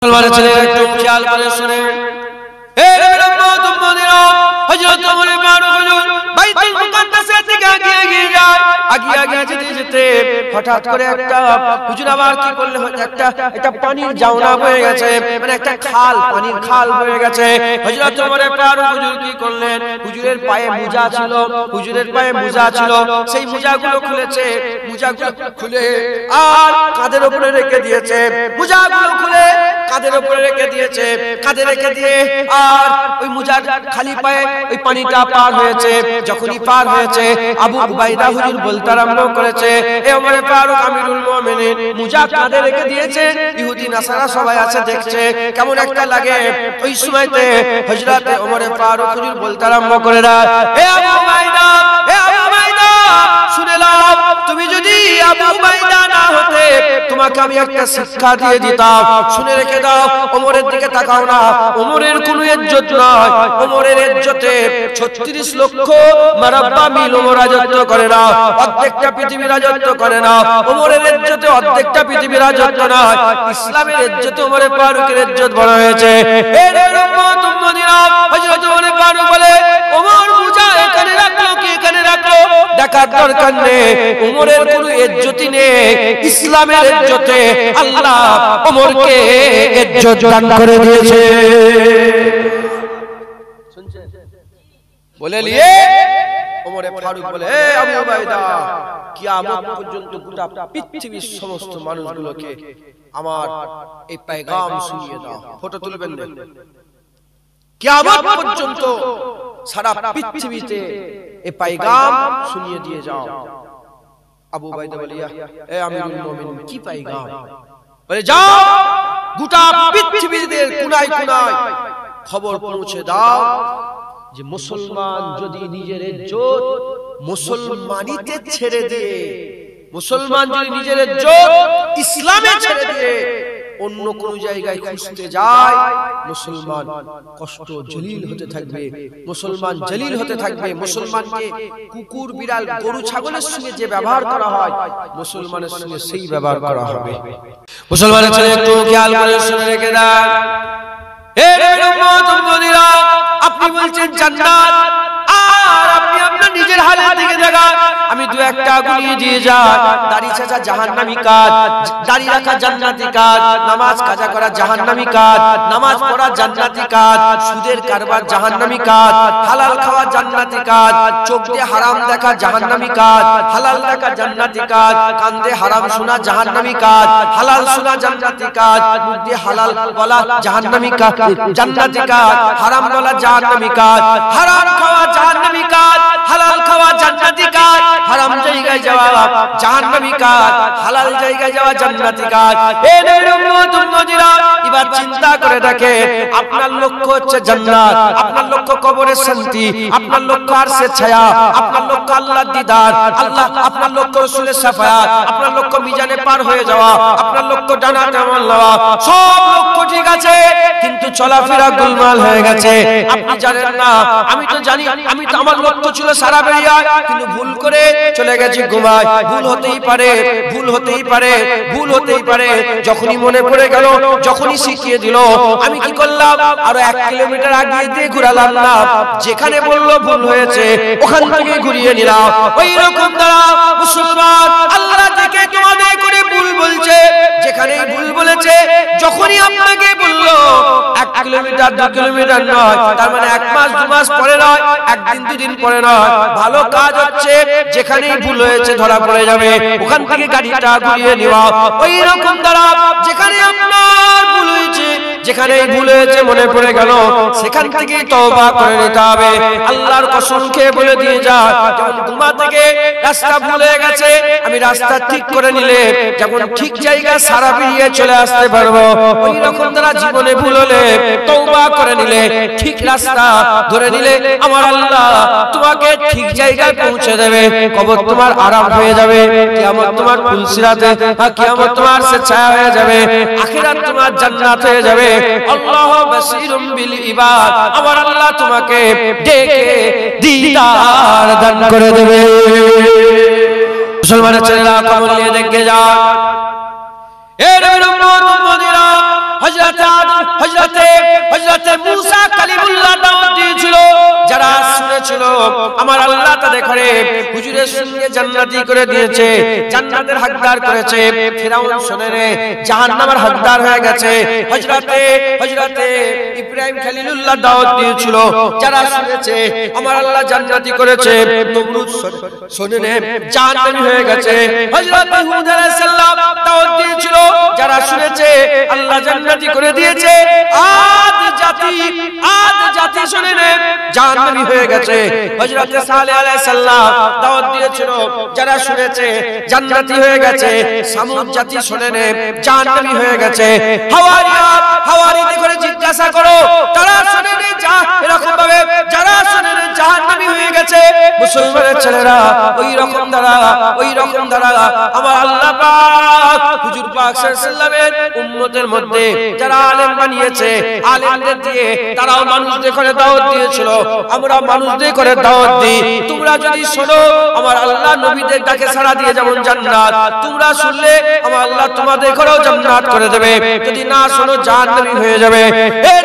মুসলমানের ছেলে একটু খেয়াল করে শুনে হযরত ওমর ফারুক হুজুর বাইতুল মুকাদ্দাসের দিকে এগিয়ে যায়। আগে যেতে যেতে হঠাৎ করে একটা হুজুর আবার কি করলে, একটা পানির জাওনা বয়ে গেছে, মানে একটা খাল, পানির খাল বয়ে গেছে। হযরত ওমর ফারুক হুজুর কি করলেন, হুজুরের পায়ে মোজা ছিল, সেই মোজাগুলো খুলেছে, মোজাগুলো খুলে আর কাঁধের উপরে রেখে দিয়েছে, মোজাগুলো খুলে কাঁধের উপরে রেখে দিয়েছে, কাঁধে রেখে দিয়ে আর ওই মোজার খালি পায়ে ওই পানিটা পার হয়েছে। যখনই পার হয়েছে আবু উবাইদা হুজুর বলতে আরম্ভ করেছে, এ ওমর ফারুক আমিরুল মুমিনিন মোজা কাঁধে রেখে দিয়েছে, ইহুদি নাসারা সবাই আছে দেখছে, কেমন একটা লাগে। ওই সময়তে হযরত ওমর ফারুক হুজুর বলতে আরম্ভ করে দেয়, এ আবু উবাইদা, শুনে নাও, তুমি যদি আবু উবাইদা না হতে তোমাকে আমি একটা শিক্ষা দিয়ে দিতাম। শুনে রেখে দাও, ওমরের দিকে তাকাও না, ওমরের কোনো ইজ্জত নয়, ওমরের ইজ্জতে 36 লক্ষ মারাব্বা মিল ওমর রাজত্ব করে না, অর্ধেকটা পৃথিবী রাজত্ব করে না। ওমরের ইজ্জতে অর্ধেকটা পৃথিবী রাজত্ব নয়, ইসলামের ইজ্জতে ওমর ফারুকের ইজ্জত বড় হয়েছে। এর উম্মত উম্মতিরা হযরত ওমর ফারুক বলে, ওমর মুজা এখানে রাখলো কি এখানে রাখলো দেখার দরকার নেই, ওমরের কোনো ইজ্জতই নেই, ইসলামের ইজ্জতে আল্লাহ ওমরকে ইজ্জত দান করে দিয়েছে। বলে নিয়ে ওমর ফারুক বলে, হে আবু উবাইদা, কিয়ামত পর্যন্ত গোটা পৃথিবীর সমস্ত মানুষগুলোকে আমার এই পেগাম শুনিয়ে দাও। ফটো তুলবেন না, কিয়ামত পর্যন্ত সারা পৃথিবীতে এই পেগাম শুনিয়ে দিয়ে যাও। আবু উবাইদা বলে, এ আমিরুল মুমিনিন, কি পেগাম? বলে, যাও গোটা পৃথিবীতে কোনায় কোনায় খবর পৌঁছে দাও যে মুসলমান যদি নিজের ইজ্জত মুসলমানিতে ছেড়ে দিয়ে, মুসলমান যদি নিজের ইজ্জত ইসলামে ছেড়ে দিয়ে অন্য কোন জায়গায় খুঁজতে যায়, মুসলমান কষ্ট জলিল হতে থাকবে, মুসলমান জলিল হতে থাকবে। মুসলমানকে কুকুর বিড়াল গরু ছাগলের সঙ্গে যে ব্যবহার করা হয়, মুসলমানের সঙ্গে সেই ব্যবহার করা হবে। মুসলমানের ছেলে একটু খেয়াল করে শুনে রেখে দেন, আপনি বলছেন জান্নাত, আর আপনি আপনার নিজের হালের দিকে দেখান। আমি দু একটা গুলিয়ে দিয়ে যাই, দাড়ি চাচা জাহান্নামী কাজ, দাড়ি রাখা জান্নাতি কাজ, নামাজ কাজা করা জাহান্নামী কাজ, নামাজ পড়া জান্নাতি কাজ, সুদের কারবার জাহান্নামী কাজ, হালাল খাওয়া জান্নাতি কাজ, চোখ দিয়ে হারাম দেখা জাহান্নামী কাজ, হালাল দেখা জান্নাতি কাজ, কান দিয়ে হারাম শোনা জাহান্নামী কাজ, হালাল শোনা জান্নাতি কাজ, মুখ দিয়ে হালাল বলা জাহান্নামী কাজ, জান্নাতি কাজ, হারাম বলা জাহান্নামী কাজ, হারাম খাওয়া জাহান্নামী কাজ, হালাল খাওয়া জান্নাতি কাজ, হারাম জায়গায় যাওয়া জাহান্নামী কাজ, হালাল জায়গায় যাওয়া জান্নাতি কাজ। এই উম্মত উম্মতিরা এবার চিন্তা করে দেখেন, আপনার লক্ষ্য হচ্ছে জান্নাত, আপনার লক্ষ্য কবরের শান্তি, আপনার লক্ষ্য আরশের ছায়া, আপনার লক্ষ্য আল্লাহর দিদার, আপনার লক্ষ্য রাসূলের শাফায়াত, আপনার লক্ষ্য মিজানে পার হয়ে যাওয়া, আপনার লক্ষ্য জান্নাতে আমল নেওয়া। সব লক্ষ্য ঠিক আছে, কিন্তু চলাফেরা গোলমাল হয়ে গেছে। আপনি জানেন না, আমি তো জানি, আমি তো আমার লক্ষ্য ছিল সারা বেরিয়া, কিন্তু ভুল করে চলে গেছি ঘুমায়। ভুল হতেই পারে, ভুল হতেই পারে, ভুল হতেই পারে। যখনই মনে পড়ে গেল, যখনই শিখিয়ে দিল, আমি কি করলাম, আরো 1 কিলোমিটার আগে দিয়ে ঘুরালাম না, যেখানে বললো ভুল হয়েছে ওখান থেকে ঘুরিয়ে নিলাম। ওই রকম দ্বারা মুসলমান আল্লাহ থেকে তোমাদের করে ভুল বলছে, যেখানে ভুল বলেছে, যখনই আপনাকে বললো 1 কিলোমিটার 2 কিলোমিটার নয়, তার মানে 1 মাস 2 মাস পরে নয়, 1 দিন 2 দিন পরে নয়, ভালো কাজ হচ্ছে, যেখানেই ভুল হয়েছে ধরা পড়ে যাবে, ওখান থেকে গাড়িটা ঘুরিয়ে নেওয়া। ওই রকম দ্বারা যেখানে আপনার ভুল হয়েছে, যেখানেই ভুল হয়েছে মনে পড়ে গেল, সেখান থেকে তওবা করে নিতে হবে। আল্লাহর কসম খেয়ে বলে দিয়ে যায়, যখন ঘুমা থেকে রাস্তা ভুল হয়ে গেছে, আমি রাস্তা ঠিক করে নিলে যখন ঠিক জায়গায় সারা বেরিয়ে চলে আসতে পারবো। ওই রকম দ্বারা জীবনে ভুল হলে তওবা করে নিলে, ঠিক রাস্তা ধরে নিলে, আমার আল্লাহ তোমাকে ঠিক জায়গায় পৌঁছে দেবে। কবর তোমার আরাম হয়ে যাবে, কিয়ামত তোমার ফুলসিরাতে, কিয়ামত তোমার সে ছায়া হয়ে যাবে, আখিরাত তোমার জান্নাত হয়ে যাবে। আল্লাহু বাসীরুম বিল ইবাদ, আমার আল্লাহ তোমাকে ডেকে দিদার দান করে দেবে। মুসলমানের ছেলেরা কবর নিয়ে দেখে যান, এর উম্মত উম্মতিরা হযরত আমার আল্লাহ তাদের ঘরে হুজুরের সঙ্গে জান্নাতি করে দিয়েছে, জান্নাতের হকদার করেছে। ফিরাউন শুনে রে জাহান্নামের হকদার হয়ে গেছে। হযরতে ইব্রাহিম খলিলুল্লাহ দাওয়াত দিয়েছিল, যারা শুনেছে আমার আল্লাহ জান্নাতি করেছে, নমরুদ শুনে রে জাহান্নামী হয়ে গেছে। হযরত হুদ আলাইহিস সালাম দাওয়াত দিয়েছিল, যারা শুনেছে আল্লাহ জান্নাতি করে দিয়েছে। আদ জাতি শুনে রে জাহান্নামী হয়ে গেছে। হযরত সালেহ আলাইহিস সালাম দাওয়াত দিয়েছিল, যারা শুনেছে জান্নাতি হয়ে গেছে। সামুদ জাতি শুনে রে জাহান্নামী হয়ে গেছে। হাওয়ারিদের করে জিজ্ঞাসা করো, তারা শুনে রে এরকম ভাবে যারা শুনে রে জাহান্নামী হয়ে গেছে। মুসলমানের ছেলেরা ওই রকম দ্বারা আমার আল্লাহ পাক হুজুর পাক সাল্লাল্লাহু আলাইহি ওয়াসাল্লামের উম্মতের মধ্যে যারা আলেম বানিয়েছে, আলেমদের দিয়ে তারাও মানুষদের করে দাওয়াত দিয়েছিল। আমরা মানুষদের করে দাওয়াত দিই। তোমরা যদি শোনো আমার আল্লাহ নবীদের ডাকে সাড়া দিয়ে যেমন জান্নাত, তোমরা শুনলে আমার আল্লাহ তোমাদের ঘরেও জান্নাত করে দেবে। যদি না শোনো জাহান্নামী হয়ে যাবে। এই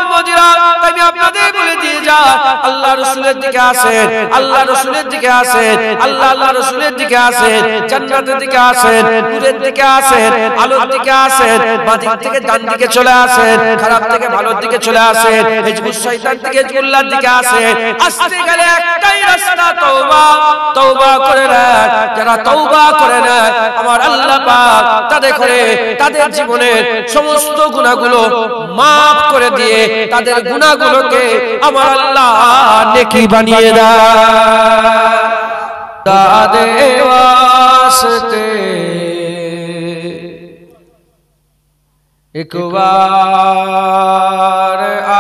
উম্মতিরা, তাই আমি আপনাদের বলে দিয়ে যাই, আল্লাহ রাসূলের দিকে আসেন, আল্লাহ রাসূলের দিকে আসেন, আল্লাহ রাসূলের দিকে আসেন, জান্নাতের দিকে আসেন, নূরের দিকে আসেন, আলোর দিকে আসেন, বাদিক থেকে ডান দিকে চলে আসেন, খারাপ থেকে ভালোর দিকে চলে আসেন, হিজবুস শয়তান থেকে হিজবুল্লাহর দিকে আসেন। আসতে গেলে একটাই রাস্তা, তওবা করে নেন। যারা তওবা করে নেয় আমার আল্লাহ পাক তাদের করে তাদের জীবনের সমস্ত গুনাহগুলো maaf করে দিয়ে তাদের গুনাহগুলোকে আমার আল্লাহ নেকি বানিয়ে দেয়। তাদের ওয়াস্তে एक बार आ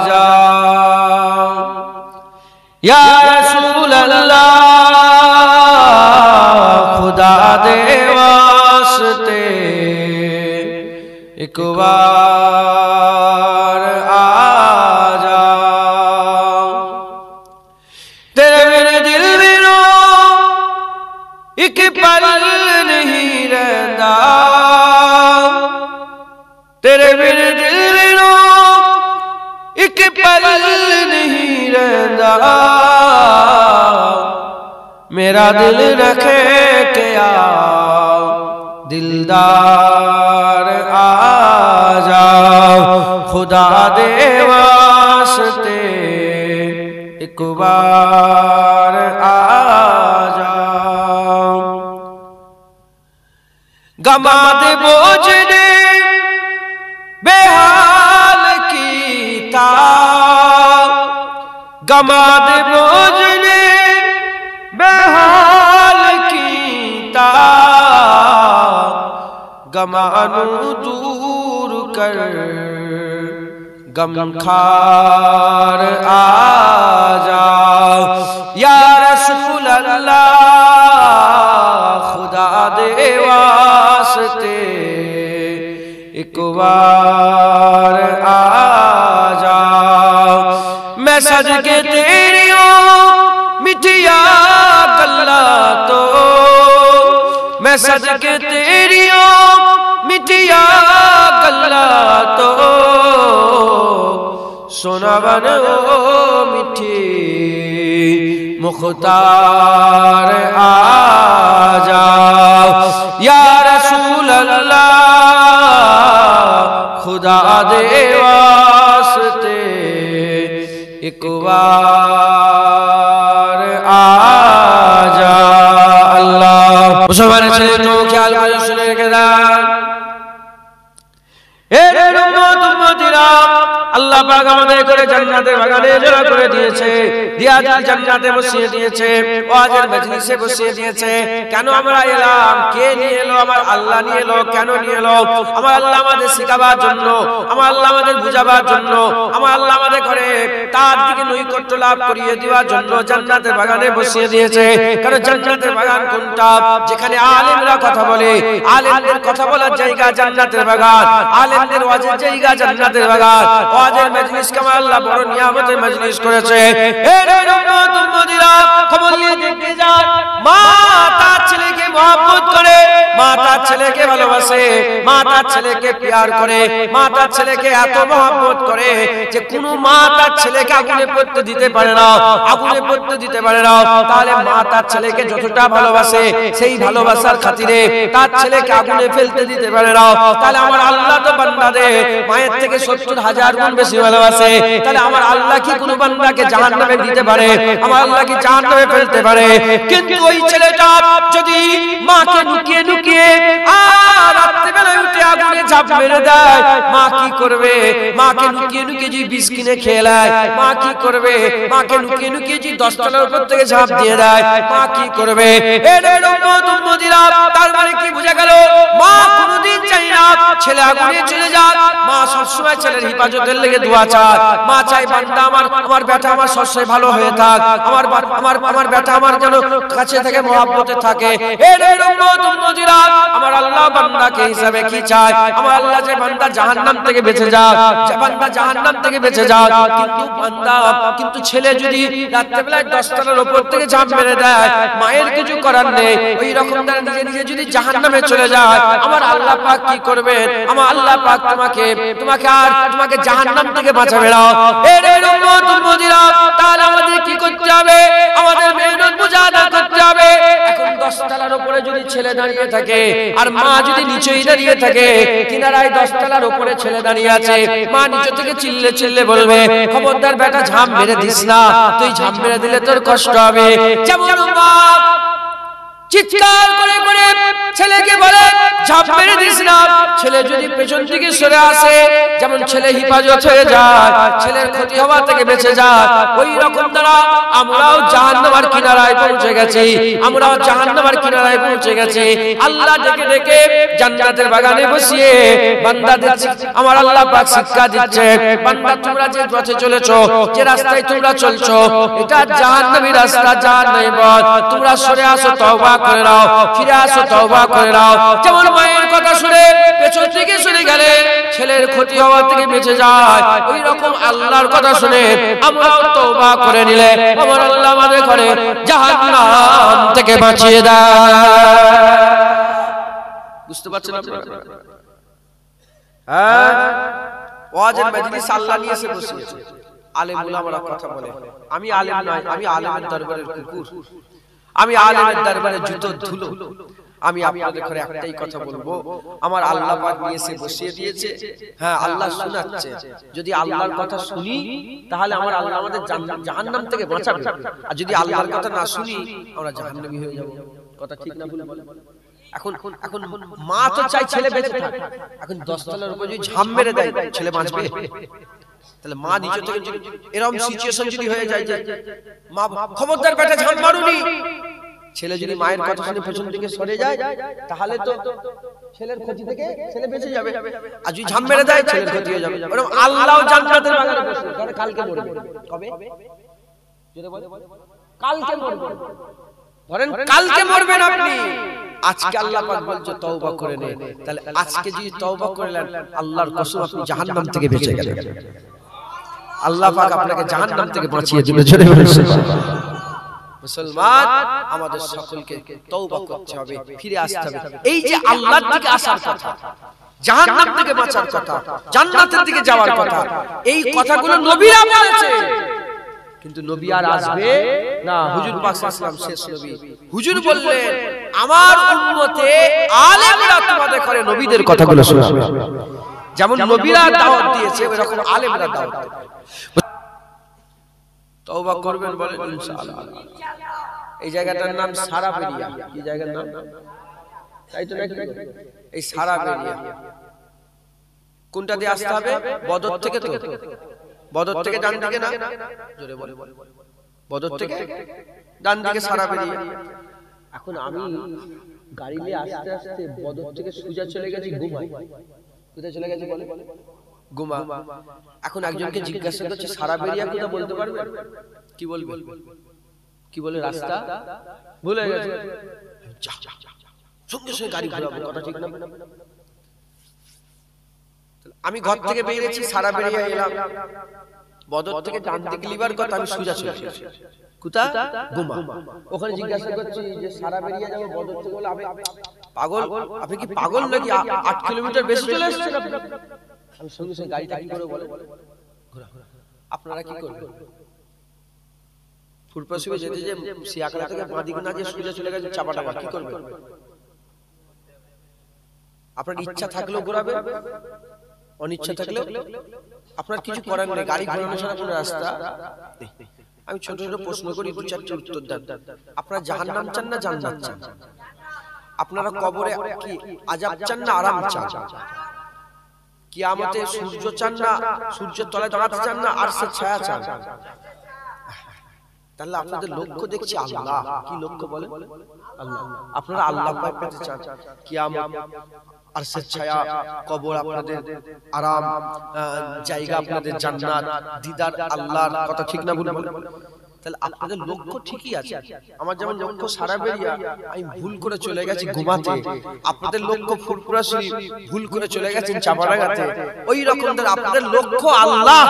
जाओ या रसूल अल्लाह, खुदा दे वास्ते एक बार आ जाओ। तेरे मेरे दिल में रो एक पल नहीं रहता, तेरे मेरे दिल में रो एक पल नहीं रहता। मेरा दिल रखे क्या दिलदार आ जाओ, खुदा दे वास्ते एक बार आ जाओ। गमा दे बोझ ने बेहाल कीता, गमा दे बोझ ने बेहाल कीता। गमानू दूर कर गमखार आ जाओ या रसूल अल्लाह, खुदा दे वास्ते एक बार आ जाओ। मैं सज के तेरियों मिठिया गल्ला तो, मैं सज के तेरियों मिठिया गल्ला तो, सोना बन ओ मिठी मुख्तार आ जाओ या रसूल अल्लाह, खुदा दे वास्ते एक बार आ जा। अल्लाह मुसलमान ছেলে তো খেয়াল করে শুনে রেখে দেন। আল্লাহ পাক আমাদের করে জান্নাতের বাগানে জোড়া করে দিয়েছে, দিয়াজুল জান্নাতে বসিয়ে দিয়েছে, ওয়াজের মজলিসে বসিয়ে দিয়েছে। কেন আমরা এলাম? কে নিয়ে এলো? আমার আল্লাহ নিয়ে এলো। কেন নিয়ে এলো? আমার আল্লাহ আমাদের শেখাবার জন্য, আমার আল্লাহ আমাদের বুঝাবার জন্য, আমার আল্লাহ আমাদের করে তার দিকে নৈকট্য লাভ করিয়ে দেওয়ার জন্য জান্নাতের বাগানে বসিয়ে দিয়েছে। কারণ জান্নাতের বাগান কোনটা? যেখানে আলেমরা কথা বলে, আলেমদের কথা বলার জায়গা জান্নাতের বাগান, আলেমদের ওয়াজের জায়গা জান্নাতের জান্নাতের বাগান। ওয়াজের মজলিস কামা আল্লাহ বড় নিয়ামতের মজলিস করেছে। এই উম্মত উম্মতিরা খবর নিয়ে দেখতে যান, মা তার ছেলেকে মহব্বত করে, মা তার ছেলেকে ভালোবাসে, মা তার ছেলেকে প্যার করে, মা তার ছেলেকে এত মহব্বত করে যে কোন মা তার ছেলেকে আগুনে পড়তে দিতে পারে না, আগুনে পড়তে দিতে পারে না। তাহলে মা তার ছেলেকে যতটা ভালোবাসে সেই ভালোবাসার খাতিরে তার ছেলেকে আগুনে ফেলতে দিতে পারে না। তাহলে আমার আল্লাহ তো বান্দাদের মায়ের থেকে 70,000 গুণ বেশি ভালোবাসে। তাহলে আমার আল্লাহ কি কোনো বান্দাকে জাহান্নামে দিতে পারে? আমার আল্লাহ কি জাহান্নামে ফেলতে পারে? কিন্তু ওই ছেলেটা যদি মাকে লুকিয়ে লুকিয়ে আর রাত্রিবেলা উঠে আগুনে ঝাঁপ মেরে দেয়, মা কি করবে? মাকে লুকিয়ে লুকিয়ে যদি বিষ কিনে খেয়ে নেয়, মা কি করবে? মাকে লুকিয়ে লুকিয়ে যদি 10 তলার উপর থেকে ঝাঁপ দিয়ে দেয়, মা কি করবে? তার মানে কি বুঝা গেল? মা কোনদিন চাই না ছেলে আগুনে চলে যাক, মা সবসময় ছেলের হিফাজতের লেগে দোয়া চায়। মা চাই বান্দা আমার বেটা আমার সবসময় ভালো হয়ে থাক, আমার বেটা আমার যেন কাছে থেকে মহব্বতে থাকে। আমার আল্লাহ বান্দাকে হিসাবে কি চায়? আমার আল্লাহ যে বান্দা জাহান্নাম থেকে বেঁচে যাক, যে বান্দা জাহান্নাম থেকে বেঁচে যাক। কিন্তু ছেলে যদি রাত্রিবেলায় 10 তলার উপর থেকে ঝাঁপ মেরে দেয়, মায়ের কিছু করার নেই, ওই রকম তারা নিজে নিজে যদি জাহান্নামে চলে যায়, আমার আল্লাহ পাক কি করবেন? আমার আল্লাহ পাক তোমাকে জাহান্নাম থেকে বাঁচাবে না। তাহলে আমাদের কি করতে হবে? আমাদের মেহনত মুজাহাদা করতে হবে। এখন 10 তলার উপরে যদি ছেলে দাঁড়িয়ে থাকে আর মা যদি নিচেই দাঁড়িয়ে থাকে, কিনারায় 10 তলার উপরে ছেলে দাঁড়িয়ে আছে, মা নিচে থেকে চিল্লে চিল্লে বলবে, খবরদার বেটা ঝাঁপ মেরে দিস না, তুই ঝাঁপ মেরে দিলে তোর কষ্ট হবে। যেমন মা চিৎকার করে করে ছেলেকে বলে ঝাঁপ মেরে দিস না, ছেলে যদি পেছন থেকে সরে আসে, যেমন ছেলে হিফাজত হয়ে যায়, ছেলের ক্ষতি হওয়া থেকে বেঁচে যায়। ওই রকম দ্বারা আমরাও জাহান্নামের কিনারায় পৌঁছে গেছি, আমরাও জাহান্নামের কিনারায় পৌঁছে গেছি। আল্লাহ ডেকে ডেকে জান্নাতের বাগানে বসিয়ে বান্দাদের আমার আল্লাহ পাক শিক্ষা দিচ্ছে, বান্দা তোমরা যে পথে চলেছো, যে রাস্তায় তোমরা চলছো, এটা জাহান্নামী রাস্তা, জাহান্নামী পথ। তোমরা সরে আসো, তওবা করে নাও, ফিরে আসো, তওবা করে নাও। যেমন মায়ের কথা শুনে পেছন থেকে শুনে গেলে ছেলের ক্ষতি হওয়া থেকে বেঁচে যায়, ওই রকম আল্লাহর কথা শুনে আমরাও তওবা করে নিলে আমার আল্লাহ আমাদের করে জাহান্নাম থেকে বাঁচিয়ে দেয়। বুঝতে পারছেন আপনারা? হ্যাঁ, ওয়াজের মজলিস আল্লাহ নিয়ে এসে বসিয়েছে, আলেম উলামারা কথা বলে। আমি আলেম নয়, আমি আলেমের দরবারের কুকুর, আমি আলেমের দরবারে জুতোর ধুলো। আমি আপনাদের ঘরে একটাই কথা বলবো, আমার আল্লাহ পাক নিয়ে এসে বসিয়ে দিয়েছে। হ্যাঁ, আল্লাহ শোনাচ্ছে। যদি আল্লাহর কথা শুনি তাহলে আমার আল্লাহ আমাদের জাহান্নাম থেকে বাঁচাবে, আর যদি আল্লাহর কথা না শুনি আমরা জাহান্নামী হয়ে যাব। কথা ঠিক না ভুল বলেন? এখন মা তো চাই ছেলে বেঁচে থাক, এখন 10 তলার উপর যদি ঝাঁপ মেরে দেয় ছেলে বাঁচবে? তাহলে মা নিচে থেকে এরকম সিচুয়েশন যদি হয়ে যায় যে মা খবরদার বেটা ঝাঁপ মারুনি, ছেলে যদি মায়ের কথা শুনে পেছন দিকে সরে যায় তাহলে তো ছেলের ক্ষতি থেকে ছেলে বেঁচে যাবে, আর যদি ঝাঁপ মেরে দেয় ছেলের ক্ষতি হয়ে যাবে। এরকম আল্লাহও জান্নাতের বাগানে বসে কারণ কালকে মরবে। কবে? জোরে বল। কালকে মরবে। ধরেন কালকে মরবেন আপনি, আজকে আল্লাহ পাক বলছে তওবা করে নে। তাহলে আজকে যদি তওবা করলেন আল্লাহর কসম আপনি জাহান্নাম থেকে বেঁচে গেলেন। আল্লাহ পাক আপনাকে জাহান্নাম থেকে বাঁচিয়ে দিবেন। জোরে বলেন সুবহানাল্লাহ। মুসলমান আমাদের সকলকে তওবা করতে হবে, ফিরে আসতে হবে। এই যে আল্লাহর দিকে আসার কথা, জাহান্নাম থেকে বাঁচার কথা, জান্নাতের দিকে যাওয়ার কথা, এই কথাগুলো নবীরা বলেছে, কিন্তু নবী আর আসবে না। হুজুর পাক সাল্লাল্লাহু আলাইহি ওয়াসাল্লাম শেষ নবী। হুজুর বললেন আমার উম্মতে আলেমরা তোমাদের ঘরে নবীদের কথাগুলো শোনাবে। যেমন নবীরা দাওয়াত দিয়েছে এরকম আলেমরা দাওয়াত দেবে। তওবা করবেন বলেন ইনশাআল্লাহ। এই জায়গাটার নাম সারাবেরিয়া। কি জায়গার নাম? তাই তো নাকি? এই সারাবেরিয়া। কোনটা দিয়ে আসতে হবে? বদর থেকে। তো বদর থেকে ডান দিকে না? জোরে বলে। বদর থেকে ডান দিকে সারাবেরিয়া। এখন আমি গাড়ি নিয়ে আস্তে আস্তে বদর থেকে সোজা চলে গেছি গুমা। কোথায় চলে গেছি বলে? গুমা। এখন একজনকে জিজ্ঞাসা করছে সারাবেরিয়া কোথা বলতে পারবে? কি বলবে? কি বলে? রাস্তা ভুলে গেছে। সঙ্গে সঙ্গে গাড়ি ঘোরাবো। কথা ঠিক না? আমি ঘর থেকে বেরিয়েছি, সারা বেরিয়ে এলাম বদর থেকে ডান দিকে লিভার কথা, আমি সোজা চলে এসেছি কোথা? গুমা। ওখানে জিজ্ঞাসা করছি যে সারা বেরিয়ে যাবো বদর থেকে, বলে আমি পাগল, আপনি কি পাগল নাকি? 8 কিলোমিটার বেশি চলে এসেছেন আপনি। আমি সঙ্গে সঙ্গে গাড়িটা কি করে বলে, আপনারা কি করবেন? ফুরপাসিবে যেতে যে সিয়াকলা থেকে বাঁদিক না যে সোজা চলে গেছে চাপাটা, কি করবেন? আপনার ইচ্ছা থাকলেও ঘোরাবে, অনিচ্ছা থাকলেও আপনার কিছু করার নেই। গাড়ি ঘোরানো ছাড়া কোনো রাস্তা নেই। আমি ছোট ছোট প্রশ্ন করি, 2-4টি উত্তর দেন। আপনারা জাহান্নাম চান না জান্নাত চান? আপনারা কবরে কি আযাব চান না আরাম চান? কিয়ামতে সূর্য চান না সূর্যের তলায় দাঁড়াতে চান না আরশের ছায়া চান? তাহলে আপনাদের লক্ষ্য দেখছি আল্লাহ। কি লক্ষ্য বলে? আল্লাহ। আপনারা আল্লাহ পাক পেতে চান, কিয়ামত আরশের ছায়া, কবর আপনাদের আরাম জায়গা, আপনাদের জান্নাত, দিদার আল্লাহর কথা, ঠিক না ভুল বলে? তাহলে আপনাদের লক্ষ্য ঠিকই আছে। আমার যেমন লক্ষ্য সারা বেরিয়া, আমি ভুল করে চলে গেছি ঘুমাতে। আপনাদের লক্ষ্য ফুরফুরা শরীফ, ভুল করে চলে গেছেন চাপাডাঙ্গাতে। ওই রকম আপনাদের লক্ষ্য আল্লাহ,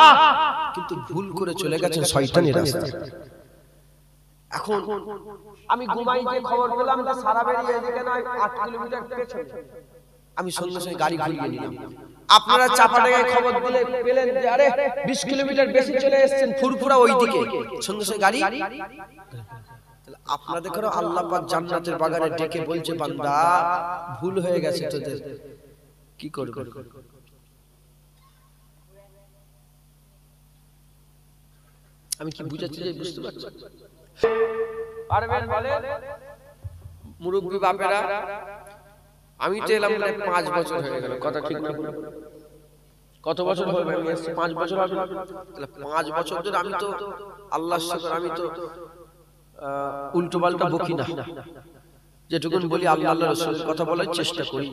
কিন্তু ভুল করে চলে গেছেন শয়তানের রাস্তায়। এখন আমি ঘুমাই যে খবর পেলাম যে সারা বেরিয়ে এদিকে নয় 8 কিলোমিটার পেছনে, আমি সঙ্গে সঙ্গে গাড়ি ঘুরিয়ে নিলাম। আপনারা চাপাডাঙ্গায় খবর দিলে পেলেন যে আরে 20 কিলোমিটার বেশি চলে এসেছেন ফুরফুরা ওইদিকে, সঙ্গে সঙ্গে গাড়ি। তাহলে আপনাদের করে আল্লাহ পাক জান্নাতের বাগানে ডেকে বলছে, বান্দা ভুল হয়ে গেছে তোদের, কি করবে? আমি কি বুঝাচ্ছি যে বুঝতে পারছেন? পারবেন বলে মুরব্বী বাপেরা? আমি তো এলাম 5 বছর হয়ে গেল, কথা ঠিক না? কত বছর হবে? আমি এসেছি 5 বছর হবে। তাহলে 5 বছর ধরে আমি তো আল্লাহর শুকর, আমি তো উল্টো পাল্টা বকি না, যেটুকুন বলি আল্লাহ আল্লাহ রাসূলের কথা বলার চেষ্টা করি।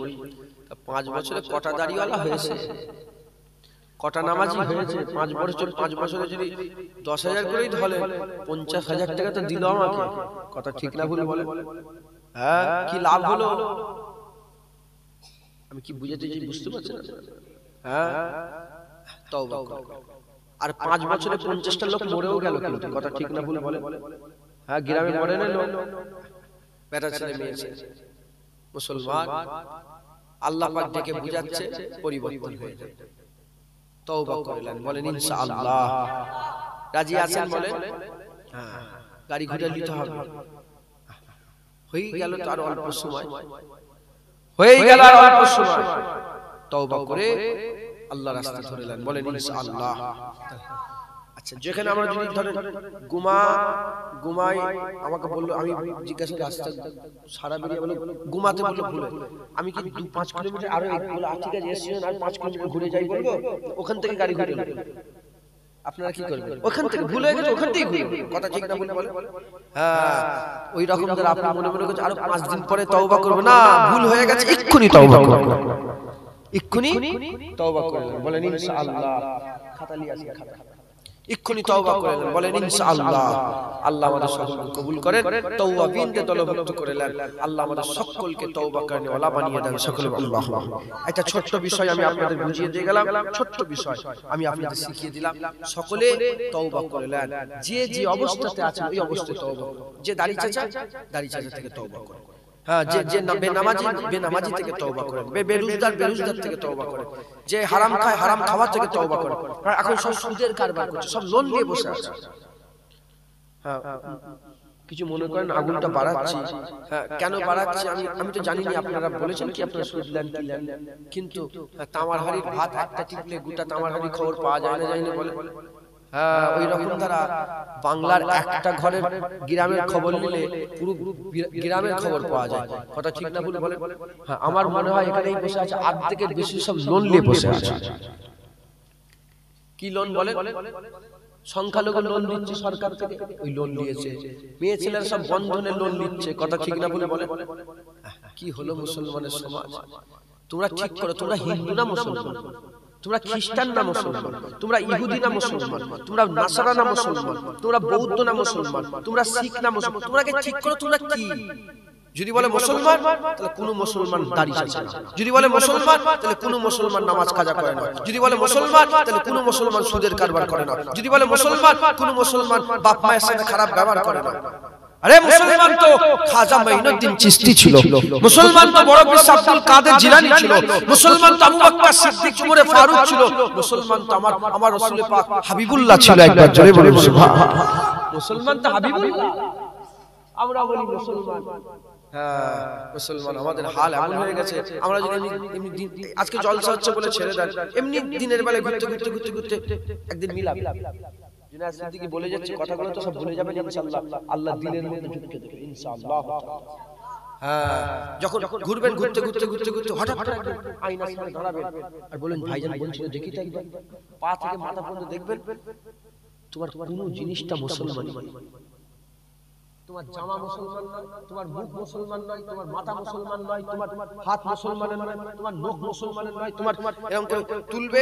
5 বছরে কটা দাড়িওয়ালা হয়েছে, কটা নামাজি হয়েছে? 5 বছরে যদি 10,000 করেই ধরে 50,000 টাকা তো দিল আমাকে, কথা ঠিক না ভুল বলে? হ্যাঁ, কি লাভ হলো? আমি কি বুঝাতে চাই বুঝতে পারছেন? হ্যাঁ, তওবা করো। আর 5 বছরে 50টা লোক মরেও গেল, কিন্তু কথা ঠিক না ভুল বলে? হ্যাঁ, গ্রামে মরে না লোক, বেটা ছেলে মেয়ে ছেলে মুসলমান। আল্লাহ পাক ডেকে বুঝাচ্ছে পরিবর্তন হয়ে যাবে, তওবা করলেন, বলেন ইনশাআল্লাহ। রাজি আছেন বলেন? হ্যাঁ, গাড়ি ঘুরে নিতে হবে। হয়ে গেল তো আর অল্প সময়, হয়ে গেল আর অল্প সময়, তওবা করে আল্লাহ রাস্তা ধরলেন, বলেন ইনশাআল্লাহ। আচ্ছা, যেখানে আমরা যদি ধরেন ঘুমাই, আমাকে বললো, আমি জিজ্ঞাসা রাস্তা সারা বেরিয়ে বলে ঘুমাতে বললো ভুলে, আমি কি 2-5 কিলোমিটার আরো বলে ঠিক আছে এসেছেন আর 5 কিলোমিটার ঘুরে যাই বলবো, ওখান থেকে গাড়ি ঘুরে নেব। আপনারা কি করবেন? ওখান থেকে ভুল হয়ে গেছে, ওখান থেকেই ঘুরবেন, কথা ঠিক না বলে? হ্যাঁ, ওই রকম ধরে আপনি মনে মনে করছেন আরো 5 দিন পরে তওবা করব না, ভুল হয়ে গেছে, এক্ষুনি তওবা করব, এক্ষুনি তওবা করলেন, বলেন ইনশাআল্লাহ। খাতা নিয়ে আসেন, খাতা। এক্ষুনি তওবা করলেন, বলেন ইনশাআল্লাহ। আল্লাহ আমাদের সকলকে কবুল করেন, তাওয়াবিনদের দলভুক্ত করেলেন। আল্লাহ আমাদের সকলকে তওবা করনে ওয়ালা বানিয়ে দেন, সকলে আল্লাহুম্মা। একটা ছোট্ট বিষয় আমি আপনাদের বুঝিয়ে দিয়ে গেলাম, ছোট্ট বিষয় আমি আপনাদের শিখিয়ে দিলাম। সকলে তওবা করলেন, যে যে অবস্থাতে আছেন ওই অবস্থায় তওবা করুন। যে দাড়ি চাচা থেকে তওবা করুন। হ্যাঁ, যে বেনামাজি থেকে তওবা করেন, বেরোজগার থেকে তওবা করেন, যে হারাম খায় হারাম খাওয়া থেকে তওবা করেন। এখন সব সুদের কারবার করছে, সব লোন নিয়ে বসে আছে। হ্যাঁ, কিছু মনে করেন আগুনটা বাড়াচ্ছি। হ্যাঁ, কেন বাড়াচ্ছি আমি তো জানি না। আপনারা বলেছেন কি আপনারা সুদ নেন কি নেন, কিন্তু তামার হাড়ির ভাত একটা টিপলে গোটা তামার হাড়ি খবর পাওয়া যায় না বলে। হ্যাঁ, ওই রকম তারা বাংলার একটা ঘরের গ্রামের খবর নিলে পুরো গ্রামের খবর পাওয়া যায়, কথা ঠিক না ভুল বলে? হ্যাঁ, আমার মনে হয় এখানেই বসে আছে অর্ধেকের বেশি সব লোন নিয়ে বসে আছে। কি লোন বলে? সংখ্যালঘু লোন দিচ্ছে সরকার থেকে, ওই লোন দিয়েছে। মেয়ে ছেলেরা সব বন্ধনের লোন নিচ্ছে, কথা ঠিক না ভুল বলে? কি হলো মুসলমানের সমাজ? তোমরা ঠিক করো, তোমরা হিন্দু না মুসলমান? তোমরা খ্রিস্টান না মুসলমান? তোমরা ইহুদি না মুসলমান? তোমরা নাসারা না মুসলমান? তোমরা বৌদ্ধ না মুসলমান? তোমরা শিখ না মুসলমান? তোমরা ঠিক করো তোমরা কি? যদি বলে মুসলমান তাহলে কোনো মুসলমান দাড়ি চাচা না, যদি বলে মুসলমান তাহলে কোনো মুসলমান নামাজ কাজা করে না, যদি বলে মুসলমান তাহলে কোনো মুসলমান সুদের কারবার করে না, যদি বলে মুসলমান কোনো মুসলমান বাপ মায়ের সাথে খারাপ ব্যবহার করে না। আরে মুসলমান তো খাজা মাইনুদ্দিন চিশতি ছিল, মুসলমান তো বড় পীর আব্দুল কাদের জিলানী ছিল, মুসলমান তো আবু বকর সিদ্দিক উমর ফারুক ছিল, মুসলমান তো আমার রাসূল পাক হাবিবুল্লাহ ছিল। একবার জোরে বলুন সুবহানাল্লাহ। মুসলমান তো হাবিবুল্লাহ, আমরা বলি মুসলমান। হ্যাঁ মুসলমান, আমাদের হাল এমন হয়ে গেছে, আমরা যদি এমনি আজকে জলসা হচ্ছে বলে ছেড়ে দেন, এমনি দিনের বেলায় ঘুরতে ঘুরতে ঘুরতে ঘুরতে একদিন মিলাম জিনা সিদ্দিকী বলে যাচ্ছে কথাগুলো তো সব ভুলে যাবেন ইনশাআল্লাহ, আল্লাহ দিনের মধ্যে ঢুকে দেবে ইনশাআল্লাহ। হ্যাঁ যখন ঘুরবেন ঘুরতে ঘুরতে ঘুরতে ঘুরতে হঠাৎ করে আয়নার সামনে দাঁড়াবেন আর বলেন ভাইজান বলছিল দেখি তো একবার, পা থেকে মাথা পর্যন্ত দেখবেন তোমার কোনো জিনিসটা মুসলমান, তোমার জামা মুসলমান নয়, তোমার মুখ মুসলমান নয়, তোমার মাথা মুসলমান নয়, তোমার হাত মুসলমানের নয়, তোমার নখ মুসলমানের নয়, তোমার এরকম করে তুলবে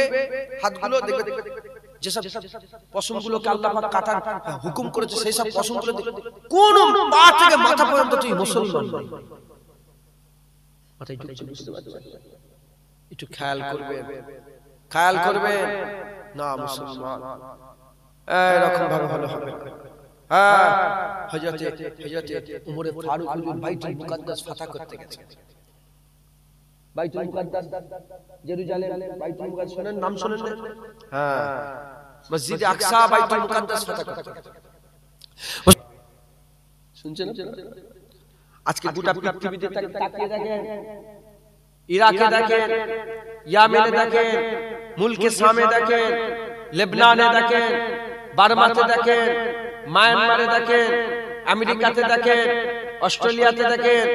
হাতগুলো, দেখবে যেসব পশমগুলোকে আল্লাহ পাক কাটার হুকুম করেছে সেই সব পশমগুলো কোন পা থেকে মাথা পর্যন্ত তুই মুসলমান নয়। মাথায় ঢুকছে, বুঝতে পারছেন? একটু খেয়াল করবেন, খেয়াল করবেন না মুসলমান এরকম ভাবে ভালো হবে। হ্যাঁ হযরতে উমর ফারুক হুজুর বাইতুল মুকাদ্দাস ফাতহ করতে গেছে। বাইতুল মুকাদ্দাস জেরুজালেম, বাইতুল মুকাদ্দাস শুনেন, নাম শুনেন না? হ্যাঁ মসজিদে আকসা বাইতুল মুকাদ্দাস ফাতহ করতে গেছে। শুনছেন? আজকে গোটা পৃথিবীতে তাকিয়ে দেখেন, ইরাকে দেখেন, ইয়ামেনে দেখেন, মুলকে শামে দেখেন, লেবনানে দেখেন, বার্মাতে দেখেন, মায়ানমারে দেখেন, আমেরিকাতে দেখেন, অস্ট্রেলিয়াতে দেখেন,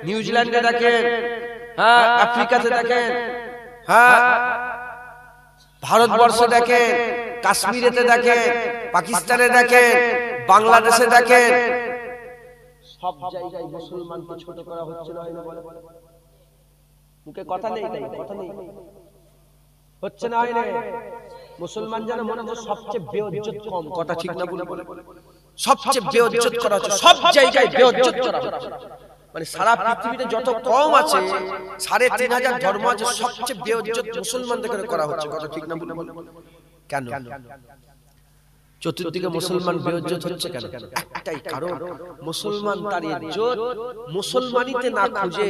নিউজিল্যান্ডে দেখেন, হ্যাঁ আফ্রিকাতে দেখেন, হ্যাঁ ভারতবর্ষে দেখেন, কাশ্মীরেতে দেখেন, পাকিস্তানে দেখেন, বাংলাদেশে দেখেন, সব জায়গায় মুসলমানকে ছোট করা হচ্ছে না, হয় না? বলে মুখে কথা নেই, তাই কথা নেই, হচ্ছে না, হয় না? মুসলমান যেন মনে হয় সবচেয়ে বেইজ্জত কম, কথা ঠিক না? বলে সবচেয়ে বেইজ্জত করা হচ্ছে, সব জায়গায় বেইজ্জত করা হচ্ছে। মানে সারা পৃথিবীতে যত কম আছে ৩,৫০০ ধর্ম আছে, সবচেয়ে বেইজ্জত মুসলমানদের করা হচ্ছে, কথা ঠিক না? বলে কেন চতুর্দিকে মুসলমান বেইজ্জত হচ্ছে কেন? একটাই কারণ, মুসলমান তার ইজ্জত মুসলমানিতে না খুঁজে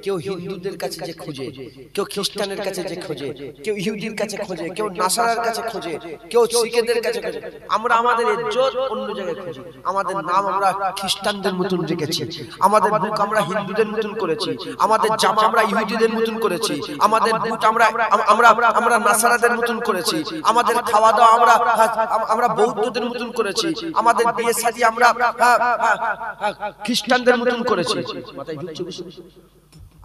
কেউ হিন্দুদের কাছে যে খুঁজে, কেউ খ্রিস্টানের কাছে যে খুঁজে, কেউ ইহুদির কাছে খুঁজে, কেউ নাসারার কাছে খুঁজে, কেউ শিখেদের কাছে খুঁজে। আমরা আমাদের ইজ্জত অন্য জায়গায় খুঁজি, আমাদের নাম আমরা খ্রিস্টানদের মতন রেখেছি, আমাদের মুখ আমরা হিন্দুদের মতন করেছি, আমাদের জামা আমরা ইহুদিদের মতন করেছি, আমাদের বুট আমরা আমরা আমরা নাসারাদের মতন করেছি, আমাদের খাওয়া দাওয়া আমরা বৌদ্ধদের মতন করেছি, আমাদের বিয়ে শাদী আমরা খ্রিস্টানদের মতন করেছি। মাথায় ঢুকছে?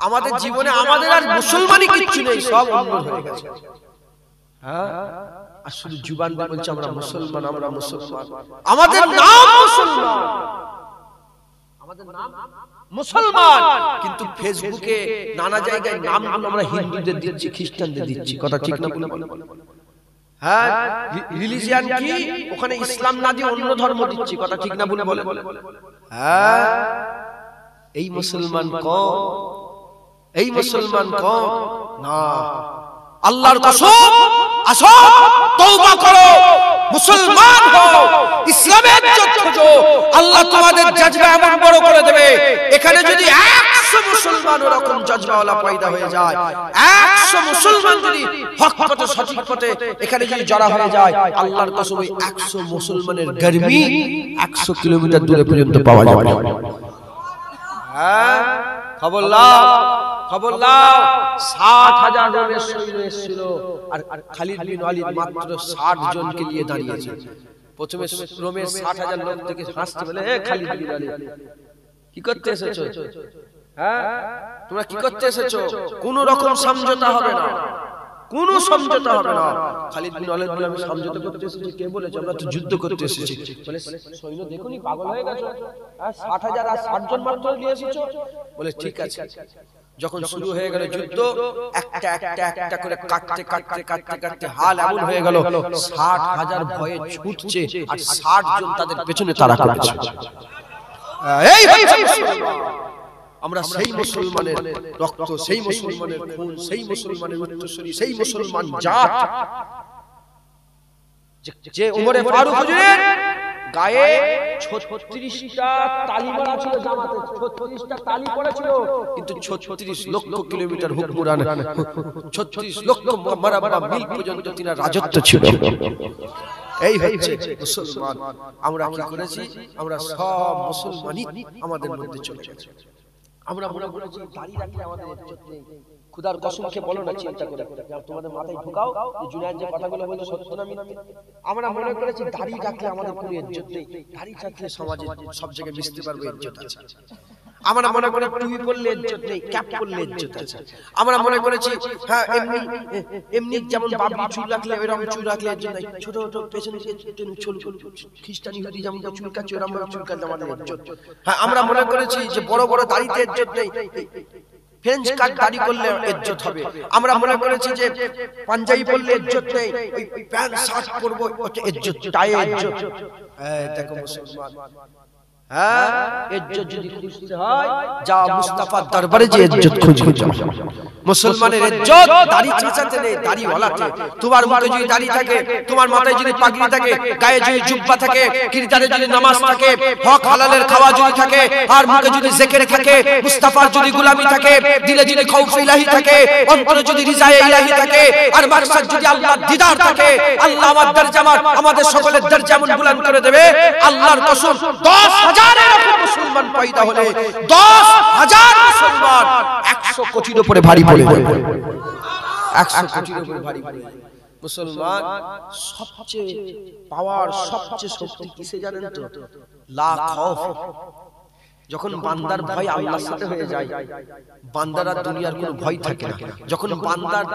আমাদের জীবনে আমাদের আর মুসলমানই কিচ্ছু নেই, সব অন্য হয়ে গেছে। হ্যাঁ আর শুধু জুবান দিয়ে বলছে আমরা মুসলমান, আমরা মুসলমান, আমাদের নাম মুসলমান, আমাদের নাম মুসলমান, কিন্তু ফেসবুকে নানা জায়গায় নামগুলো আমরা হিন্দুদের দিচ্ছি, খ্রিস্টানদের দিচ্ছি, কথা ঠিক না? বলে হ্যাঁ রিলিজিয়ান কি ওখানে ইসলাম না দিয়ে অন্য ধর্ম দিচ্ছি, কথা ঠিক না? বলে হ্যাঁ এই মুসলমান কম, এই মুসলমান কম না। আল্লাহর কসম, আসো তওবা করো, মুসলমান হও, ইসলামের ইজ্জত খোঁজো, আল্লাহ তোমাদের জজবা এমন বড় করে দেবে। এখানে যদি 100 মুসলমান ওরকম জজবাওয়ালা পয়দা হয়ে যায়, 100 মুসলমান যদি হক পথে সঠিক পথে এখানে যদি জড়া হয়ে যায়, আল্লাহর কসম ওই 100 মুসলমানের গরমি 100 কিলোমিটার দূরে পর্যন্ত পাওয়া যাবে। হ্যাঁ খবর লাও, খবর লাও, 60,000 রোমের সৈন্য এসেছিল, আর খালিদ বিন ওয়ালিদ মাত্র 60 জনকে নিয়ে দাঁড়িয়েছে। প্রথমে রোমের 60,000 লোক থেকে হাসতে বলে, হে খালিদ বিন ওয়ালিদ কি করতে এসেছো? হ্যাঁ তোমরা কি করতে এসেছো? কোন রকম সমঝোতা হবে না, কোন সমঝোতা হবে না। খালিদ বিন ওয়ালিদ বলে, আমি সমঝোতা করতে এসেছি? কে বলেছে? আমরা তো যুদ্ধ করতে এসেছি। বলে সৈন্য দেখুনি পাগল হয়ে গেছো? 60,000 আর 60 জন মাত্র নিয়ে এসেছো? বলে ঠিক আছে। যখন শুরু হয়ে গেল যুদ্ধ, একটা একটা একটা করে কাটতে কাটতে কাটতে কাটতে হাল এমন হয়ে গেল 60,000 ভয়ে ছুটছে আর 60 জন তাদের পেছনে তাড়া করছে। এই হচ্ছে মুসলমান, আমরা সেই মুসলমানের রক্ত, সেই মুসলমানের খুন, সেই মুসলমানের উত্তরসূরি, সেই মুসলমান জাত যে উমরে ফারুক হুজুরের গায়ে 36টা তালি মারা ছিল, জামাতে 36টা তালি পড়েছিল, কিন্তু 36 লক্ষ কিলোমিটার হুকমরান, 36 লক্ষ মারাবা মিল পর্যন্ত তিনার রাজত্ব ছিল। এই হচ্ছে মুসলমান। আমরা কি করেছি? আমরা সব মুসলমানই আমাদের মধ্যে চলে গেছে। আমরা মনে করেছি দাড়ি রাখলে আমাদের ইজ্জত নেই। খুদার কসমকে বলো না, চিন্তা করে তোমাদের মাথায় ঢুকাও যে জুনায়েদ যে কথাগুলো বলে সত্য না মিথ্যা। আমরা মনে করেছি দাড়ি রাখলে আমাদের কোনো ইজ্জত নেই, দাড়ি রাখলে সমাজে সব জায়গায় মিশতে পারবে, ইজ্জত আছে। আমরা মনে করে টুপি পরলে ইজ্জত নেই, ক্যাপ পরলে ইজ্জত আছে। আমরা মনে করেছি হ্যাঁ এমনি এমনি যেমন বাবরি চুল রাখলে এরকম চুল রাখলে ইজ্জত নাই, ছোট ছোট পেছনে চুল খ্রিস্টান ইহুদি যেমন চুল কাটছে এরকম চুল কাটলে আমাদের ইজ্জত। হ্যাঁ আমরা মনে করেছি যে বড় বড় দাড়িতে ইজ্জত নেই, ফ্রেঞ্চ কাট দাড়ি করলে ইজ্জত হবে। আমরা মনে করেছি যে পাঞ্জাবি পরলে ইজ্জত নেই, ওই প্যান্ট শার্ট পরবো ওটা ইজ্জত, টাই ইজ্জত। এই দেখো মুসলমান, হ্যাঁ ইজ্জত যদি খুঁজতে হয় যা মুস্তাফার দরবারে যে ইজ্জত খুঁজে যাও। মুসলমানের ইজ্জত দাড়ি চাচাতে নেই, দাড়ি ওয়ালাতে। তোমার মুখে যদি দাড়ি থাকে, তোমার মাথায় যদি পাগড়ি থাকে, গায়ে যদি জুব্বা থাকে, কিরদারে যদি নামাজ থাকে, হক হালালের খাওয়া যদি থাকে, আর মুখে যদি জিকির থাকে, মুস্তাফার যদি গোলামি থাকে, দিলে যদি খৌফ ইলাহি থাকে, অন্তরে যদি রিজায়ে ইলাহি থাকে, আর মাকসাদ যদি আল্লাহর দিদার থাকে, আল্লাহ আমার দরজা আমাদের সকলের দরজা এমন বুলন্দ করে দেবে। আল্লাহর কসম 10,000 এরকম মুসলমান পয়দা হলে 10,000 মুসলমান 100 কোটির উপরে ভারী পড়ে যাবে। 100 কোটির উপরে ভারী পড়ে যাবে। মুসলমান সবচেয়ে পাওয়ার, সবচেয়ে শক্তি কিসে জানেন তো? লা খৌফ। যখন বান্দার ভয় আল্লাহর সাথে হয়ে যায়, বান্দার আর দুনিয়ার কোনো ভয় থাকে না। যখন বান্দার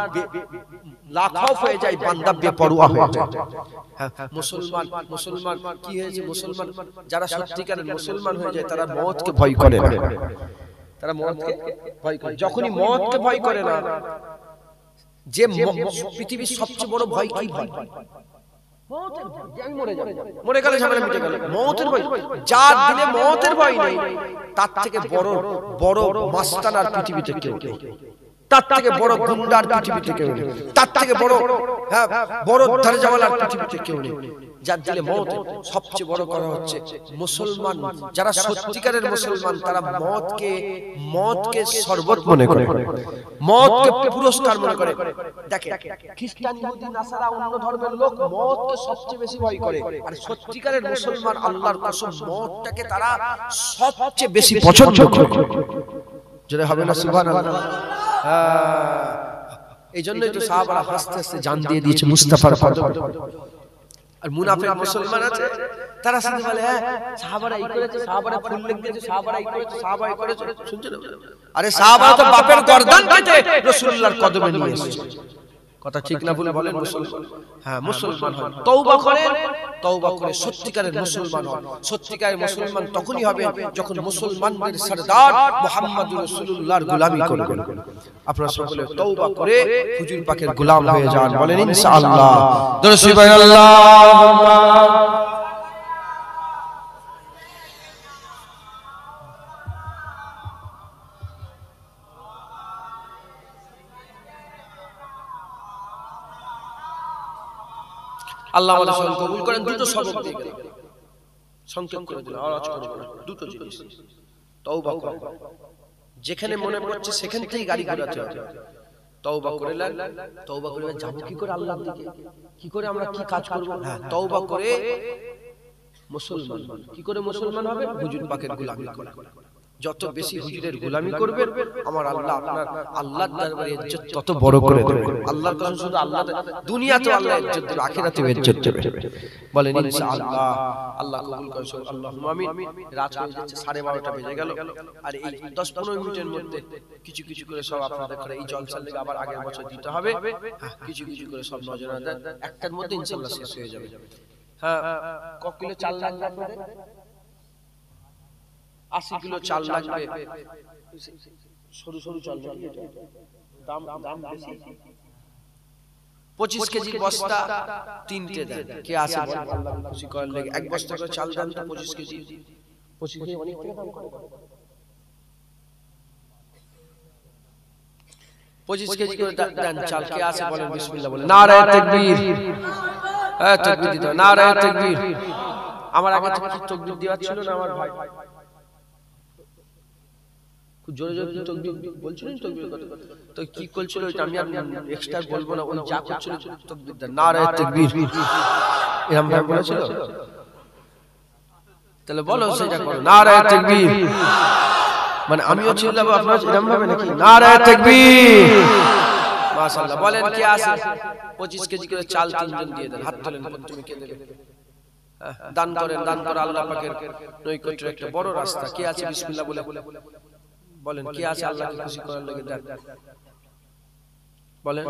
লা খৌফ হয়ে যায়, বান্দা বেপরোয়া হয়ে যায়। হ্যাঁ মুসলমান কি হয়েছে? মুসলমান যারা সত্যিকারের মুসলমান হয়ে যায় তারা মওতকে ভয় করে না, তারা মওতকে ভয় করে। যখনই মওতকে ভয় করে না, যে পৃথিবীর সবচেয়ে বড় ভয় কি ভয়? মওতের ভয়। আমি মরে গেলে ঝামেলা মিটে গেল, মওতের ভয়। যার দিলে মওতের ভয় নেই, তার থেকে বড় বড় মাস্তান আর পৃথিবীতে কেউ নেই, তার থেকে বড় গুন্ডার পৃথিবীতে কেউ নেই, তার থেকে বড় হ্যাঁ বড় দরজাওয়ালার পৃথিবীতে কেউ নেই। যার দিলে মওত। সবচেয়ে বড় কথা হচ্ছে মুসলমান যারা সত্যিকারের মুসলমান, তারা মওতকে শরবত মনে করে, মওতকে পুরস্কার মনে করে। দেখেন খ্রিস্টান ইহুদি নাসারা অন্য ধর্মের লোক মওতকে সবচেয়ে বেশি ভয় করে, আর সত্যিকারের মুসলমান আল্লাহর কসম মওতটাকে তারা সবচেয়ে বেশি পছন্দ করে। যেটা হবে না সুবহানাল্লাহ। এই জন্যই তো সাহাবারা হাসতে হাসতে জান দিয়ে দিয়েছে মুস্তাফার কদমে। আর মুনাফিক মুসলমান আছে, তারা শুধু বলে হ্যাঁ সাহাবারা এই করেছে, সাহাবারা ফুল লিখেছে, সাহাবারা এই করেছে, সাহাবা এই করেছে। শুনছেন? আরে সাহাবারা তো বাপের গর্দান কেটে রাসূলুল্লাহর কদমে নিয়ে এসেছে। কথা ঠিক না ভুল বলেন? মুসলমান হ্যাঁ মুসলমান হন, তওবা করেন, তওবা করে সত্যিকারের মুসলমান হন। সত্যিকারের মুসলমান তখনই হবে যখন মুসলমানদের সরদার মুহাম্মদুর রাসূলুল্লাহর গোলামি করবেন। আপনারা সকলে তওবা করে হুজুর পাকের গোলাম হয়ে যান, বলেন ইনশাআল্লাহ। দরুদ সুবহানাল্লাহ। আল্লাহ আমাদের সকল কবুল করেন। দুটো সবক দিয়ে গেলাম, সংক্ষেপ করে দিলাম, আওয়াজ করব না। দুটো জিনিস, তওবা করো, যেখানে মনে পড়ছে সেখান থেকেই গাড়ি ঘোরাতে হবে। তওবা করে নেন, তওবা করে যাব কি করে আল্লাহর দিকে, কি করে আমরা কি কাজ করব? হ্যাঁ তওবা করে মুসলমান। কি করে মুসলমান হবে? হুজুর পাকের গোলামি করে। যত বেশি হুজুরের গোলামি করবেন, আমার আল্লাহ আপনার আল্লাহর দরবারে ইজ্জত তত বড় করে দেবে। আল্লাহর কসম, শুধু আল্লাহ দুনিয়াতেও আল্লাহ ইজ্জত দেবে, আখিরাতেও ইজ্জত দেবে। বলেন ইনশাআল্লাহ। আল্লাহ কবুল করুন, আল্লাহুম্মা আমিন। রাত হয়ে যাচ্ছে, 12:30টা বেজে গেল। আর এই 10-15 মিনিটের মধ্যে কিছু কিছু করে সব আপনাদের করে এই জলসার লেগে আবার আগের বছর দিতে হবে। কিছু কিছু করে সব নজরে দেন, একটার মধ্যে ইনশাআল্লাহ শেষ হয়ে যাবে। হ্যাঁ ক কিলো চাল লাগবে আপনাদের? 80 কিলো চাল লাগবে। সরু সরু চাল, দাম বেশি। 25 কেজি বস্তা 3টে দেন। কে আছে আল্লাহ খুশি করার লাগে? এক বস্তা করে চাল দেন তো 25 কেজি। 25 কেজি অনেক টাকা দাম করে। 25 কেজি করে দেন চাল। কে আছে বলেন বিসমিল্লাহ বলেন। নারায়ে তাকবীর। হ্যাঁ তাকবীর দিতে হবে। নারায়ে তাকবীর। আমার আগে থেকে তাকবীর দেওয়া ছিল না আমার ভাই? খুব জোরে জোরে তাকবীর বলছিলেন, তাকবীর কথা তো কি করছিল ওইটা আমি আর এক্সট্রা বলবো না, ওই যা করছিল তাকবীর দেন। নারায়ে তাকবীর এরকম ভাবে বলেছিল, তাহলে বলো সেটা করো। নারায়ে তাকবীর মানে আমিও চিল্লাবো আপনারা এরকম ভাবে নাকি? নারায়ে তাকবীর। মাশাআল্লাহ। বলেন কে আছে 25 কেজি করে চাল তিনজন দিয়ে দেন, হাত তোলেন। তুমি কে দেবে? দান করেন, দান করে আল্লাহ পাকের নৈকট্যের একটা বড় রাস্তা। কে আছে বিসমিল্লাহ বলে বলেন, কে আছে আল্লাহকে খুশি করার লাগি দেন বলেন।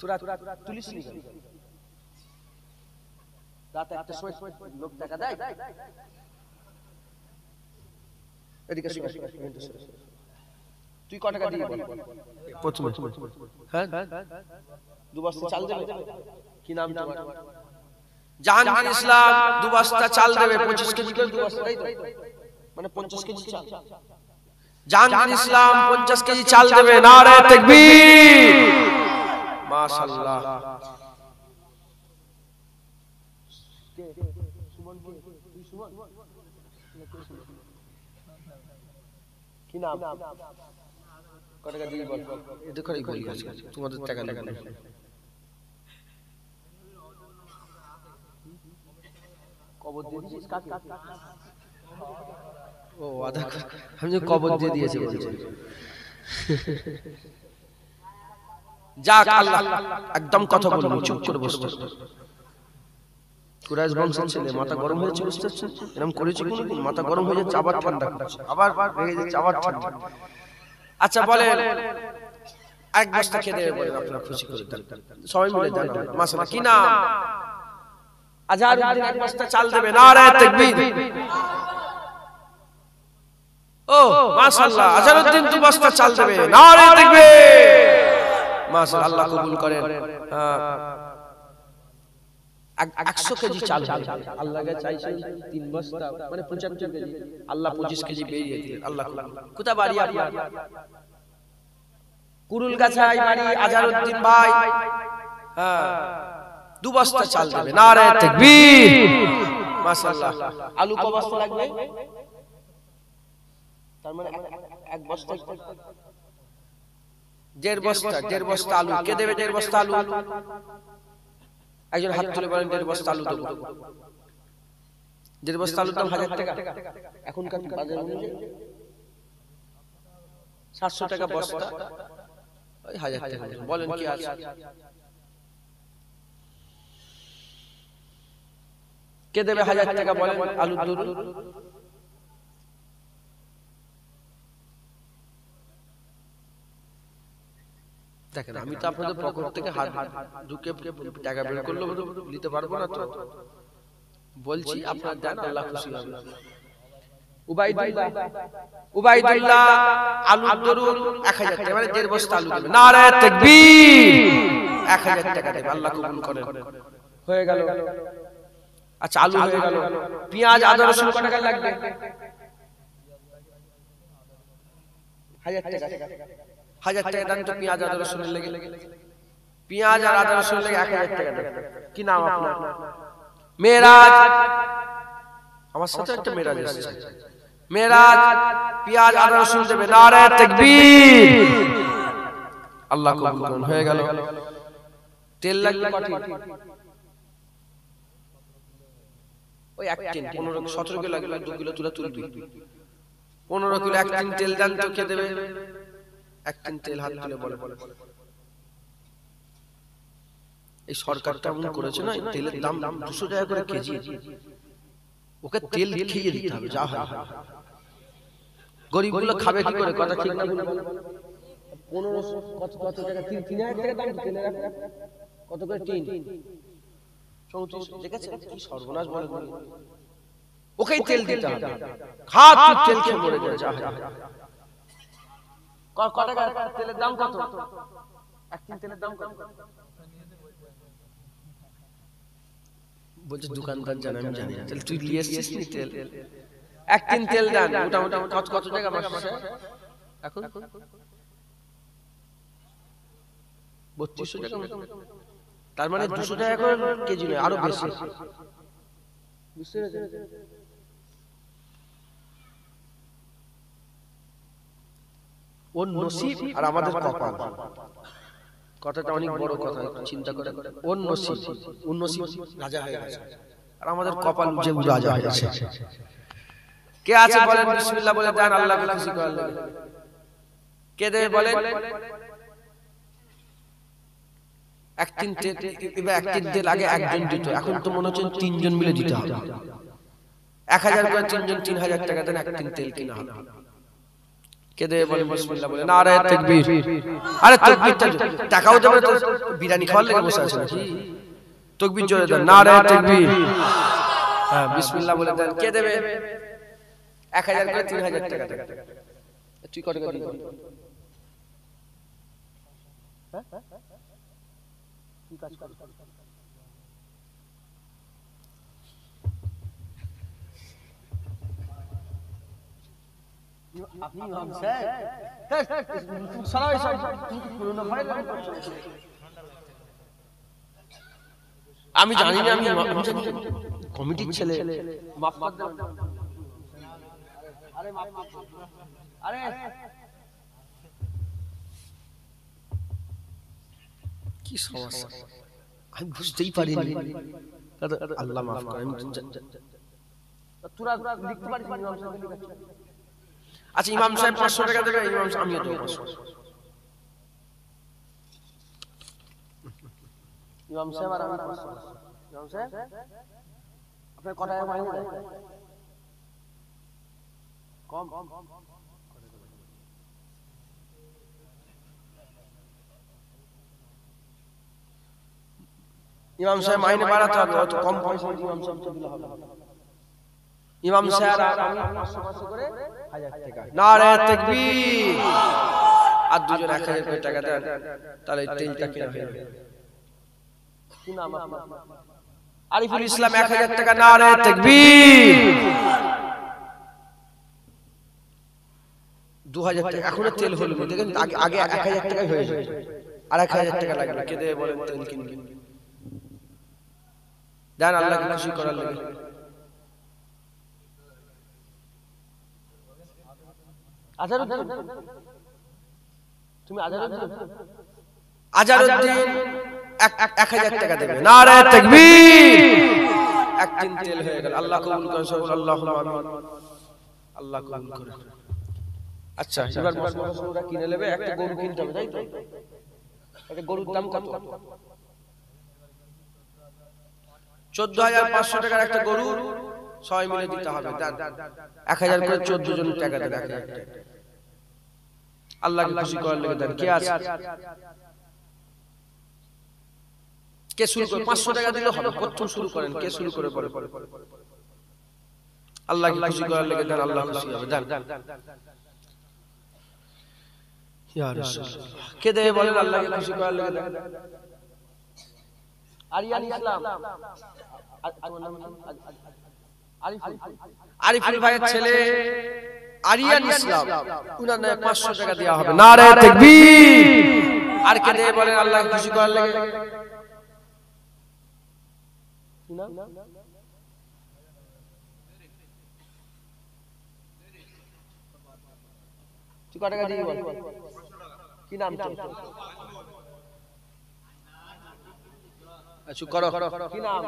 তোরা তুলিস নি রাতে একটা সময় লোক টাকা দেয় এদিকে তুই কত টাকা দিবি প্রথমে? হ্যাঁ 2 বস্তা চাল দেবে। কি নাম তোমার? জাহাঙ্গীর ইসলাম 2 বস্তা চাল দেবে, 25 কেজি করে 2 বস্তা, তাই তো? মানে 50 কেজি চাল। জাহাঙ্গীর ইসলাম 50 কেজি চাল দেবে। নারায়ে তাকবীর। মাশাআল্লাহ। কি নাম? কত টাকা দিবি বল? এটা করেই বলি আছে তোমাদের টাকা লাগবে। কবর দিয়ে দিয়েছিস কাকে? ও আধা আমি কবর দিয়ে দিয়েছি বলছি। যাক আল্লাহ একদম কথা বলবো, চুপ করে বসতে। কুরাইশ বংশের ছেলে, মাথা গরম হয়েছে, বুঝতে পারছেন? এরকম করেছি কোনদিন? মাথা গরম হয়ে যাচ্ছে আবার ঠান্ডা করছে, আবার রেগে যাচ্ছে আবার ঠান্ডা। আচ্ছা বলেন এক বস্তা খেয়ে দেবে বলেন, আপনারা খুশি করে দেন সবাই মিলে দেন। মাশাআল্লাহ। কি নাম? আজহারউদ্দিন 1 বস্তা চাল দেবে। নারায়ে তাকবীর। ও মাশাআল্লাহ। আজহারউদ্দিন 2 বস্তা চাল দেবে। নারায়ে তাকবীর। মাশাআল্লাহ। আল্লাহ কবুল করেন। 100 কেজি চাল আল্লাহকে চাইছেন 3 বস্তা মানে 75 কেজি, আল্লাহ 25 কেজি বেরিয়ে দিলেন। আল্লাহ কোথা বাড়ি আপনার? কুরুলগাছায় বাড়ি আজহারউদ্দিন ভাই। হ্যাঁ 2 বস্তা চাল দেবে। নারায়ে তাকবীর। মাশাআল্লাহ। আলু কত বস্তা লাগবে? তার মানে 1 বস্তা 1.5 বস্তা 1.5 বস্তা আলু। কে দেবে 1.5 বস্তা আলু? একজন হাত তুলে বলেন 1.5 বস্তা আলু দেব। 1.5 বস্তা আলুর দাম 1000 টাকা। এখনকার বাজার অনুযায়ী 700 টাকা বস্তা, ওই 1000 টাকা। বলেন কি আছে? কে দেবে 1000 টাকা বলেন আলুর দরুন? দেখেন আমি তো আপনাদের পকেট থেকে হাত ঢুকে টাকা বের করলে নিতে পারবো না, তো বলছি আপনারা দেন, আল্লাহ খুশি হবে। উবাইদুল্লাহ আলুর দরুন 1000 টাকা মানে 1.5 বস্তা আলু দেবে। নারায়ে তাকবীর। 1000 টাকা দেবে। আল্লাহ কবুল করেন। হয়ে গেল। আচ্ছা আলু হয়ে গেল। পেঁয়াজ আদা রসুন কত টাকা লাগবে? 1000 টাকা। 1000 টাকা দেন তো পেঁয়াজ আদা রসুনের লেগে। পেঁয়াজ আর আদা রসুনের লেগে 1000 টাকা দেন। কি নাম আপনার? মেরাজ। আমার সাথে একটা মেরাজ এসেছে। মেরাজ পেঁয়াজ আদা রসুন দেবে। নারায়ে তাকবীর। আল্লাহ কবুল করুন। হয়ে গেল। তেল লাগবে কত? ওই 1 টিন 17 কিলো লাগবে, 2 কিলো তুলা তুলবি। 15 কিলো 1 টিন তেল দেন তো কে দেবে? 1 টিন তেল হাত তুলে বলে। এই সরকারটা এমন করেছে না, তেলের দাম 200 টাকা করে কেজি। ওকে তেল খেয়ে দিতে হবে যা হয়। গরিবগুলো খাবে কি করে? কথা ঠিক না ভুল? 1500 কত টাকা? 3000 টাকা দাম তেলের। কত করে টিন? 34। দেখেছেন কি সর্বনাশ বলে? ওকেই তেল দিতে হবে। খাত তেল খেয়ে মরে যায় যা হয়। কত টাকা তেলের দাম? কত 1 টিন তেলের দাম? কত বলছে? দোকানদার জানে, আমি জানি। তাহলে তুই নিয়ে এসেছিস নি তেল? এক টিন তেল দেন মোটামুটি কত টাকা মাসে এখন 3200 টাকা, তার মানে 200 টাকা করে কেজি নয়, আরো বেশি। বুঝতে পেরেছেন? ওর নসিব আর আমাদের কপাল, কথাটা অনেক বড় কথা, চিন্তা করে। ওর নসিব, ওর নসিব রাজা হয়ে গেছে আর আমাদের কপাল যে রাজা হয়ে গেছে। কে আছে বলেন বিসমিল্লাহ বলে দেন, আল্লাহকে খুশি করার লাগে। কে দেবে বলেন? একদিন তেল আগে একজন দিত, এখন তো মনে হচ্ছে 3 জন মিলে দিতে হবে। 1000 করে 3 জন 3000 টাকা দেন, একদিন তেল কিনা হবে। কে দেবে বলেন বিসমিল্লাহ বলে। নারে তাকবীর। আরে তাকবীরটা টাকাও দেবে তো বিরিয়ানি খাওয়ার লেগে বসে আছে নাকি? তাকবীর জোরে দেন, নারে তাকবীর। হ্যাঁ বিসমিল্লাহ বলে দেন। কে দেবে? 1000 করে 3000 টাকা দেন। তুই কত করে দিবি? হ্যাঁ কি কাজ কর? আপনি ইমাম সাহেব সারাই সব পুরনো ভাই করছেন। আমি জানি না, আমি কমিটির ছেলে, মাফ করে দেন। আরে মাফ, আরে কি সমস্যা আমি বুঝতেই পারিনি। আল্লাহ মাফ করে। তোরা লিখতে পারিস ইমাম সাহেব লিখছে। আচ্ছা ইমাম সাহেব 500 টাকা দেবে, ইমাম সাহেব আমিও দেব 500। ইমাম সাহেব আর আমি 500। ইমাম সাহেব আপনার কত টাকা মাইনে দেয়? কম। ইমাম সাহেব মাইনে বাড়াতে হবে, অত কম পয়সা ইমাম সাহেব দিলে হবে। ইমাম সাহেব আর আমি 500 করে 1000 টাকা। নারে তাকবীর। আর দুজন 1000 করে টাকা দেন, তাহলে তেলটা কিনা হয়ে যাবে। কি নাম আপনার? আরিফুল ইসলাম 1000 টাকা। নারে তাকবীর। 2000 টাকা এখনো তেল হলো না, দেখেন আগে 1000 টাকাই হয়ে যায়, আর 1000 টাকা লাগবে। কে দেবে বলেন তেল কিনবে? দেন আল্লাহকে খুশি করার লাগে। আজারউদ্দিন, তুমি আজারউদ্দিন 1000 টাকা দেবে। নারে তাকবীর। একদিন তেল হয়ে গেল। আল্লাহ কবুল করুন, আল্লাহুম্মা আমিন। আল্লাহ কবুল করুন। আচ্ছা এবার ওরা কিনে নেবে, একটা গরু কিনতে হবে, তাই তো? একটা গরুর দাম কত? 14500 টাকার একটা গরু সবাই মিলে দিতে হবে। 1000 করে 14 জন টাকা দেন। 1000 টাকা আল্লাহকে খুশি করার লাগে দেন। কে আছে? কে শুরু করে? 500 টাকা দিলে হবে। প্রথম শুরু করেন, কে শুরু করে পরে আল্লাহকে খুশি করার লাগে দেন, আল্লাহ খুশি হবে। দেন ইয়া রাসূলুল্লাহ। কে দেবে বলেন আল্লাহকে খুশি করার লাগে দেন? আরিয়ান ইসলাম, আরিফুল ভাইয়ের ছেলে আরিয়ান ইসলাম, উনার নামে 500 টাকা দেওয়া হবে। নারে তাকবীর। আর কে দেবে বলেন আল্লাহকে খুশি করার লাগে? কি নাম? তুই কত টাকা দিবি বল? কি নাম তোর? আচ্ছা করো। কি নাম?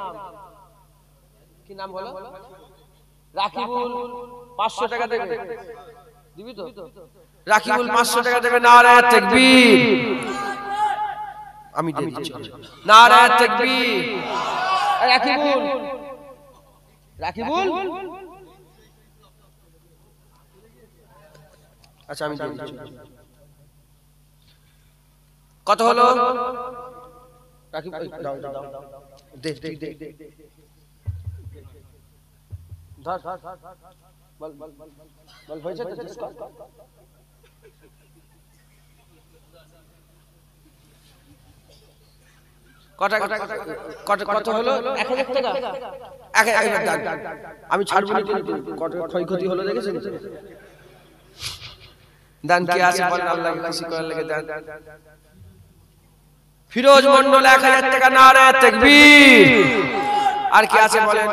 কি নাম হলো? রাকিবুল 500 টাকা দেবে, দিবি তো? রাকিবুল 500 টাকা দেবে। নারে তাকবীর। আমি দিয়ে দিচ্ছি। নারে তাকবীর। রাকিবুল, রাকিবুল আচ্ছা আমি দিয়ে দিচ্ছি। কত হলো? রাকিব দাও দাও দে দে দে ধর বল বল বল হয়েছে তো? জিজ্ঞেস কর। কত হলো? 1000 টাকা। আমি ছাড়বো না, কত ক্ষয়ক্ষতি হলো দেখেছেন? দান কি আছে বলেন, আল্লাহকে খুশি করার লাগে দান। ফিরোজ মন্ডল 1000 টাকা, নারে তাকবীর। আর কি আছে বলেন?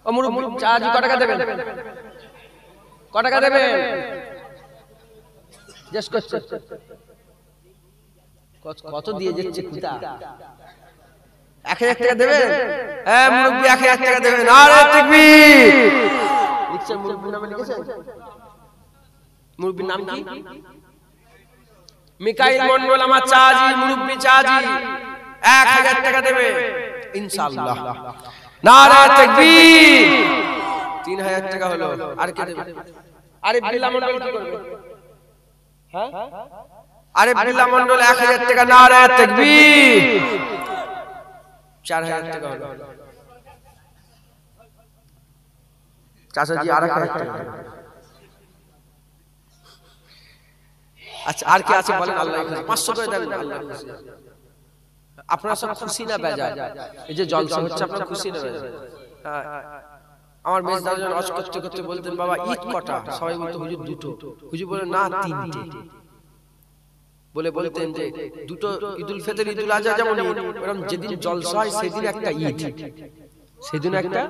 ও মুরব্বি চার্জ কত টাকা দেবেন? কত টাকা দেবেন? জিজ্ঞেস করছে কত দিয়ে যাচ্ছে পিতা? 1000 টাকা দেবেন? হ্যাঁ মুরব্বি 1000 টাকা দেবেন। নারে তাকবীর। লিখছেন মুরব্বির নামে লিখেছেন? মুরব্বির নাম কি? মিকাইল মন্ডল আমার চাচি, মুরব্বি চাচি 1000 টাকা দেবে ইনশাআল্লাহ। নারে তাকবীর। 3000 টাকা হলো। আর কে দেবে? আরে বিল্লাহ মন্ডল কি করবে? হ্যাঁ আরে বিল্লাহ মন্ডল 1000 টাকা। নারে তাকবীর। 4000 টাকা হলো। চাচাজি আর 1000 টাকা। আচ্ছা আর কি আছে বলেন? আল্লাহ 500 করে দেন, আল্লাহ খুশি। আপনারা সব খুশি না বেজার? এই যে জলসা হচ্ছে আপনারা খুশি না বেজার? আমার মেজ দাদা যখন ওয়াজ করতে করতে বলতেন বাবা ঈদ কটা, সবাই বলতো হুজুর দুটো। হুজুর বলে না 3টে। বলে বলতেন যে দুটো, ঈদুল ফিতর ঈদুল আজহা যেমন ঈদ, এরকম যেদিন জলসা হয় সেদিন একটা ঈদ, সেদিন একটা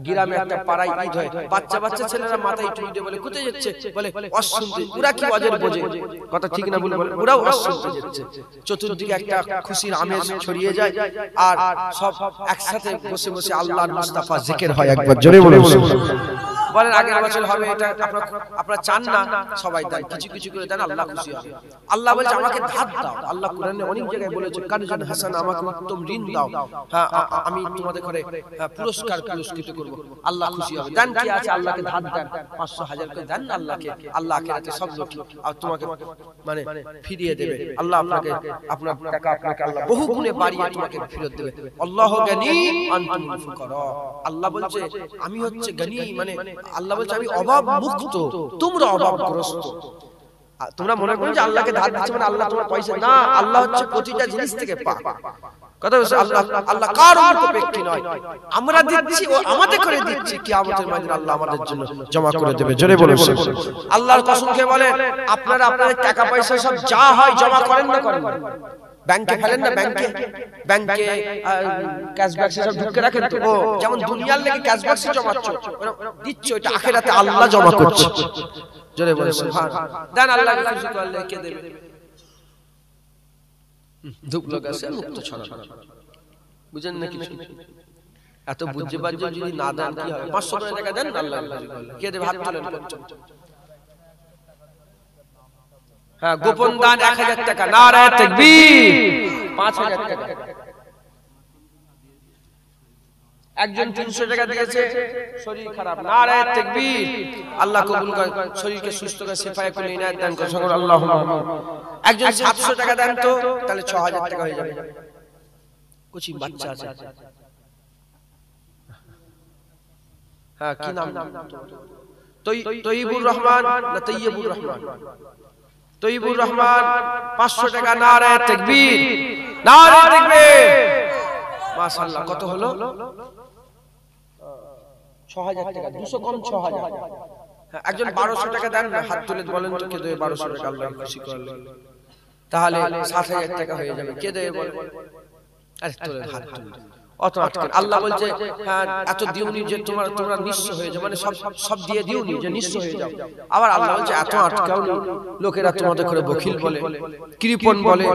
গ্রামে একটা পাড়ায় ঈদ হয়। বাচ্চা বাচ্চা ছেলেরা মাথায় টুপি দিয়ে বলে কোথায় যাচ্ছে? বলে ওয়াজ শুনতে। ওরা কি ওয়াজের বোঝে? কথা ঠিক না বলে ওরাও ওয়াজ শুনতে যাচ্ছে। চতুর্দিকে একটা খুশির আমেজ ছড়িয়ে যায়, আর সব একসাথে বসে বসে আল্লাহর মুস্তাফা জিকির হয়। একবার জোরে বলে বলেন আগের বছর হবে এটা। আপনারা চান না? সবাই দেন, কিছু কিছু করে দেন, আল্লাহ খুশি হবে। আল্লাহ বলছে আমাকে ধার দাও। আল্লাহ কোরআনে অনেক জায়গায় বলেছে কারজন হাসান, আমাকে উত্তম ঋণ দাও, হ্যাঁ আমি তোমাদের করে পুরস্কৃত করব। আল্লাহ খুশি হবে। দেন কি আছে? আল্লাহকে ধার দেন, 500 1000 করে দেন আল্লাহকে। আল্লাহ আখিরাতে সব লোক আর তোমাকে মানে ফিরিয়ে দেবে। আল্লাহ আপনাকে আপনার টাকা আপনাকে আল্লাহ বহু গুণে বাড়িয়ে তোমাকে ফেরত দেবে। আল্লাহু গনি আনতুমুল ফুকারা। আল্লাহ বলছে আমি হচ্ছে গনি, মানে আল্লাহ বলছে আমি অভাব মুক্ত, তোমরা অভাবগ্রস্ত। তোমরা মনে করো যে আল্লাহকে ধার দিচ্ছ মানে আল্লাহ তোমার পয়সা, না, আল্লাহ হচ্ছে প্রতিটা জিনিস থেকে পাক। কথা বলছে আল্লাহ, আল্লাহ কার অপেক্ষী নয়। আমরা দিচ্ছি, ও আমাদের করে দিচ্ছি, কিয়ামতের ময়দানে আল্লাহ আমাদের জন্য জমা করে দেবে। জোরে বলুন আল্লাহর কসম খেয়ে বলেন, আপনারা আপনাদের টাকা পয়সা সব যা হয় জমা করেন না করেন? ব্যাংকে ফেলেন না? ব্যাংকে ক্যাশব্যাক সব ঢুকে রাখেন তো। ও যেমন দুনিয়ার লেগে ক্যাশব্যাক জমাচ্ছ, দিচ্ছ, এটা আখিরাতে আল্লাহ জমা করছে। জোরে বলে সুবহানাল্লাহ। দেন আল্লাহকে খুশি করলে কে দেবে? ধূপ লাগাছে মুক্ত ছড়া। বুঝেন না কিছু? এত বুঝতে পারছো যদি না দেন কি হবে? 500 টাকা দেন, আল্লাহকে খুশি করলে কে দেবে? হাত তুলেন। হ্যাঁ গোপন দান 1000 টাকা। নারে তাকবীর। 5000 টাকা। একজন 300 টাকা দিয়েছে, শরীর খারাপ। নারে তাকবীর। আল্লাহ কবুল করে, শরীরকে সুস্থ করে শিফায়ে করে ইনায়াত দান করে। সকল আল্লাহুম্মা আমিন। একজন 700 টাকা দেন তো, তাহলে 6000 টাকা হয়ে যাবে। কুচি বাচ্চা আছে। হ্যাঁ কি নাম? তৈয়বুর রহমান না তৈয়বুর রহমান? তৈয়বুর রহমান 500 টাকা। নারে তাকবীর। নারে তাকবীর। মাশাআল্লাহ। কত হলো? 6000 টাকা। 200 কম 6000। হ্যাঁ একজন 1200 টাকা দেন না, হাত তুলে বলেন তো কে দেবে 1200 টাকা আল্লাহকে খুশি করলে? তাহলে 7000 টাকা হয়ে যাবে। কে দেবে বলেন? আরে তোলে হাত তুলে অত আটকে। আল্লাহ বলছে হ্যাঁ এত দিওনি যে তোমরা নিঃস্ব হয়ে যাও, মানে সব দিয়ে দিওনি যে নিঃস্ব হয়ে যাও। আবার আল্লাহ বলছে এত আটকাওনি, লোকেরা তোমাদের করে বখিল বলে, কৃপণ বলে,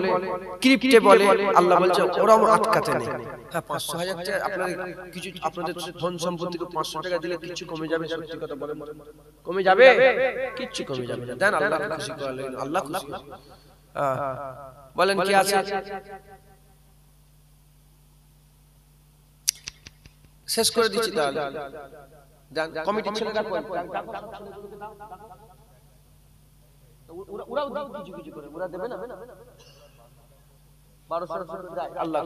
কৃপ্টে বলে। আল্লাহ বলছে ওরাও আটকাতে নেই। হ্যাঁ 500 1000 টাকা আপনাদের কিছু, আপনাদের ধন সম্পত্তিকে 500 টাকা দিলে কিছু কমে যাবে? সত্যি কথা বলেন, কমে যাবে? কিচ্ছু কমে যাবে না। দেন আল্লাহকে খুশি করলে আল্লাহ খুশি। বলেন কি আছে? শেষ করে দিচ্ছি তাহলে। কমিটি ছেলেরা কই? ওরাও কিছু কিছু করে, ওরা দেবে না? 1200 যায়। আল্লাহ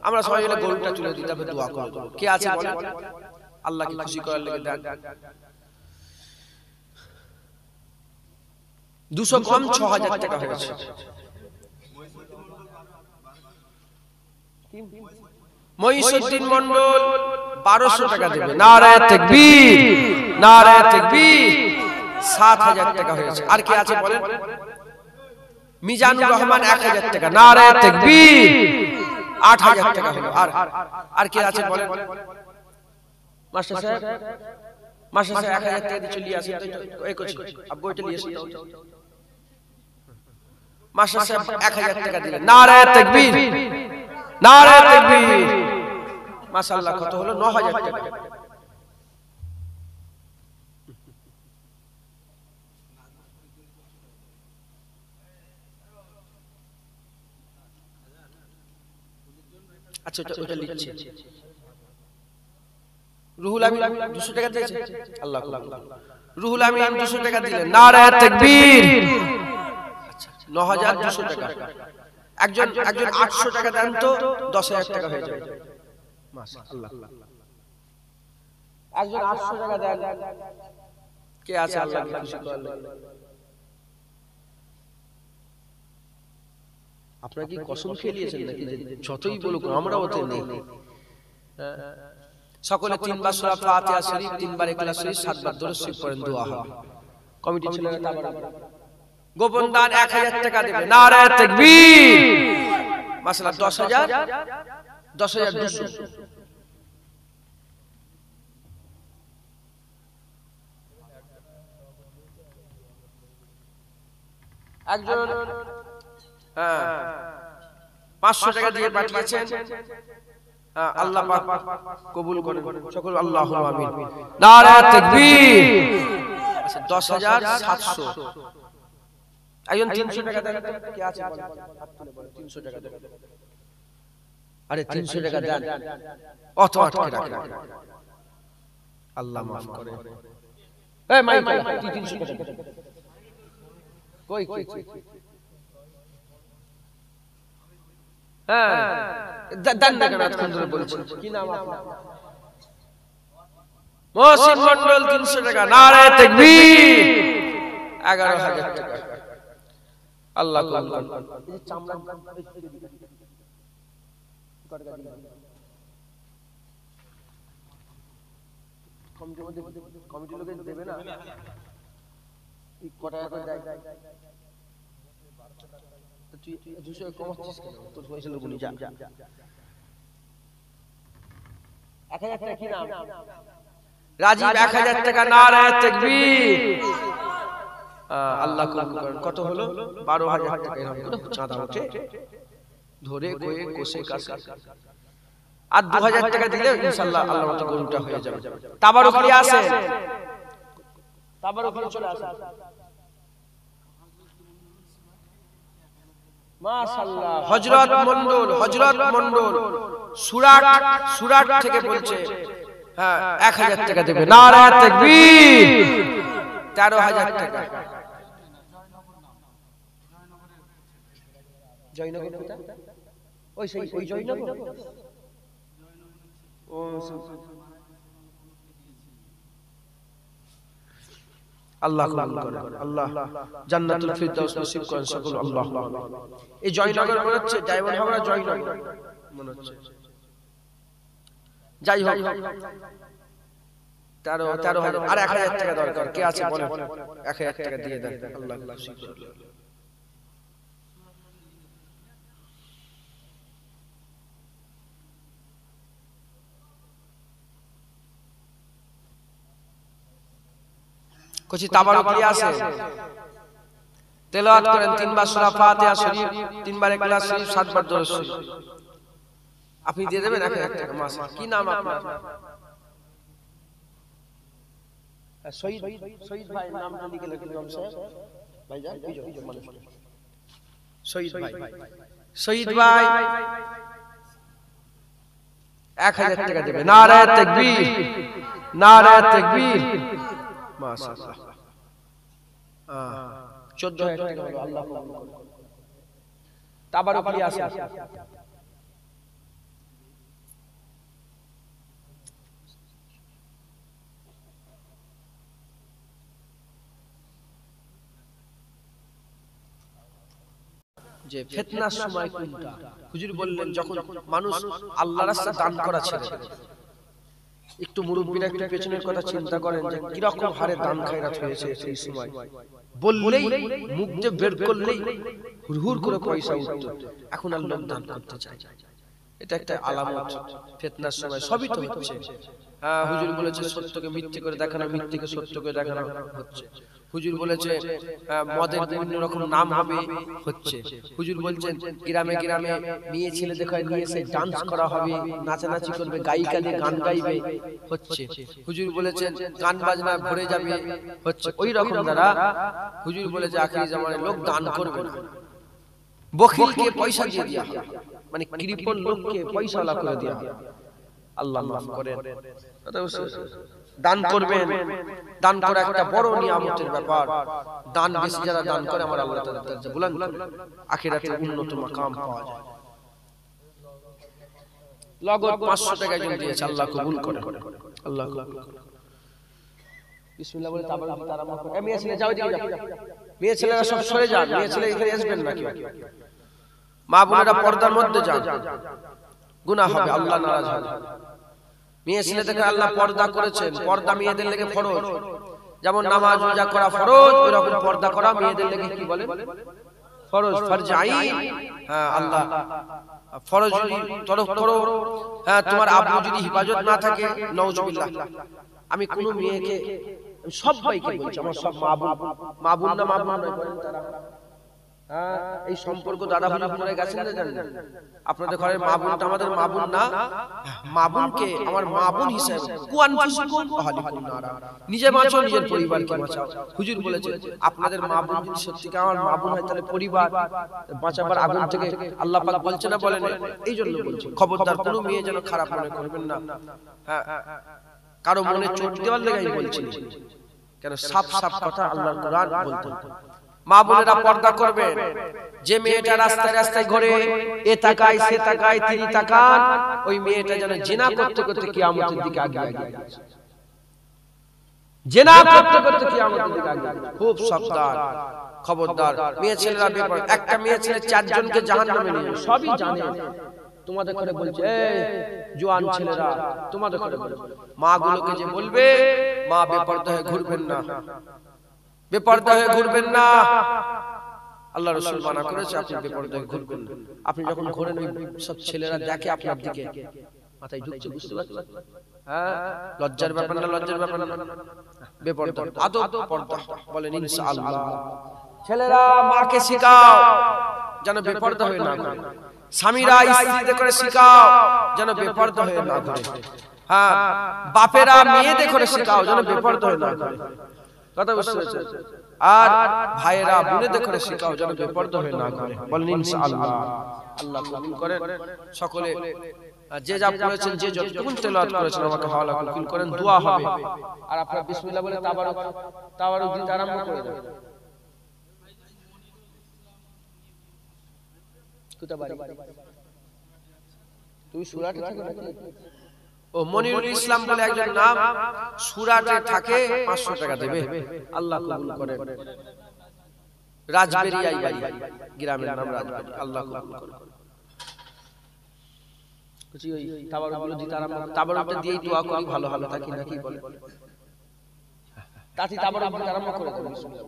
আমরা সবাই মিলে গরুটা তুলে দিতে হবে, দোয়া করে দেব। কে আছে বলেন? আল্লাহকে খুশি করার লাগে দেন। 200 কম 6000 টাকা হয়েছে। মহিউদ্দিন মন্ডল 1200 টাকা দেবে। নারায়ে তাকবীর, নারায়ে তাকবীর। 7000 টাকা হয়েছে। আর কে আছে বলেন? মিজানুর রহমান 1000 টাকা। নারায়ে তাকবীর। 8000 টাকা হলো। আর কে আছে বলেন? মাস্টার সাহেব, মাস্টার সাহেব 1000 টাকা দিয়ে চলে আসেন তো এই কোচি আব্বু এটা নিয়ে এসে দাও। মাস্টার সাহেব 1000 টাকা দিলেন। নারায়ে তাকবীর, নারায়ে তাকবীর। মাশাআল্লাহ, কত হলো? 9000 টাকা। আচ্ছা ওটা লিখছি। রুহুল আমিন 200 টাকা দিয়েছে। আল্লাহ আল্লাহ। রুহুল আমিন 200 টাকা দিলেন। নারায়ে তাকবীর। আচ্ছা 9200 টাকা। একজন 800 টাকা দেন তো 10000 টাকা হয়ে যাবে। মাশাআল্লাহ। একজন 800 টাকা দেন। কে আছে আল্লাহকে খুশি করলে? আপনারা কি কসম খেয়ে নিয়েছেন নাকি যে যতই বলুক আমরা ওতে নেই? সকলে 3 বার সূরা ফাতিহা শরীফ, 3 বার ইখলাস শরীফ, 7 বার দরুদ শরীফ পড়েন, দোয়া হবে। কমিটি ছেলেরা তাবার গোপন দান 1000 টাকা দেবে। নারায়ে তাকবীর। মাশাআল্লাহ 10000, 10200। একজন 500 টাকা দিয়ে পাঠিয়েছেন। আল্লাহ পাক কবুল করেন সকল, আল্লাহুম্মা আমিন। নারায়ে তাকবীর। আচ্ছা 10700। একজন 300 টাকা দেন। কে আছে? 300 টাকা দেন। আরে 300 টাকা দেন, অত আটকে রাখেন। আল্লাহ মাফ করে। এই মাইক 300 টাকা দেন। কই দান না কেন? এতক্ষণ ধরে বলছি। কি নাম আপনার? মহসিন মন্ডল 300 টাকা। নারায়ে তাকবীর। 11000 টাকা। আল্লাহ কবুল করুন। এই চামড়া কমিটি লোকে দেবে না? এই কটা টাকা দেয়? তুই 200 কমাচ্ছিস কেন? তোর পয়সা লোক নি, যা। 1000 টাকা। কি নাম? রাজীব 1000 টাকা। নারায়ে তাকবীর। আল্লাহ কবুল করেন। কত হলো? 12000 টাকা। এরকম করে চাঁদা ওঠে, ধরে কয়ে কোষে কাছে। আর 2000 টাকা দিলে ইনশাআল্লাহ আল্লাহর মতো গরুটা হয়ে যাবে। তাবারুক নিয়ে আসে, তাবারুক নিয়ে চলে আসে। মাশাআল্লাহ। হযরত মন্ডল, হযরত মন্ডল সুরাট থেকে বলছে 1000 টাকা দেবে। নারায়ে তাকবীর। 13000 টাকা। জয়নগর কোথায়? ওই জয়নগর। ও আল্লাহ কবুল করেন। আল্লাহ জান্নাতুল ফিরদাউস নসিব করেন সকল, আল্লাহ। এই জয়নগর মনে হচ্ছে ডায়মন্ড হাবড়া জয়নগর মনে হচ্ছে। যাই হোক 13000 আর 1000 টাকা দরকার। কে আছে বলেন? 1000 টাকা দিয়ে দেন। আল্লাহ খুশি করবে। কোচি তাবারুক নিয়ে আসে, তেলাওয়াত করেন 3 বার সূরা ফাতিহা শরীফ, 3 বার ইখলাস শরীফ, 7 বার দরুদ শরীফ। আপনি দিয়ে দেবেন 1000 টাকা। মাশাআল্লাহ। কি নাম আপনার? শহীদ ভাই। নামটা লিখে রাখুন সাহেব। ভাইজান এই মানুষ শহীদ ভাই। শহীদ ভাই 1000 টাকা দেবে। নারায়ে তাকবীর, নারায়ে তাকবীর। মাশাআল্লাহ। 14000 টাকা হলো। আল্লাহ কবুল করুন। তাবারুক নিয়ে আসে। যে ফিতনার সময় কোনটা? হুজুর বললেন যখন মানুষ আল্লাহর রাস্তায় দান করা ছেড়ে দেয়। একটু মুরব্বিরা একটু পেছনের কথা চিন্তা করেন যে কিরকম হারে দান খায়রাত হয়েছে সেই সময়। বললেই মুখ দিয়ে বের করলেই হুড়হুড় করে পয়সা উঠতো, এখন আর লোক দান করতে চায়। এটা একটা আলামত ফিতনার সময় সবই তো হচ্ছে। হ্যাঁ, হুজুর বলেছে সত্যকে মিথ্যে করে দেখানো, মিথ্যেকে সত্য করে দেখানো হচ্ছে। হুজুর বলেছে মদের বিভিন্ন রকম নাম হবে, হচ্ছে। হুজুর বলছেন গ্রামে গ্রামে মেয়ে ছেলে দেখায় নিয়ে এসে ডান্স করা হবে, নাচানাচি করবে, গায়িকা দিয়ে গান গাইবে, হচ্ছে। হুজুর বলেছেন গান বাজনা ভরে যাবে, হচ্ছে। ওই রকম দ্বারা হুজুর বলেছে আখিরি জামানায় লোক দান করবে না, বখিলকে পয়সা দিয়ে দেয়া হবে, মানে কৃপণ লোককে পয়সাওয়ালা করে দেয়া হবে। আল্লাহ মাফ করেন। দান করবেন, দান করা একটা বড় নিয়ামতের ব্যাপার। দান বেশি যারা দান করে আমার আল্লাহ তাআলা দরজা বুলন্দ করে, আখিরাতে উন্নত মাকাম পাওয়া যায়। লগত 500 টাকা জন দিয়েছে, আল্লাহ কবুল করে, আল্লাহ কবুল করে। বিসমিল্লাহ বলে তাবারক তারাম্মা করে। মেয়ে ছেলে যাও দিকে যাও, মেয়ে ছেলেরা সব সরে যান, মেয়ে ছেলে এখানে আসবেন না কেউ। মা বোনেরা পর্দার মধ্যে যান, গুনাহ হবে, আল্লাহ নারাজ হবে। মেয়ে ছেলে থেকে আল্লাহ পর্দা করেছেন, পর্দা মেয়েদের লেগে ফরজ। যেমন নামাজ রোজা করা ফরজ, ওইরকম পর্দা করা মেয়েদের লেগে কি বলে ফরজ, ফরজ আইন। হ্যাঁ, আল্লাহ ফরজ তরফ করো। হ্যাঁ, তোমার আব্বু যদি হিফাজত না থাকে, নাউজুবিল্লাহ। আমি কোন মেয়েকে, সবাইকে বলছি, আমার সব মা বোন না মা বোন নয় বলেন তারা। হ্যাঁ, এই সম্পর্ক দাদা হুজুর করে গেছেন না জানেন? আপনাদের ঘরের মা বোনটা আমাদের মা বোন না, মা বোনকে আমার মা বোন হিসেবে নিজে বাঁচো, নিজের পরিবারকে বাঁচাও। হুজুর বলেছে আপনাদের মা বোন যদি সত্যিকার আমার মা বোন হয়, তাহলে পরিবার বাঁচাবার আগুন থেকে আল্লাহ পাক বলছে না, বলেন? এই জন্য বলছি খবরদার কোনো মেয়ে যেন খারাপ মনে করবেন না। হ্যাঁ, কারো মনে চোট দেওয়ার লেগে বলছি, কেন সাফ সাফ কথা আল্লাহর কোরআন বলতে। মা বোনেরা পর্দা করবেন। যে মেয়েটা রাস্তায় রাস্তায় ঘুরে, এ তাকায় সে তাকায় তিনি তাকান, ওই মেয়েটা যেন জিনা করতে করতে কিয়ামতের দিকে এগিয়ে যাচ্ছে, জিনা করতে করতে কিয়ামতের দিকে এগিয়ে যাচ্ছে। খুব সাবধান, খবরদার। মেয়ে ছেলেরা বেপর, একটা মেয়ে ছেলে 4 জনকে জাহান্নামে নিয়ে যাবে, সবই জানে। তোমাদের করে বলছে, এই জওয়ান ছেলেরা তোমাদের করে বলছে, মা গুলোকে যে বলবে মা বেপরদা হয়ে ঘুরবেন না, বেপরদা হয়ে ঘুরবেন না। আল্লাহ রাসূল মানা করেছে আপনি বেপরদা হয়ে ঘুরবেন না। আপনি যখন ঘোরেন ওই সব ছেলেরা দেখে আপনার দিকে, মাথায় ঢুকছে, বুঝতে পারছেন? হ্যাঁ, লজ্জার ব্যাপার না, লজ্জার ব্যাপার না, বেপরদা আদব পর্দা বলেন ইনশাআল্লাহ। ছেলেরা মাকে শেখাও যেন বেপরদা হয়ে না ঘুরে, স্বামীরা স্ত্রীদের করে শেখাও যেন বেপরদা হয়ে না ঘুরে। হ্যাঁ, বাপেরা মেয়েদের করে শেখাও যেন বেপরদা হয়ে না ঘুরে, কথা বুঝতে পারছেন? আর ভাইয়েরা বোনেদের করে শেখাও যেন বেপরদা হয়ে না ঘুরে, বলেন ইনশাআল্লাহ। আল্লাহ কবুল করেন। সকলে যে যা পড়েছেন, যে যতটুকু তেলাওয়াত করেছেন আমাকে হাওয়ালা কবুল করেন, দোয়া হবে। আর আপনারা বিসমিল্লাহ বলে তাবারক দিতে আরম্ভ করে দেন। তুমি সুরাটে থাকো নাকি? ও মনিরুল ইসলাম বলে একজন নাম, সুরাটে থাকে, 500 টাকা দেবে, আল্লাহ কবুল করেন। রাজবেরিয়াই বাড়ি, গ্রামের নাম রাজবেরি, আল্লাহ কবুল করেন। কিছু ওই তাবারুকগুলো দিতে আরম্ভ, তাবারুকটা দিয়েই দোয়া করি, ভালো হবে থাকি নাকি বলে। তাতি তাবারুক দিতে আরম্ভ করে দেন, বিসমিল্লাহ।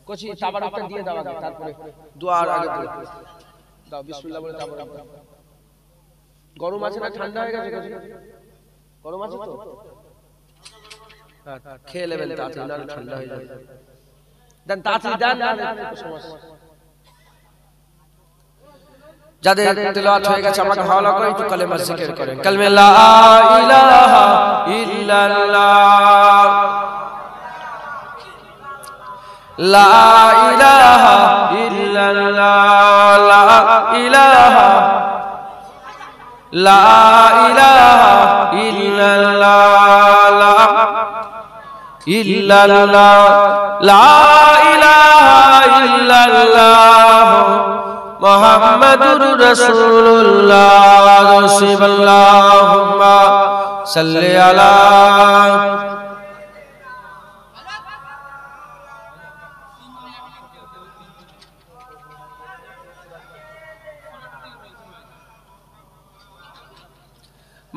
কোচি তাবারুকটা দিয়ে দাও আগে, তারপরে দোয়ার আগে দাও, বিসমিল্লাহ বলে তাবারুক। গরম আছে না ঠান্ডা হয়ে গেছে? কোচি গরম আছে তো? হ্যাঁ, খেয়ে নেবেন তাড়াতাড়ি, না ঠান্ডা হয়ে যাবে। দেন তাড়াতাড়ি দেন, সমস্যা। যাদের তেলাওয়াত হয়ে গেছে আমাকে হাওয়ালা করে একটু কালেমা জিকির করেন। কালমে লা ইলাহা ইল্লাল্লাহ, লা ইলাহা ইল্লাল্লাহ, লা ইলাহা, লা ইলাহা ইল্লাল্লাহ, লা ইল্লাল্লাহ, লা ইলাহা ইল্লাল্লাহ, মুহাম্মাদুর রাসূলুল্লাহ। আল্লাহুম্মা সাল্লি আলা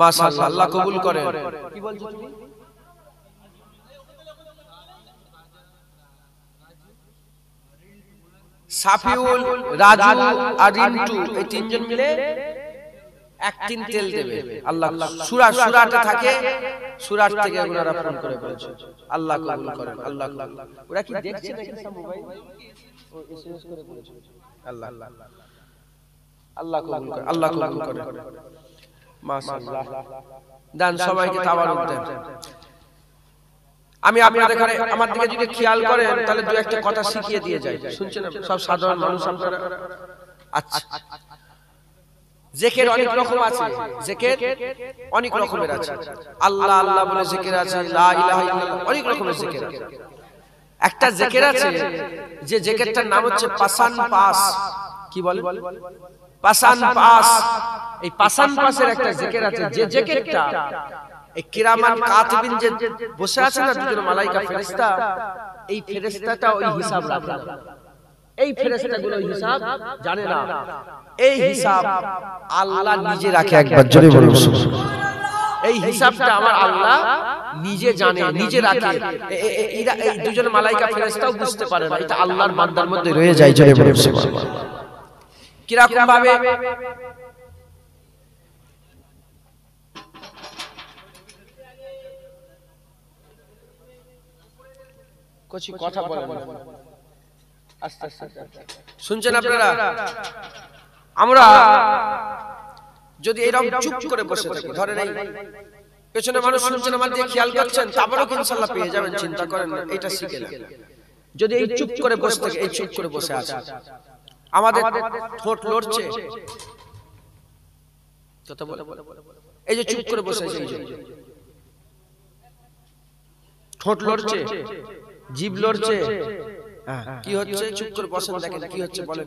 মাশাআল্লাহ, আল্লাহ কবুল করেন। কি বলছো তুমি? সাফিউল, রাজু আর রিন্টু, এই তিনজন মিলে এক তিন তেল দেবে। আল্লাহ সুরাটে থাকে, সুরাট থেকে ওনারা ফোন করে বলছে আল্লাহ কবুল করেন। আল্লাহ ওরা কি দেখছে নাকি সব মোবাইল ও এসএমএস করে বলছে আল্লাহ আল্লাহ কবুল করেন, আল্লাহ কবুল করেন। মাশাআল্লাহ, দান সবাইকে তাবারুক দেন। আমি আপনাদের ঘরে আমার দিকে যদি খেয়াল করেন তাহলে দু একটা কথা শিখিয়ে দিয়ে যাই, শুনছেন সব সাধারণ মানুষ আপনারা। আচ্ছা, জিকির অনেক রকম আছে, জিকির অনেক রকমের আছে। আল্লাহ আল্লাহ বলে জিকির আছে, লা ইলাহা ইল্লাল্লাহ, অনেক রকমের জিকির আছে। একটা জিকির আছে যে জিকিরটার নাম হচ্ছে পাসান পাস। কি বলে? পাসান পাস। এই পাসান পাসের একটা জিকির আছে, যে জিকিরটা এই কিরামান কাতিবিন যে বসে আছে না, দুজন মালাইকা ফেরেশতা, এই ফেরেশতাটা ওই হিসাব রাখে। এই ফেরেশতাগুলো হিসাব জানে না, এই হিসাব আল্লাহ নিজে রাখে। একবার জোরে বলুন সুবহানাল্লাহ। এই হিসাবটা আমার আল্লাহ নিজে জানে, নিজে রাখে। এই দুজন মালাইকা ফেরেশতাও বুঝতে পারে না, এটা আল্লাহর বান্দার মধ্যে রয়ে যায়। জোরে বলুন সুবহানাল্লাহ। কি রকম ভাবে? কিছু কথা বলেন, আস্তে আস্তে শুনছেন আপনারা? আমরা যদি এরকম চুপ করে বসে থাকি, ধরেন এই পেছনে মানুষ শুনছেন, আমার দিকে খেয়াল করছেন, তারপরেও ইনশাআল্লাহ পেয়ে যাবেন, চিন্তা করেন না, এটা শিখে নেন। যদি এই চুপ করে বসে থাকি, এই চুপ করে বসে আছে, আমাদের ঠোঁট লড়ছে, কথা বলে, এই যে চুপ করে বসে আছে, এই যে ঠোঁট লড়ছে, জিভ লড়ছে, কি হচ্ছে? চুপ করে বসেন, দেখেন কি হচ্ছে বলেন।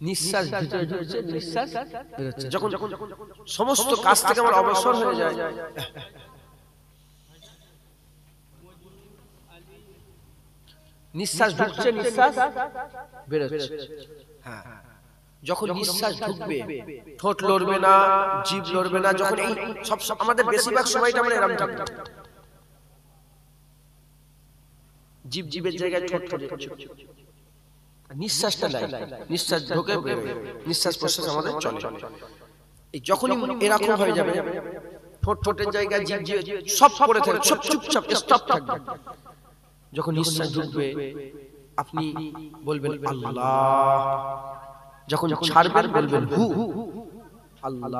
নিঃশ্বাস ভিতরে ঢুকছে, নিঃশ্বাস বের হচ্ছে। যখন সমস্ত কাজ থেকে আমার অবসর হয়ে যায়, নিঃশ্বাস ঢুকছে, নিঃশ্বাস বের হচ্ছে। হ্যাঁ, যখন নিঃশ্বাস ঢুকবে ঠোঁট লড়বে না, জিভ লড়বে না। যখন এই সব আমাদের বেশিরভাগ সময়টা আমরা এরকম থাকবো, জিভ জিভের জায়গায় ঠোঁট লড়ছে, নিঃশ্বাসটা নাই, নিঃশ্বাস ঢোকে বের হয়, নিঃশ্বাস প্রশ্বাস আমাদের চলে। এই যখনই এরকম হয়ে যাবে, ঠোঁট ঠোঁটের জায়গায় জিভ জিভ সব পড়ে থাকবে, সব চুপচাপ স্টপ থাকবে। যখন নিঃশ্বাস ঢুকবে আপনি বলবেন আল্লাহ, যখন ছাড়বেন বলবেন হু আল্লাহ,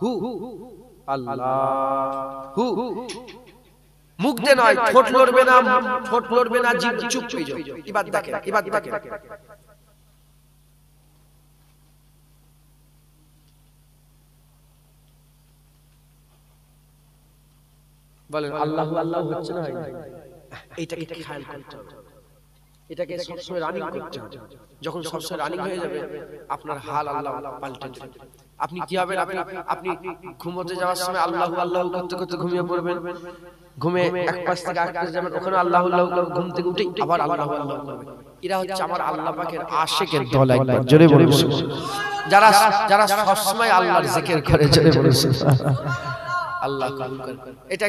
হু আল্লাহ, হু। মুখ দিয়ে নয়, ঠোঁট লড়বে না, ঠোঁট লড়বে না, জিভ চুপ হয়ে যাবে। এবার দেখেন, এবার দেখেন, বলেন আল্লাহ আল্লাহ হচ্ছে না? এইটাকে খেয়াল করতে হবে, এটাকে সবসময় রানিং করতে হবে। যখন সবসময় রানিং হয়ে যাবে, আপনার হাল আল্লাহ পাল্টে দেবে। আপনি কি হবেন? আপনি ঘুমোতে যাওয়ার সময় আল্লাহ আল্লাহ করতে করতে ঘুমিয়ে পড়বেন, ঘুমে এক পাশ থেকে আরেক পাশে যাবেন, ওখানে আল্লাহ আল্লাহ, ঘুম থেকে উঠে আবার আল্লাহ আল্লাহ করবেন। এরা হচ্ছে আমার আল্লাহ পাকের আশিকের দল। একবার জোরে বলুন যারা যারা সবসময় আল্লাহর জিকির করে, জোরে বলুন আল্লাহ কবুল করেন। এটা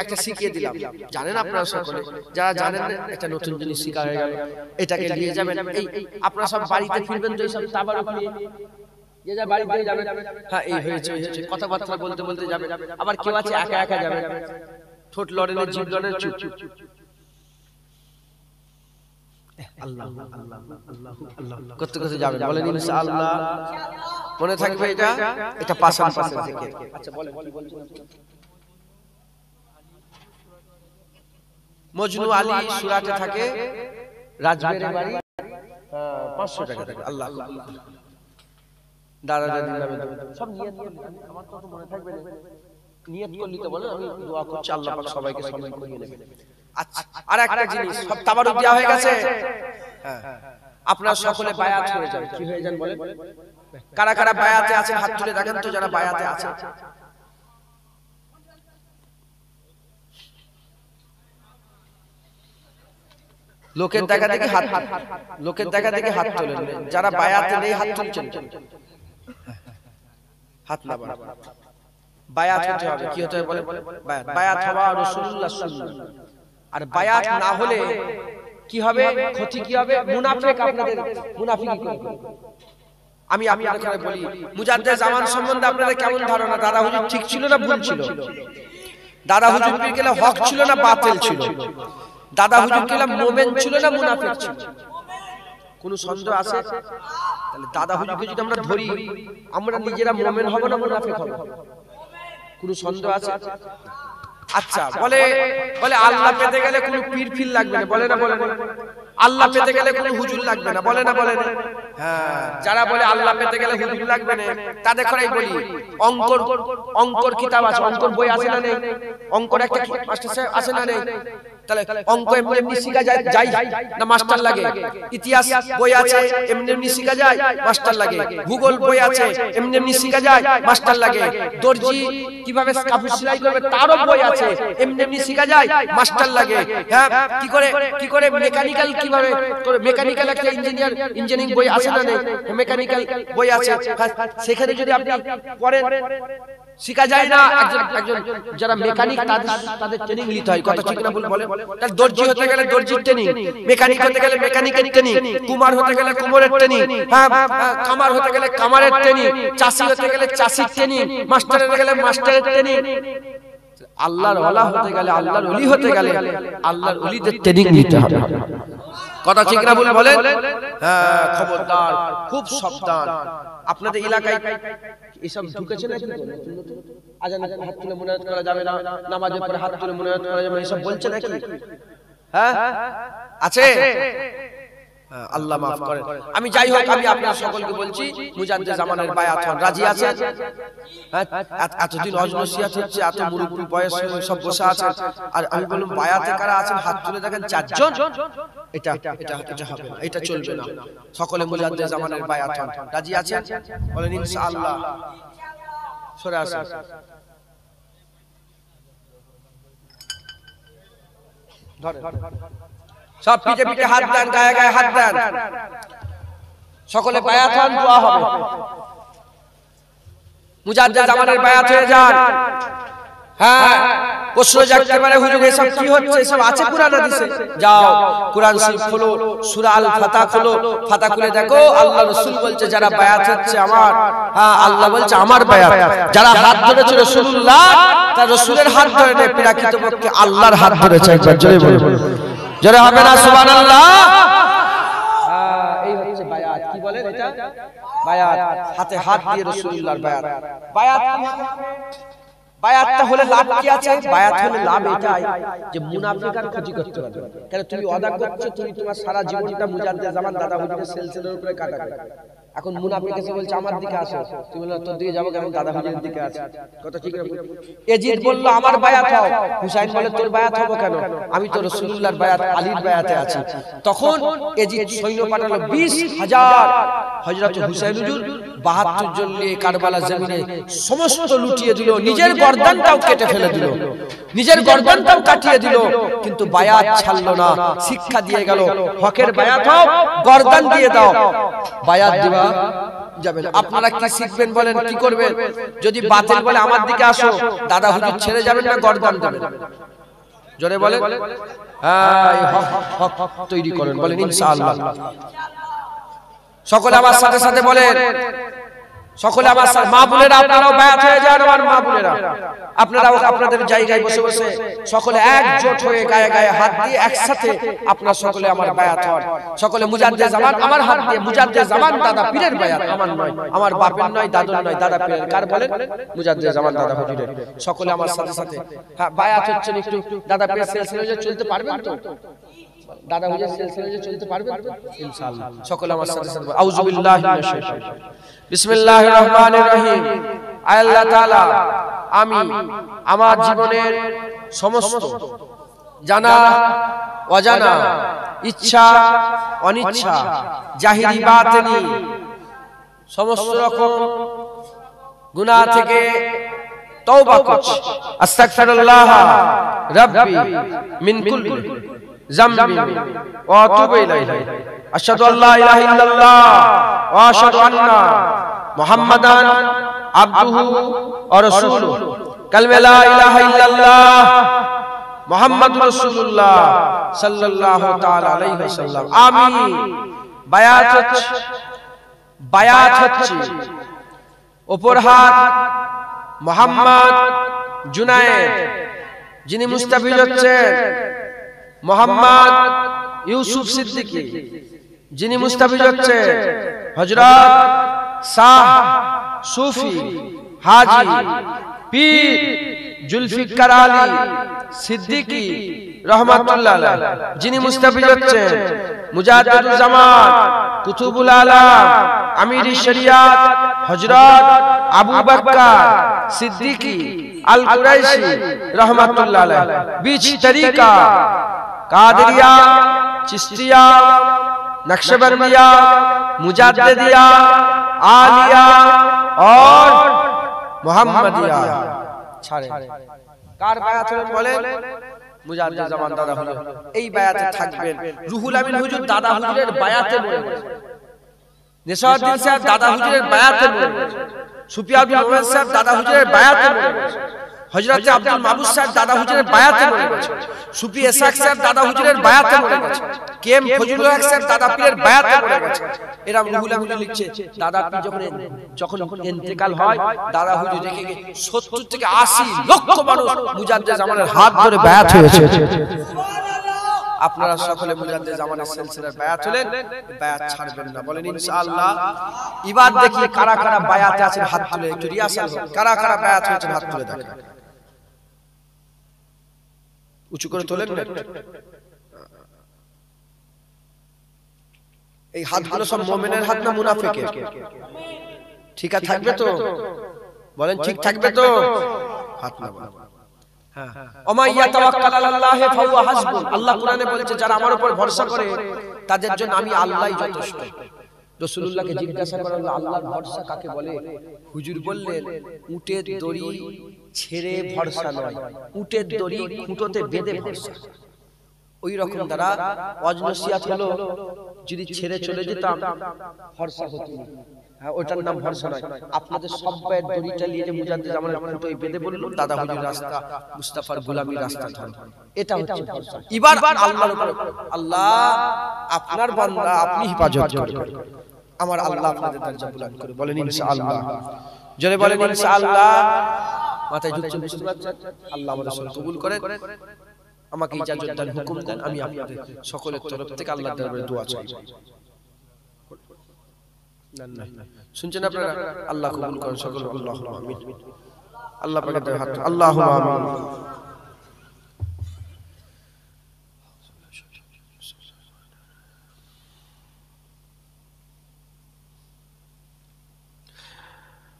একটা শিখিয়ে দিলাম, জানেন আপনারা সকলে, যারা জানেন না একটা নতুন জিনিস শিখা হয়ে গেল। এটাকে নিয়ে যাবেন, এই আপনারা সব বাড়িতে ফিরবেন তো এই সব তাবারুক নিয়ে, যে যা বাড়িতে যাবেন, হ্যাঁ এই হয়েছে ওই হয়েছে কথাবার্তা বলতে বলতে যাবেন। আবার কেউ আছে একা একা যাবেন, ঠোঁট লড়ে না, জিভ লড়ে, চুপ চুপ আল্লাহ আল্লাহ আল্লাহ আল্লাহ করতে করতে যাবেন। বলেন ইনশাআল্লাহ, মনে থাকবে এটা, এটা পাশান পাশে জিকির। আচ্ছা বলেন কি বলছেন? মজনু আলী সুরাটে থাকে, রাজবের বাড়ি, 500 টাকা থাকে। আল্লাহ দাদা দাদি নামে সব নিয়ত করলে, আমার তো মনে থাকবে না, নিয়ত করলি তো বলেন, আমি দোয়া করছি আল্লাহ পাক সবাইকে সমান করিয়ে নেবেন। আচ্ছা, আর একটা জিনিস, সব তাবারুক দেওয়া হয়ে গেছে, হ্যাঁ আপনারা সকলে বায়াত হয়ে যান। কি হয়ে যান বলেন? কারা কারা বায়াতে আছেন হাত তুলে দেখেন তো, যারা বায়াতে আছেন। লোকের দেখা দেখি হাত, লোকের দেখা দেখি হাত তোলেন, যারা বায়াতে নেই হাত তুলছেন, হাত না বাড়ান। বায়াত হতে হবে, কি হতে হবে বলে? বায়াত হওয়া রাসূলুল্লাহ সুন্নাহ। আর বায়াত না হলে কি হবে? ক্ষতি কি হবে? মুনাফিক, আপনাদের মুনাফিকি করবে। আমি আপনাদের বলি, মুজাদ্দেদ জামান সম্বন্ধে আপনাদের কেমন ধারণা? দাদা হুজুর ঠিক ছিল না ভুল ছিল? দাদা হুজুর পীর কেলা হক ছিল না বাতিল ছিল? দাদা হুজুর কেলা মুমিন ছিল না মুনাফিক ছিল? কোন সন্দেহ আছে? তাহলে দাদা হুজুরকে যদি আমরা ধরি, আমরা নিজেরা মুমিন হব না মুনাফিক হব? কোন সন্দেহ আছে? আচ্ছা, বলে আল্লাহ পেতে গেলে কোনো পীর ফির লাগবে না, বলে না? বলে না? আল্লাহ পেতে গেলে কোনো হুজুর লাগবে না, বলে না? বলে না? হ্যাঁ, যারা বলে আল্লাহ পেতে গেলে হুজুর লাগবে না, তাদের করাই বলি, অঙ্কর কিতাব আছে, অঙ্কর বই আছে না নেই? অঙ্কর একটা মাস্টার সাহেব আছে না নেই? তাহলে অঙ্ক এমনি এমনি শিখা যায় না মাস্টার লাগে? ইতিহাস বই আছে, এমনি এমনি শিখা যায়, মাস্টার লাগে? ভূগোল বই আছে, এমনি এমনি শিখা যায়, মাস্টার লাগে? দর্জি কিভাবে কাপড় সেলাই করবে তারও বই আছে, এমনি এমনি শিখা যায়, মাস্টার লাগে? হ্যাঁ, কি করে মেকানিক্যাল কিভাবে করে, মেকানিক্যাল একটা ইঞ্জিনিয়ারিং বই আছে না নেই? মেকানিক্যাল বই আছে, সেখানে যদি আপনি পড়েন শিখা যায় না? একজন যারা মেকানিক তাদের ট্রেনিং নিতে হয়, কথা ঠিক না ভুল বলে? তাহলে দর্জি হতে গেলে দর্জির ট্রেনিং, মেকানিক হতে গেলে মেকানিকের ট্রেনিং, কুমার হতে গেলে কুমারের ট্রেনিং, হ্যাঁ, কামার হতে গেলে কামারের ট্রেনিং, চাষি হতে গেলে চাষির ট্রেনিং, মাস্টার হতে গেলে মাস্টারের ট্রেনিং। আল্লাহর ওয়ালা হতে গেলে, আল্লাহর ওলি হতে গেলে আল্লাহর ওলিদের ট্রেনিং নিতে হবে, কথা ঠিক না ভুল বলেন? হ্যাঁ, খবরদার, খুব সাবধান। আপনাদের এলাকায় এসব ঢুকেছে নাকি? আজানের হাত তুলে মুনাজাত করা যাবে না, নামাজের পরে হাত তুলে মুনাজাত করা যাবে না, এসব বলছে নাকি? হ্যাঁ, আছে? আল্লাহ মাফ করেন। আমি যাই হোক, আমি আপনাদের সকলকে বলছি, মুজাদ্দেদ জামানের বায়াত হন, রাজি আছেন? এতদিন অজনসিয়াত হচ্ছে, এত মুরব্বি বয়স সব বসে আছেন, আর আমি বললাম বায়াতে কারা আছেন? হাত তুলে দেখেন 4 জন। এটা হবে না, এটা চলবে না। সকলে মুজাদ্দেদ জামানের বায়াত হন, রাজি আছেন? বলেন ইনশাআল্লাহ। সরে আসেন। ধরে সব পিঠে পিঠে হাত দেন, গায়ে গায়ে হাত দেন, সকলে বায়াত হন, দোয়া হবে। মুজাদ্দেদ জামানের বায়াত হয়ে যান। হ্যাঁ, প্রশ্ন জাগতে পারে, হুজুর এসব কি হচ্ছে? এসব আছে কুরআন হাদিসে? যাও কুরআন শরীফ খোলো, সূরা আল ফাতহ খোলো, ফাতহ খুলে দেখো আল্লাহ রাসূল বলছে যারা বায়াত হচ্ছে আমার, হ্যাঁ, আল্লাহ বলছে আমার বায়াত। যারা হাত ধরেছে রাসূলুল্লাহ, তার রাসূলের হাত ধরে নেই, প্রকৃতপক্ষে আল্লাহর হাত ধরেছে। একবার জোরে বলুন, জোরে হবে না সুবহানাল্লাহ? এই হচ্ছে বায়াত। কি বলেন এটা? বায়াত, হাতে হাত দিয়ে রাসূলুল্লাহর বায়াত। বায়াতটা হলে লাভ কি আছে? বায়াত হলে লাভ এটাই যে মুনাফিক আর ক্ষতি করতে পারবে না। কারণ তুমি ওয়াদা করছো, তুমি তোমার সারা জীবনটা মুজাদ্দেদ জামান দাদা হুজুরের সিলসিলার উপরে কাটাবে। এখন মুনাফিক এসে বলছে আমার দিকে আসো, তুমি বললে তোর দিকে যাবো কেন? দাদা হুজুরের দিকে আছে, কথা ঠিক না? এজিদ বলল আমার বায়াত হও, হুসাইন বলে তোর বায়াত হবো কেন? আমি তো রাসূলুল্লাহর বায়াত, আলীর বায়াতে আছি। তখন এজিদ সৈন্য পাঠালো 20,000। হযরত হুসাইন হুজুর 72 জন নিয়ে কারবালা জমিনে সমস্ত লুটিয়ে দিল, নিজের গর্দানটাও কেটে ফেলে দিল, নিজের গর্দানটাও কাটিয়ে দিল, কিন্তু বায়াত ছাড়লো না। শিক্ষা দিয়ে গেল, হকের বায়াত হও, গর্দান দিয়ে দাও, বায়াত দিবা যাবে না। আপনারা কি শিখবেন বলেন? কি করবেন? যদি বাতিল বলে আমার দিকে আসো, দাদা হুজুর ছেড়ে যাবেন না গর্দান দেবেন? জোরে বলেন। হ্যাঁ, হক তৈরি করেন, বলেন ইনশাআল্লাহ। সকলে আমার সাথে সাথে বলেন, সকলে আমার সাথে, মা বোনেরা আপনারাও বায়াত হয়ে যান। আমার মা বোনেরা আপনারাও আপনাদের জায়গায় বসে বসে সকলে একজোট হয়ে গায়ে গায়ে হাত দিয়ে একসাথে আপনারা সকলে আমার বায়াত হন। সকলে মুজাদ্দেদ জামান আমার হাত দিয়ে, মুজাদ্দেদ জামান দাদা পীরের বায়াত, আমার নয়, আমার বাপের নয়, দাদুর নয়, দাদা পীরের। কার বলেন? মুজাদ্দেদ জামান দাদা হুজুরের। সকলে আমার সাথে সাথে, হ্যাঁ, বায়াত হচ্ছেন। একটু দাদা পীরের সিলসিলায় চলতে পারবেন তো? দাদা হুজুরের সিলসিলায় চলতে পারবেন তো? ইনশাআল্লাহ। সকলে আমার সাথে সাথে আউযু বিল্লাহি মিনাশ শাইতানির রাজিম, বিসমিল্লাহির রহমানির রহিম। আল্লাহ তাআলা আমি আমার জীবনের সমস্ত জানা অজানা, ইচ্ছা অনিচ্ছা, জাহিরি বাতিনি সমস্ত রকম গুনাহ থেকে তওবা করছি। আস্তাগফিরুল্লাহ রাব্বি মিন কুল্লি ذنبي وأتوب إليه أشهد أن لا إله إلا الله وأشهد أن محمدا عبده ورسوله كلمة لا إله إلا الله محمد رسول الله صلى الله تعالى عليه وسلم آمين বায়াত হচ্ছে উপর হাত মোহাম্মদ জুনায়েদ যিনি মুস্তাফিজ হচ্ছেন মোহাম্মদ ইউসুফ সিদ্দিকী যিনি মুস্তাফিজ হচ্ছেন হযরত শাহ সুফি হাজী পীর জুলফিকার আলী সিদ্দিকী রহমাতুল্লাহ আলাইহি যিনি মুস্তাফিজ হচ্ছেন মুজাদ্দিদুল জামান কুতুবুল আলাম আমির শরিয়াত হযরত আবু বকর সিদ্দিকী আল কুরাইশি রহমাতুল্লাহ আলাইহি बीच तरीका कादरिया चिश्तिया नक्शबंदिया मुजाद्दिदिया आलिया और मुहम्मदिया ছাড়ে কার বায়াত হলেন বলেন মুজাদ্দিদ জামান দাদা হুজুর এই বায়াতে থাকবেন রুহুল আমিন হুজুর দাদা হুজুরের বায়াতে বলেন নেসাউদ্দিন সাহেব দাদা হুজুরের বায়াতে বলেন সুফিয়ান বিন ওমর সাহেব দাদা হুজুরের বায়াতে বলেন হযরত আব্দুল মাহবুব সাহেব দাদা হুজুরের বায়াতে বলে গেছে সুফি ইসহাক সাহেব দাদা হুজুরের বায়াতে বলে গেছে কেএম ফজলুল হক সাহেব দাদা পীরের বায়াতে বলে গেছে এরা রুহুল আমিন লিখছে দাদা পীর যখন ইন্তেকাল হয় দাদা হুজুর রেখে 70 থেকে 80 লক্ষ মানুষ মুজাদ্দিদ জামানের হাত ধরে বায়াত হয়েছে আপনারা সকলে মুজাদ্দিদ জামানের সিলসিলার বায়াত হলেন বায়াত ছাড়বেন না বলেন ইনশাআল্লাহ এবার দেখি কারা কারা বায়াতে আছেন হাত তুলে একটু রিয়াসাল হোক কারা কারা বায়াত হয়েছেন হাত তুলে দেখেন উঁচু করে তোলেন না এই হাতগুলো সব মুমিনের হাত না মুনাফিকের ঠিক থাকবে তো বলেন ঠিক থাকবে তো হাত না হ্যাঁ ওমা ইয়াতাওয়াক্কাল আলাল্লাহি ফাহুয়া হাসবু আল্লাহ কোরআনে বলেছে যারা আমার উপর ভরসা করে তাদের জন্য আমি আল্লাহই যথেষ্ট রাসূলুল্লাহকে জিজ্ঞাসা করা হলো আল্লাহর ভরসা কাকে বলে হুজুর বললেন উটের দড়ি ছেড়ে ভরসা নয় উটের দড়ি খুঁটোতে বেঁধে ভরসা ওই রকম দ্বারা ওয়াজনসিয়াত হলো যদি ছেড়ে চলে যেতাম ভরসা হতো না হ্যাঁ ওটার নাম ভরসা নয় আপনাদের সব পায়ের দড়িটা নিয়ে যে মুজাদ্দিদ জামানের খুঁটোয় বেঁধে বললো দাদা হুজুর রাস্তা মুস্তাফার গোলামির রাস্তা ধর এটা হচ্ছে ভরসা এবার আল্লাহর উপর আল্লাহ আপনার বান্দা আপনি হেফাজত করবেন আমার আল্লাহ আপনাদের দরজা বুলন্দ করে বলেন ইনশাআল্লাহ জোরে বলেন ইনশাআল্লাহ মাথায় ঝুঁকছেন বুঝতে পারছেন আল্লাহ আমাদের সব কবুল করেন আমাকে ইজাজত দেন হুকুম দেন আমি আপনাদের সকলের তরফ থেকে আল্লাহর দরবারে দোয়া চাই শুনছেন আপনারা আল্লাহ কবুল করেন সকল আল্লাহুম্মা আমিন আল্লাহ পাকের দয়া হাত আল্লাহুম্মা আমিন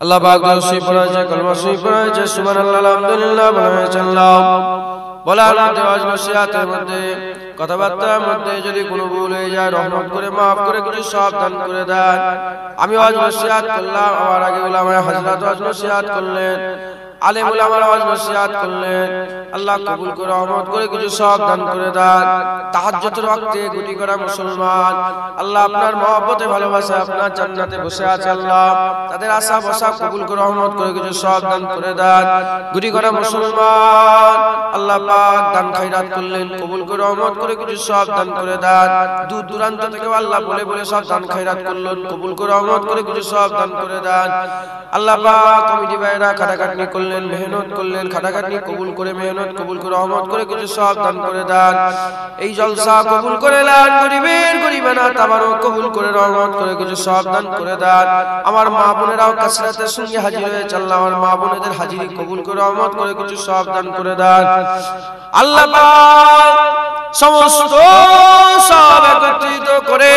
আল্লাহ পাক দরুদ পড়াছে কলমা শরীফ পড়াছে সুবহানাল্লাহ আলহামদুলিল্লাহ বলা বলার মধ্যে ওয়াজনসিয়াতের মধ্যে কথাবার্তার মধ্যে যদি কোনো ভুল হয়ে যায় রহমত করে maaf করে কিছু সাবধান করে দেন আমি ওয়াজনসিয়াত করলাম আমার আগে উলামায়ে হযরত ওয়াজনসিয়াত করলেন আলেম উলামারা ওয়াজনসিয়াত করলেন আল্লাহ কবুল করে রহমত করে কিছু সাবধান করে দেন তাহাজ্জুদের ওয়াক্তে গুটি করা মুসলমান আল্লাহ আপনার মহব্বতে ভালোবাসা আপনার জান্নাতে বসে আছে আল্লাহ তাদের আশা ভরসা কবুল করে রহমত করে কিছু সাবধান করে দেন গুটি করা মুসলমান আল্লাহ পাক দান খায়রাত করলেন কবুল করে রহমত করে কিছু সাবধান করে দেন দূর দূরান্ত থেকে আল্লাহ বলে বলে সব দান খায়রাত করলেন কবুল করে রহমত করে কিছু সাবধান করে দেন আল্লাহ পাক কমিটি ভাইরা খাটাখাটনি করলেন মেহনত করলেন খাটাখাটনি কবুল করে মেহনত কবুল করে রহমত করে কিছু সাবধান করে দেন এই জলসা কবুল করে নেন গরিবের গরিবানা তাবারক কবুল করে রহমত করে কিছু সাবধান করে দেন আমার মা বোনেরাও কাসরাতের সঙ্গে হাজির হয়েছে আল্লাহ আমার মা বোনেদের হাজিরি কবুল করে রহমত করে কিছু সাবধান করে দেন আল্লাহ পাক সমস্ত সব একত্রিত করে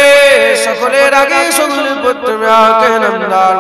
সকলের আগে সকলের প্রথমে আকে নামদার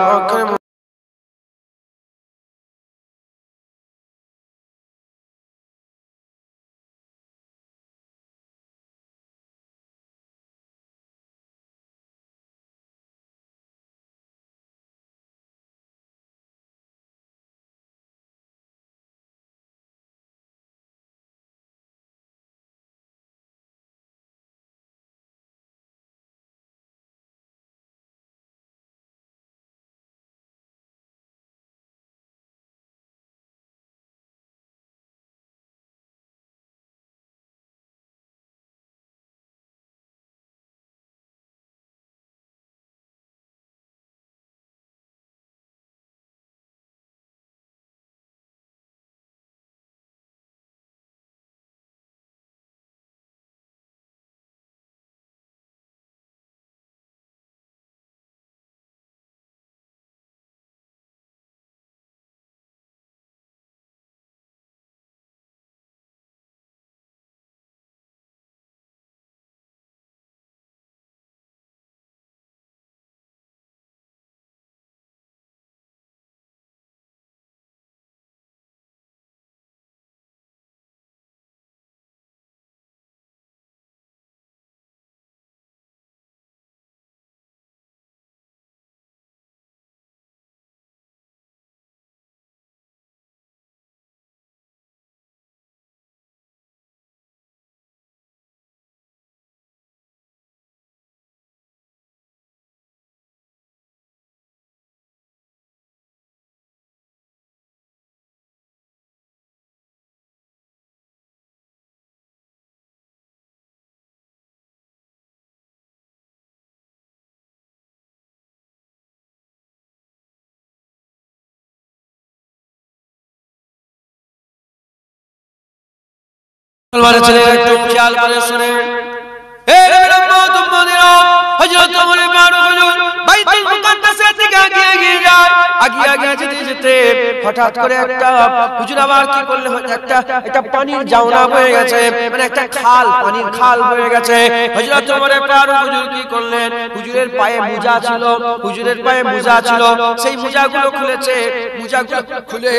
মুসলমানের ছেলে একটু খেয়াল করে শুনে এ উম্মতিরা হযরত ওমর ফারুক হুজুর বাইতুল মুকাদ্দাসের দিকে এগিয়ে যায় আগে যেতে যেতে হঠাৎ করে একটা হুজুর আবার কি করলে একটা পানির জাওনা বয়ে গেছে মানে একটা খাল পানির খাল বয়ে গেছে হযরত ওমর ফারুক হুজুর কি করলেন হুজুরের পায়ে মোজা ছিল সেই মোজাগুলো খুলেছে মোজাগুলো খুলে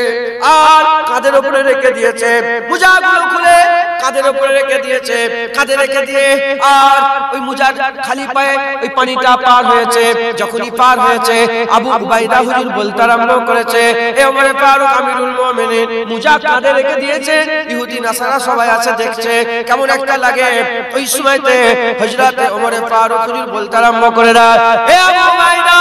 আর কাঁধের উপরে রেখে দিয়েছে মোজাগুলো খুলে কাঁধের উপরে রেখে দিয়েছে কাঁধে রেখে দিয়ে আর ওই মোজার খালি পায়ে ওই পানিটা পার হয়েছে যখনই পার হয়েছে আবু উবাইদা হুজুর বলতে আরম্ভ করেছে এ ওমর ফারুক আমিরুল মুমিনিন মোজা কাঁধে রেখে দিয়েছে ইহুদি নাসারা সবাই আছে দেখছে কেমন একটা লাগে ওই সময়তে হযরত ওমর ফারুক হুজুর বলতে আরম্ভ করে দেয় এ আবু উবাইদা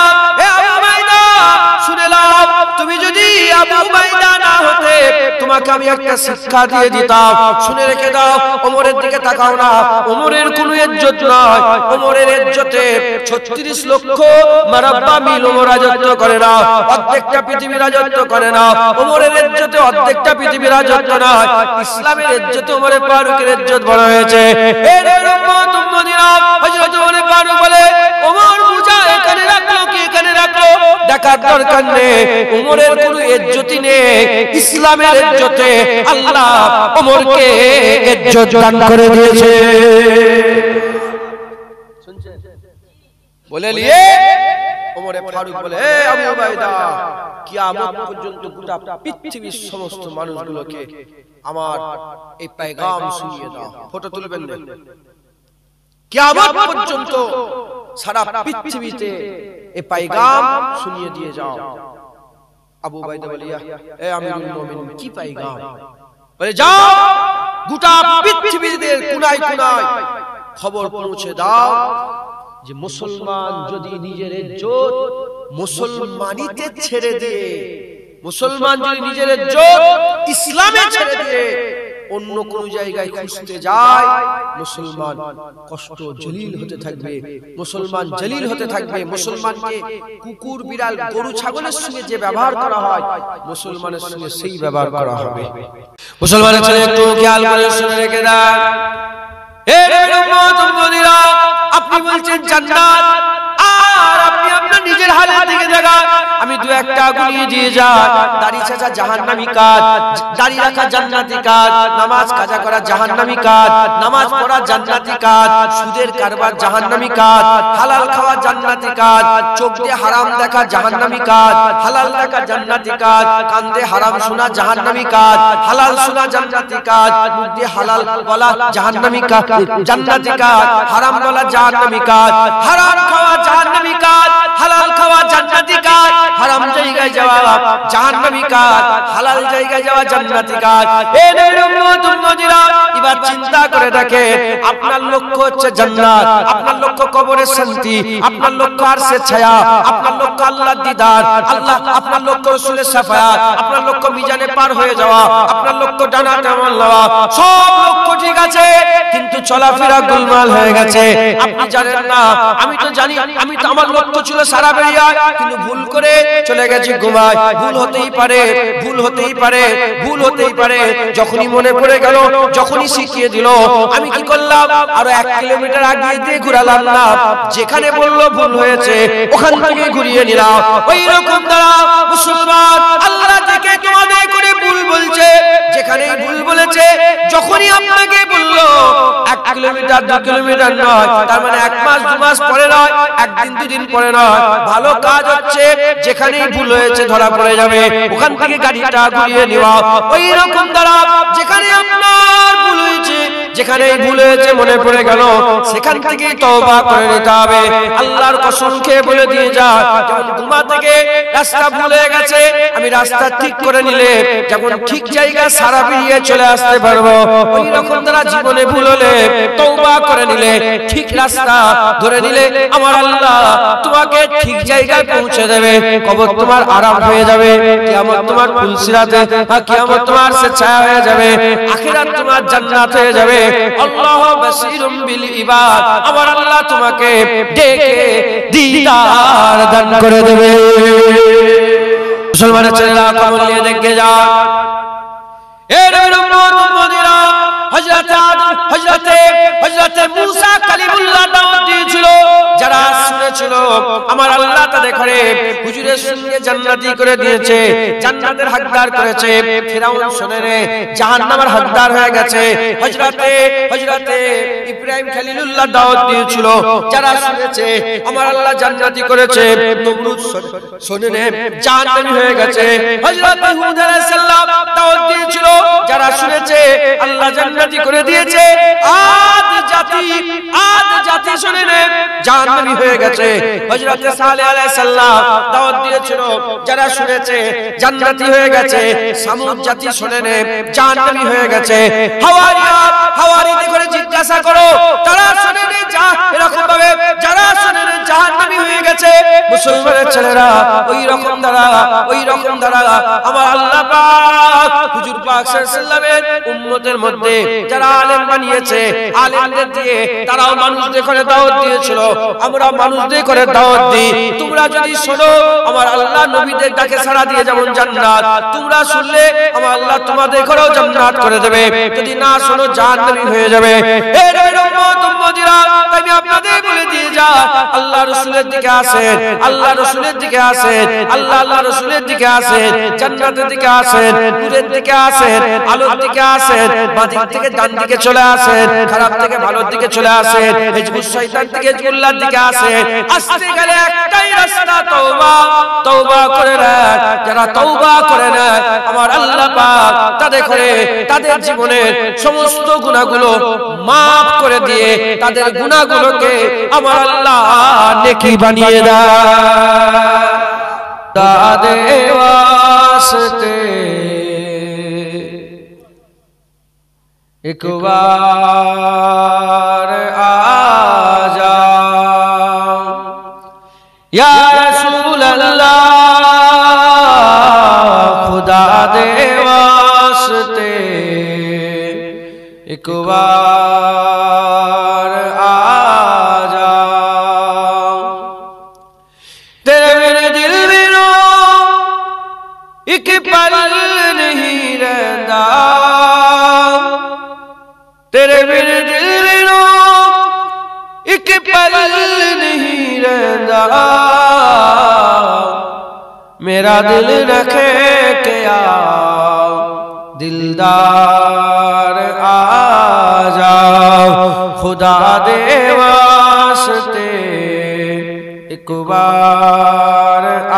শুনে নাও তুমি যদি আবু উবাইদা না হতে তোমাকে আমি একটা শিক্ষা দিয়ে দিতাম শুনে রেখে দাও ওমরের দিকে তাকাও না ওমরের কোনো ইজ্জত নয় ওমরের ইজ্জতে 36 লক্ষ মারাব্বা মিল ওমর রাজত্ব করে না অর্ধেকটা পৃথিবী রাজত্ব করে না ওমরের ইজ্জতে অর্ধেকটা পৃথিবী রাজত্ব নয় ইসলামের ইজ্জতে ওমর ফারুকের ইজ্জত বড় হয়েছে এর উম্মত উম্মতিরা হযরত ওমর ফারুক বলে ওমর মুজা এখানে রাখলো কি এখানে রাখলো দেখার দরকার নেই ওমরের কোনো ইজ্জতই নেই ইসলামের ইজ্জতে আল্লাহ ওমরকে ইজ্জত দান করে দিয়েছে শুনছেন বলে নিয়ে ওমর ফারুক বলে হে আবু উবাইদা কিয়ামত পর্যন্ত গোটা পৃথিবীর সমস্ত মানুষগুলোকে আমার এই পয়গাম শুনিয়ে দাও ফটো তুলবেন না কিয়ামত পর্যন্ত সারা পৃথিবীতে এই পয়গাম শুনিয়ে দিয়ে যাও আবু উবাইদা বলে এ আমিরুল মুমিনিন কি পয়গাম বলে যাও গোটা পৃথিবীতে কোনায় কোনায় খবর পৌঁছে দাও যে মুসলমান যদি নিজের ইজ্জত মুসলমানিতে ছেড়ে দিয়ে মুসলমান যদি নিজের ইজ্জত ইসলামে ছেড়ে দিয়ে অন্য কোন জায়গায় খুঁজতে যায় মুসলমান কষ্ট জলিল হতে থাকবে মুসলমান জলিল হতে থাকবে মুসলমানকে কুকুর বিড়াল গরু ছাগলের সঙ্গে যে ব্যবহার করা হয় মুসলমানের সঙ্গে সেই ব্যবহার করা হবে মুসলমানের ছেলে একটু খেয়াল করে শুনে রেখে দেন হে উম্মত উম্মতিরা আপনি বলছেন জান্নাত আর আপনি আপনার নিজের হালের দিকে দেখেন আমি দু একটা গুলিয়ে দিয়ে যাই দাড়ি চাচা জাহান্নামী কাজ দাড়ি রাখা জান্নাতি কাজ নামাজ কাজা করা জাহান্নামী কাজ নামাজ পড়া জান্নাতি কাজ সুদের কারবার জাহান্নামী কাজ হালাল খাওয়া জান্নাতি কাজ চোখ দিয়ে হারাম দেখা জাহান্নামী কাজ হালাল দেখা জান্নাতি কাজ কান দিয়ে হারাম শোনা জাহান্নামী কাজ হালাল শোনা জান্নাতি কাজ মুখ দিয়ে হালাল বলা জাহান্নামী কাজ জান্নাতি কাজ হারাম বলা জাহান্নামী কাজ হারাম খাওয়া জাহান্নামী কাজ হালাল খাওয়া জান্নাতি কাজ হারাম জায়গায় যাওয়া জাহান্নামী কাজ হালাল জায়গায় যাওয়া জান্নাতি কাজ এ নবীর উম্মত উম্মতিরা এবার চিন্তা করে দেখেন আপনার লক্ষ্য হচ্ছে জান্নাত আপনার লক্ষ্য কবরের শান্তি আপনার লক্ষ্য আরশের ছায়া আপনার লক্ষ্য আল্লাহর দিদার আল্লাহ আপনার লক্ষ্য রাসূলের শাফায়াত আপনার লক্ষ্য মিজানে পার হয়ে যাওয়া আপনার লক্ষ্য জান্নাতে আমল লওয়া সব লক্ষ্য ঠিক আছে কিন্তু চলাফেরা গোলমাল হয়ে গেছে আপনি জানেন না আমি তো জানি আমি তো আমার লক্ষ্য ছিল সারা বেরিয়া কিন্তু ভুল করে চলে গেছি ঘুমায় ভুল হতেই পারে ভুল হতেই পারে ভুল হতেই পারে যখনই মনে পড়ে গেল যখনই শিখিয়ে দিল আমি কি করলাম আরো 1 কিলোমিটার আগিয়ে দিয়ে ঘুরালাম না যেখানে বললো ভুল হয়েছে ওখান থেকে ঘুরিয়ে নিলাম ওই রকম দ্বারা মুসলমান আল্লাহ থেকে তোমাদের করে ভুল বলছে যেখানে ভুল বলেছে যখনই আপনাকে বললো 1 কিলোমিটার 2 কিলোমিটার নয় তার মানে 1 মাস 2 মাস পরে নয় একদিন দুদিন পরে নয় ভালো কাজ হচ্ছে যেখানেই ভুল হয়েছে ধরা পড়ে যাবে ওখান থেকে গাড়িটা ঘুরিয়ে নেওয়া ওই রকম দ্বারা যেখানে আপনার ভুল হয়েছে যেখানেই ভুল হয়েছে মনে পড়ে গেল সেখান থেকে তওবা করে নিতে হবে আল্লাহর কসম খেয়ে বলে দিয়ে যা যখন ঘুমা থেকে রাস্তা ভুল হয়ে গেছে আমি রাস্তা ঠিক করে নিলে যখন ঠিক জায়গায় সারা বেরিয়ে চলে আসতে পারবো ওই রকম দ্বারা জীবনে ভুল হলে তওবা করে নিলে ঠিক রাস্তা ধরে নিলে আমার আল্লাহ তোমাকে ঠিক জায়গায় পৌঁছে দেবে কবর তোমার আরাম হয়ে যাবে কিয়ামত তোমার ফুলসিরাতে কিয়ামত তোমার সে ছায়া হয়ে যাবে আখিরাত তোমার জান্নাত হয়ে যাবে আল্লাহু বাসীরুম বিল ইবাদ আমার আল্লাহ তোমাকে ডেকে দিদার দান করে দেবে মুসলমানের ছেলেরা কবর নিয়ে দেখে যান এ নবীর উম্মত উম্মতিরা হযরতে মুসা কালিমুল্লাহ দাওয়াত দিয়েছিল, যারা শুনেছিল আমার আল্লাহ তাদের ঘরে হুজুরের সঙ্গে জান্নাতি করে দিয়েছে, জান্নাতের হকদার করেছে। ফিরাউন শুনে রে জাহান্নামের হকদার হয়ে গেছে। হযরতে ইব্রাহিম খলিলুল্লাহ দাওয়াত দিয়েছিল, যারা শুনেছে আমার আল্লাহ জান্নাতি করেছে। নমরুদ শুনে রে জাহান্নামী হয়ে গেছে। হযরতে হুদ আলাইহিস সালাম দাওয়াত দিয়েছিল, যারা শুনেছে আল্লাহ জান্নাতি করে দিয়েছে। আদ জাতি শুনে রে জাহান্নামী হয়ে গেছে। হযরতে সালেহ আলাইহিস সালাম দাওয়াত দিয়েছিল, যারা শুনেছে জান্নাতি হয়ে গেছে। সামুদ জাতি শুনে রে জাহান্নামী হয়ে গেছে। হাওয়ারিদের করে জিজ্ঞাসা করো, তারা শুনে রে এরকম ভাবে যারা শুনে রে জাহান্নামী হয়ে গেছে। মুসলমানের ছেলেরা ওই রকম দ্বারা আমার আল্লাহ পাক হুজুর পাক সাল্লাল্লাহু আলাইহি ওয়াসাল্লামের উম্মতের মধ্যে যারা আলেম বানিয়েছে, আলেমদের দিয়ে তারাও মানুষদের করে দাওয়াত দিয়েছিল। আমরা মানুষদের করে দাওয়াত দিই। তোমরা যদি শোনো আমার আল্লাহ নবীদের ডাকে সাড়া দিয়ে যেমন জান্নাত, তোমরা শুনলে আমার আল্লাহ তোমাদের ঘরেও জান্নাত করে দেবে। যদি না শোনো জাহান্নামী হয়ে যাবে। এই উম্মতিরা, তাই আমি আপনাদের বলে দিয়ে যা, আল্লাহ রাসূলের দিকে আসেন, আল্লাহ রাসূলের দিকে আসেন, আল্লাহ রাসূলের দিকে আসেন, জান্নাতের দিকে আসেন, নূরের দিকে আসেন, আলোর দিকে আসেন, বাদিক থেকে ডান দিকে চলে আসেন, খারাপ থেকে ভালোর দিকে চলে আসেন, হিজবুস শয়তান থেকে হিজবুল্লাহর দিকে আসেন। আসতে গেলে একটাই রাস্তা, তওবা করে নেন। যারা তওবা করে নেয় আমার আল্লাহ পাক তাদের করে তাদের জীবনের সমস্ত গুনাহগুলো maaf করে দিয়ে তাদের গুনাহগুলোকে আমার আল্লাহ নেকি বানিয়ে দেয়। তাদের ওয়াস্তে एक बार आ जाओ या रसूल अल्लाह, खुदा दे वास्ते एक बार आ जाओ। तेरे मेरे दिल में रो एक पल नहीं रहता, तेरे बिन दिल में रो एक पल नहीं रहता। मेरा दिल रखे क्या दिलदार आ जाओ, खुदा दे वास्ते एक बार आ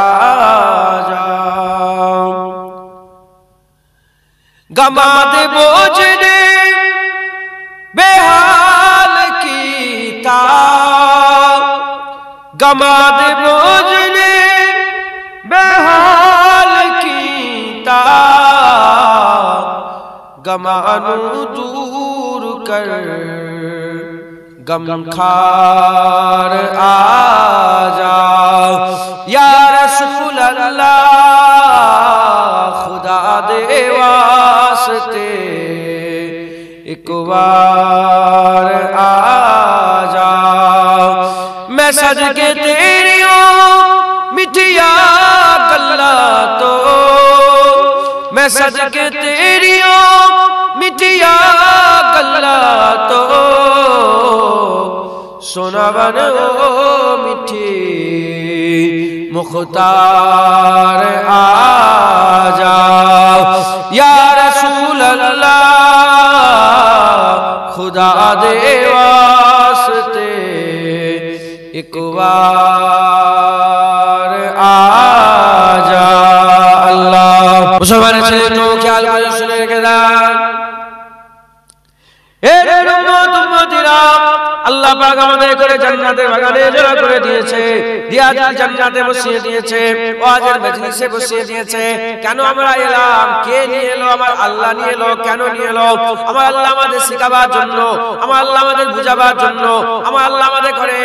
जाओ। गमा दे बोझ ने बेहाल कीता, गमा दे बोझ ने बेहाल कीता। गमानू दूर कर गमखार आ जाओ या रसूल अल्लाह, खुदा दे वास्ते एक बार आ जाओ। मैं सज के तेरियों मिठिया गल्ला तो, मैं सज के तेरियों मिठिया गल्ला तो, सोना बन ओ मिठी मुख्तार आ जाओ या रसूल अल्लाह, खुदा दे वास्ते एक बार आ जा। अल्लाह मुसलमान ছেলে তো খেয়াল করে শুনে রেখে দেন। আল্লাহ পাক আমাদের করে জান্নাতের বাগানে জোড়া করে দিয়েছে, রিয়াজুল জান্নাতে বসিয়ে দিয়েছে, ওয়াজের মজলিসে বসিয়ে দিয়েছে। কেন আমরা এলাম? কে নিয়ে এলো? আমার আল্লাহ নিয়ে এলো। কেন নিয়ে এলো? আমার আল্লাহ আমাদের শেখাবার জন্য, আমার আল্লাহ আমাদের বুঝাবার জন্য, আমার আল্লাহ আমাদের করে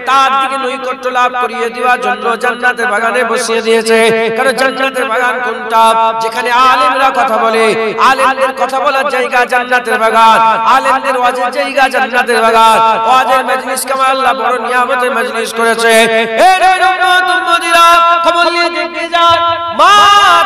তার দিকে নৈকট্য লাভ করিয়ে দেওয়ার জন্য জান্নাতের বাগানে বসিয়ে দিয়েছে। কারণ জান্নাতের বাগান কোনটা? যেখানে আলেমরা কথা বলে, আলেমদের কথা বলার জায়গা জান্নাতের বাগান, আলেমদের ওয়াজের জায়গা জান্নাতের বাগান। ওয়াজের মজলিস কামাল আল্লাহ বড় নিয়ামতের মজলিস করেছে। এই উম্মত উম্মতিরা খবর নিয়ে দেখতে যান, মা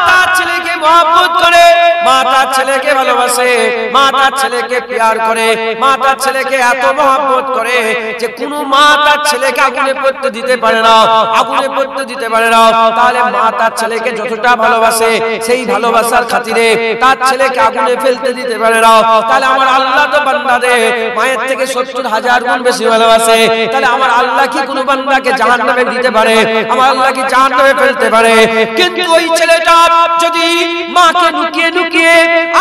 তার ছেলেকে মহব্বত করে, মা তার ছেলেকে ভালোবাসে, মা তার ছেলেকে প্যার করে, মা তার ছেলেকে এত মহব্বত করে যে কোনো মা তার ছেলেকে আগুনে পড়তে দিতে পারে না, আগুনে পড়তে দিতে পারে না। তাহলে মা তার ছেলেকে যতটা ভালোবাসে সেই ভালোবাসার খাতিরে তার ছেলেকে আগুনে ফেলতে দিতে পারে না। তাহলে আমার আল্লাহ তো বান্দাদের মায়ের থেকে 70,000 গুণ বেশি ভালোবাসে। তাহলে আমার আল্লাহ কি কোনো বান্দাকে জাহান্নামে দিতে পারে? আমার আল্লাহ কি জাহান্নামে ফেলতে পারে? কিন্তু ওই ছেলেটা যদি মাকে লুকিয়ে লুকিয়ে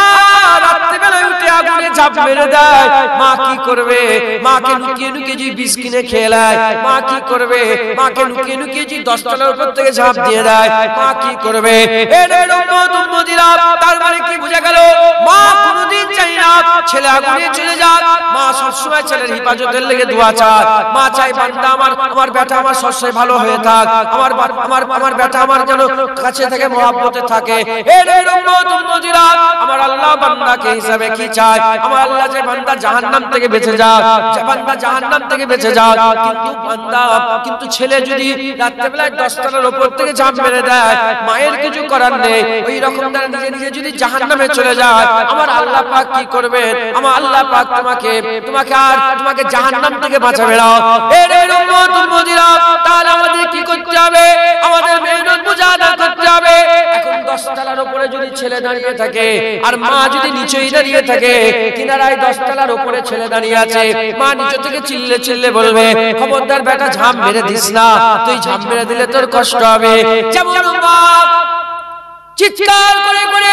আর রাত্রিবেলা উঠে আগুনে ঝাঁপ মেরে দেয়, মা কি করবে? মাকে লুকিয়ে লুকিয়ে যদি বিষ কিনে খেয়ে নেয়, মা কি করবে? মাকে লুকিয়ে লুকিয়ে যদি 10 তলার উপর থেকে ঝাঁপ দিয়ে দেয়, মা কি করবে? তার মানে কি বুঝা গেল? মা কোনদিন চাই না ছেলে আগুনে চলে যাক, মা সবসময় ছেলের হিফাজতের লেগে দোয়া চায়। মা চাই বান্দা আমার বেটা আমার সবসময় ভালো হয়ে থাক, আমার বেটা আমার যেন কাছে থেকে মহব্বতে থাকে। আমার আল্লাহ বান্দাকে হিসাবে কি চায়? আমার আল্লাহ যে বান্দা জাহান্নাম থেকে বেঁচে যাক, যে বান্দা জাহান্নাম থেকে বেঁচে যাক। কিন্তু ছেলে যদি রাত্রিবেলায় 10 তলার উপর থেকে ঝাঁপ মেরে দেয়, মায়ের কিছু করার নেই, ওই রকম তারা নিজে নিজে যদি জাহান্নামে চলে যায়, আমার আল্লাহ পাক কি করবেন? আমার আল্লাহ পাক তোমাকে জাহান্নাম থেকে বাঁচাবে না। তাহলে আমাদের কি করতে হবে? আমাদের মেহনত মুজাহাদা করতে হবে। এখন 10 তলার উপরে যদি ছেলে দাঁড়িয়ে থাকে আর মা যদি নিচেই দাঁড়িয়ে থাকে, কিনারায় 10 তলার উপরে ছেলে দাঁড়িয়ে আছে, মা নিচে থেকে চিল্লে চিল্লে বলবে, খবরদার বেটা ঝাঁপ মেরে দিস না, তুই ঝাঁপ মেরে দিলে তোর কষ্ট হবে। যেমন মা চিৎকার করে করে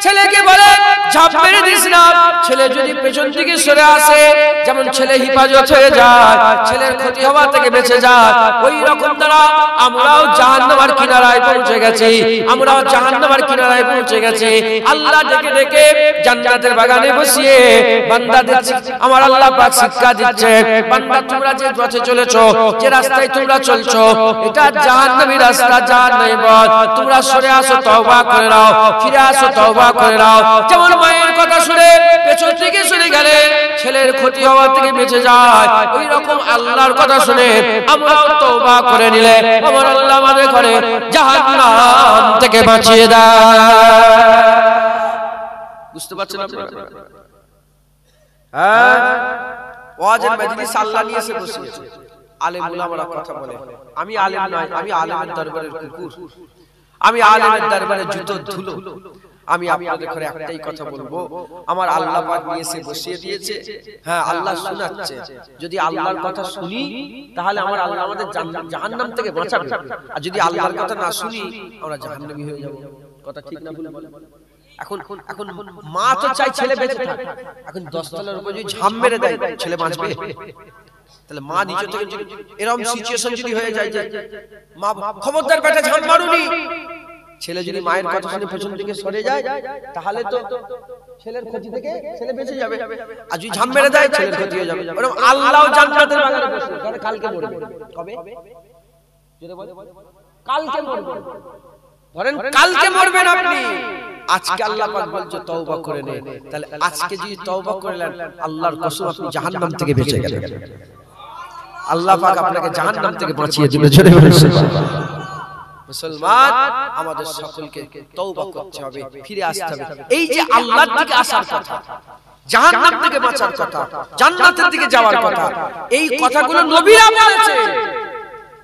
ছেলেকে বলে ঝাঁপ মেরে দিস না, ছেলে যদি পেছন থেকে সরে আসে, যেমন ছেলে হিফাজত হয়ে যায়, ছেলের ক্ষতি হওয়া থেকে বেঁচে যায়। ওই রকম দ্বারা আমরাও জাহান্নামের কিনারায় পৌঁছে গেছি, আমরাও জাহান্নামের কিনারায় পৌঁছে গেছি। আল্লাহ ডেকে ডেকে জান্নাতের বাগানে বসিয়ে বান্দাদের আমার আল্লাহ পাক শিক্ষা দিচ্ছে, বান্দা তোমরা যে পথে চলেছো, যে রাস্তায় তোমরা চলছো, এটা জাহান্নামী রাস্তা, জাহান্নামী পথ। তোমরা সরে আসো, তওবা করে নাও, ফিরে আসো, তওবা করে নাও। যেমন মায়ের কথা শুনে পেছন থেকে শুনে গেলে ছেলের ক্ষতি হওয়া থেকে বেঁচে যায়, ওই রকম আল্লাহর কথা শুনে আমরাও তওবা করে নিলে আমার আল্লাহ আমাদের করে জাহান্নাম থেকে বাঁচিয়ে দেয়। বুঝতে পারছেন আপনারা? হ্যাঁ, ওয়াজের মজলিস আল্লাহ নিয়ে এসে বসিয়েছে, আলেম উলামারা কথা বলে। আমি আলেম নয়, আমি আলেমের দরবারের কুকুর, আমি আলেমের দরবারে জুতো ধুলো। আমি আপনাদের করে একটাই কথা বলবো, আমার আল্লাহ পাক নিয়ে এসে বসিয়ে দিয়েছে। হ্যাঁ, আল্লাহ শোনাচ্ছে। যদি আল্লাহর কথা শুনি তাহলে আমার আল্লাহ আমাদের জাহান্নাম থেকে বাঁচাবে, আর যদি আল্লাহর কথা না শুনি আমরা জাহান্নামী হয়ে যাব। কথা ঠিক না ভুল বলেন? এখন মা তো চাই ছেলে বেঁচে থাক, এখন 10 তলার উপর যদি ঝাঁপ মেরে দেয় ছেলে বাঁচবে? তাহলে মা নিচে থেকে এরকম সিচুয়েশন যদি হয়ে যায় যে মা খবরদার বেটা ঝাঁপ মারুনি, ছেলে যদি মায়ের কথা শুনে পেছন দিকে সরে যায়, তাহলে তো ছেলের ক্ষতি থেকে ছেলে বেঁচে যাবে। আর যদি ঝাঁপ মেরে দেয় ছেলের ক্ষতি হয়ে যাবে। আল্লাহও জান্নাতের বাগানে বসে, কালকে মরবে। কবে? কালকে মরবে। ধরেন কালকে মরবেন আপনি, আজকে আল্লাহ পাক বলছে তওবা করে নে। তাহলে আজকে যদি তওবা করলেন, আল্লাহর কসম আপনি জাহান্নাম থেকে বেঁচে গেলেন। আল্লাহ পাক আপনাকে জাহান্নাম থেকে বাঁচিয়ে দিবেন। জোরে বলেন সুবহানাল্লাহ। মুসলমান, আমাদের সকলকে তওবা করতে হবে, ফিরে আসতে হবে। এই যে আল্লাহর দিকে আসার কথা, জাহান্নাম থেকে বাঁচার কথা, জান্নাতের দিকে যাওয়ার কথা, এই কথাগুলো নবীরা বলেছে।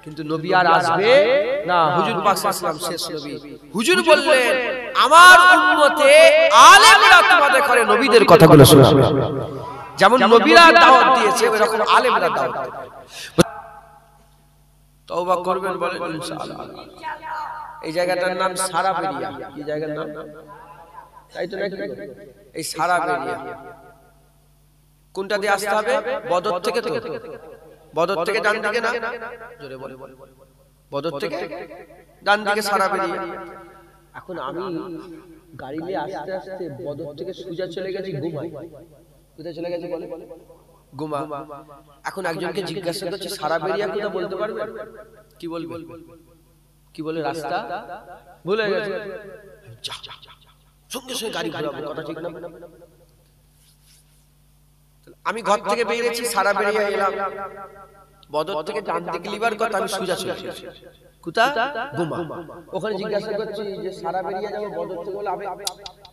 কিন্তু নবী আর আসবে না, হুজুর পাক সাল্লাল্লাহু আলাইহি ওয়াসাল্লাম শেষ নবী। হুজুর বললেন আমার উম্মতে আলেমরা তোমাদের করে নবীদের কথাগুলো শোনাবে। যেমন নবীরা দাওয়াত দিয়েছে, এরকম আলেমরা দাওয়াত দেবে। তওবা করবেন বলেন ইনশাআল্লাহ। এই জায়গাটার নাম সারাবেরিয়া। এই জায়গার নাম তাই তো নাকি? এই সারাবেরিয়া কোনটা দিয়ে আসতে হবে? বদর থেকে। তো বদর থেকে ডান দিকে না? জোরে বলে। বদর থেকে ডান দিকে সারাবেরিয়া। এখন আমি গাড়ি নিয়ে আস্তে আস্তে বদর থেকে সোজা চলে গেছি গুমা। কোথায় চলে গেছি বলে? গুমা। এখন একজনকে জিজ্ঞাসা করছে সারাবেরিয়া কোথায়, বলতে পারবে? কি বলবে? কি বলে? রাস্তা ভুলে গেছে। সঙ্গে সঙ্গে গাড়ি ঘোরাবো, কথা ঠিক না? আমি ঘর থেকে বেরিয়েছি, সারাবেরিয়া এলাম, বদর থেকে ডান দিকে লিবার কথা, আমি সোজা চলে গেছি কোথা? গুমা। ওখানে জিজ্ঞাসা করছি যে সারাবেরিয়া যাবো বদর থেকে, বলে আমি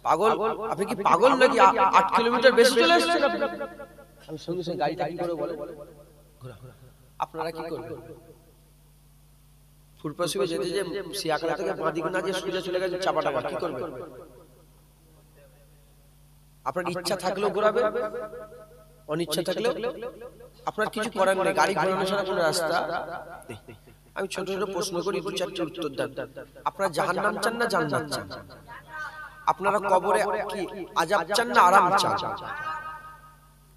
পাগল, আপনি কি পাগল নাকি? 8 কিলোমিটার বেশি চলে এসেছেন আপনি। আমি সঙ্গে সঙ্গে গাড়িটা কি করে বলে আপনারা কি করবেন? ফুটপাথে যেতে যে সিয়াখালা থেকে বাঁদিকে না যে সোজা চলে গেছে চাপাটা কি করবেন? আপনার ইচ্ছা থাকলেও ঘোরাবে, অনিচ্ছা থাকলেও আপনার কিছু করার নেই। গাড়ি ঘোরানো ছাড়া কোনো রাস্তা নেই। আমি ছোট ছোট প্রশ্ন করি, 2-4টি উত্তর দেন। আপনারা জাহান্নাম চান না জান্নাত চান? আপনারা কবরে কি আযাব চান না আরাম চান?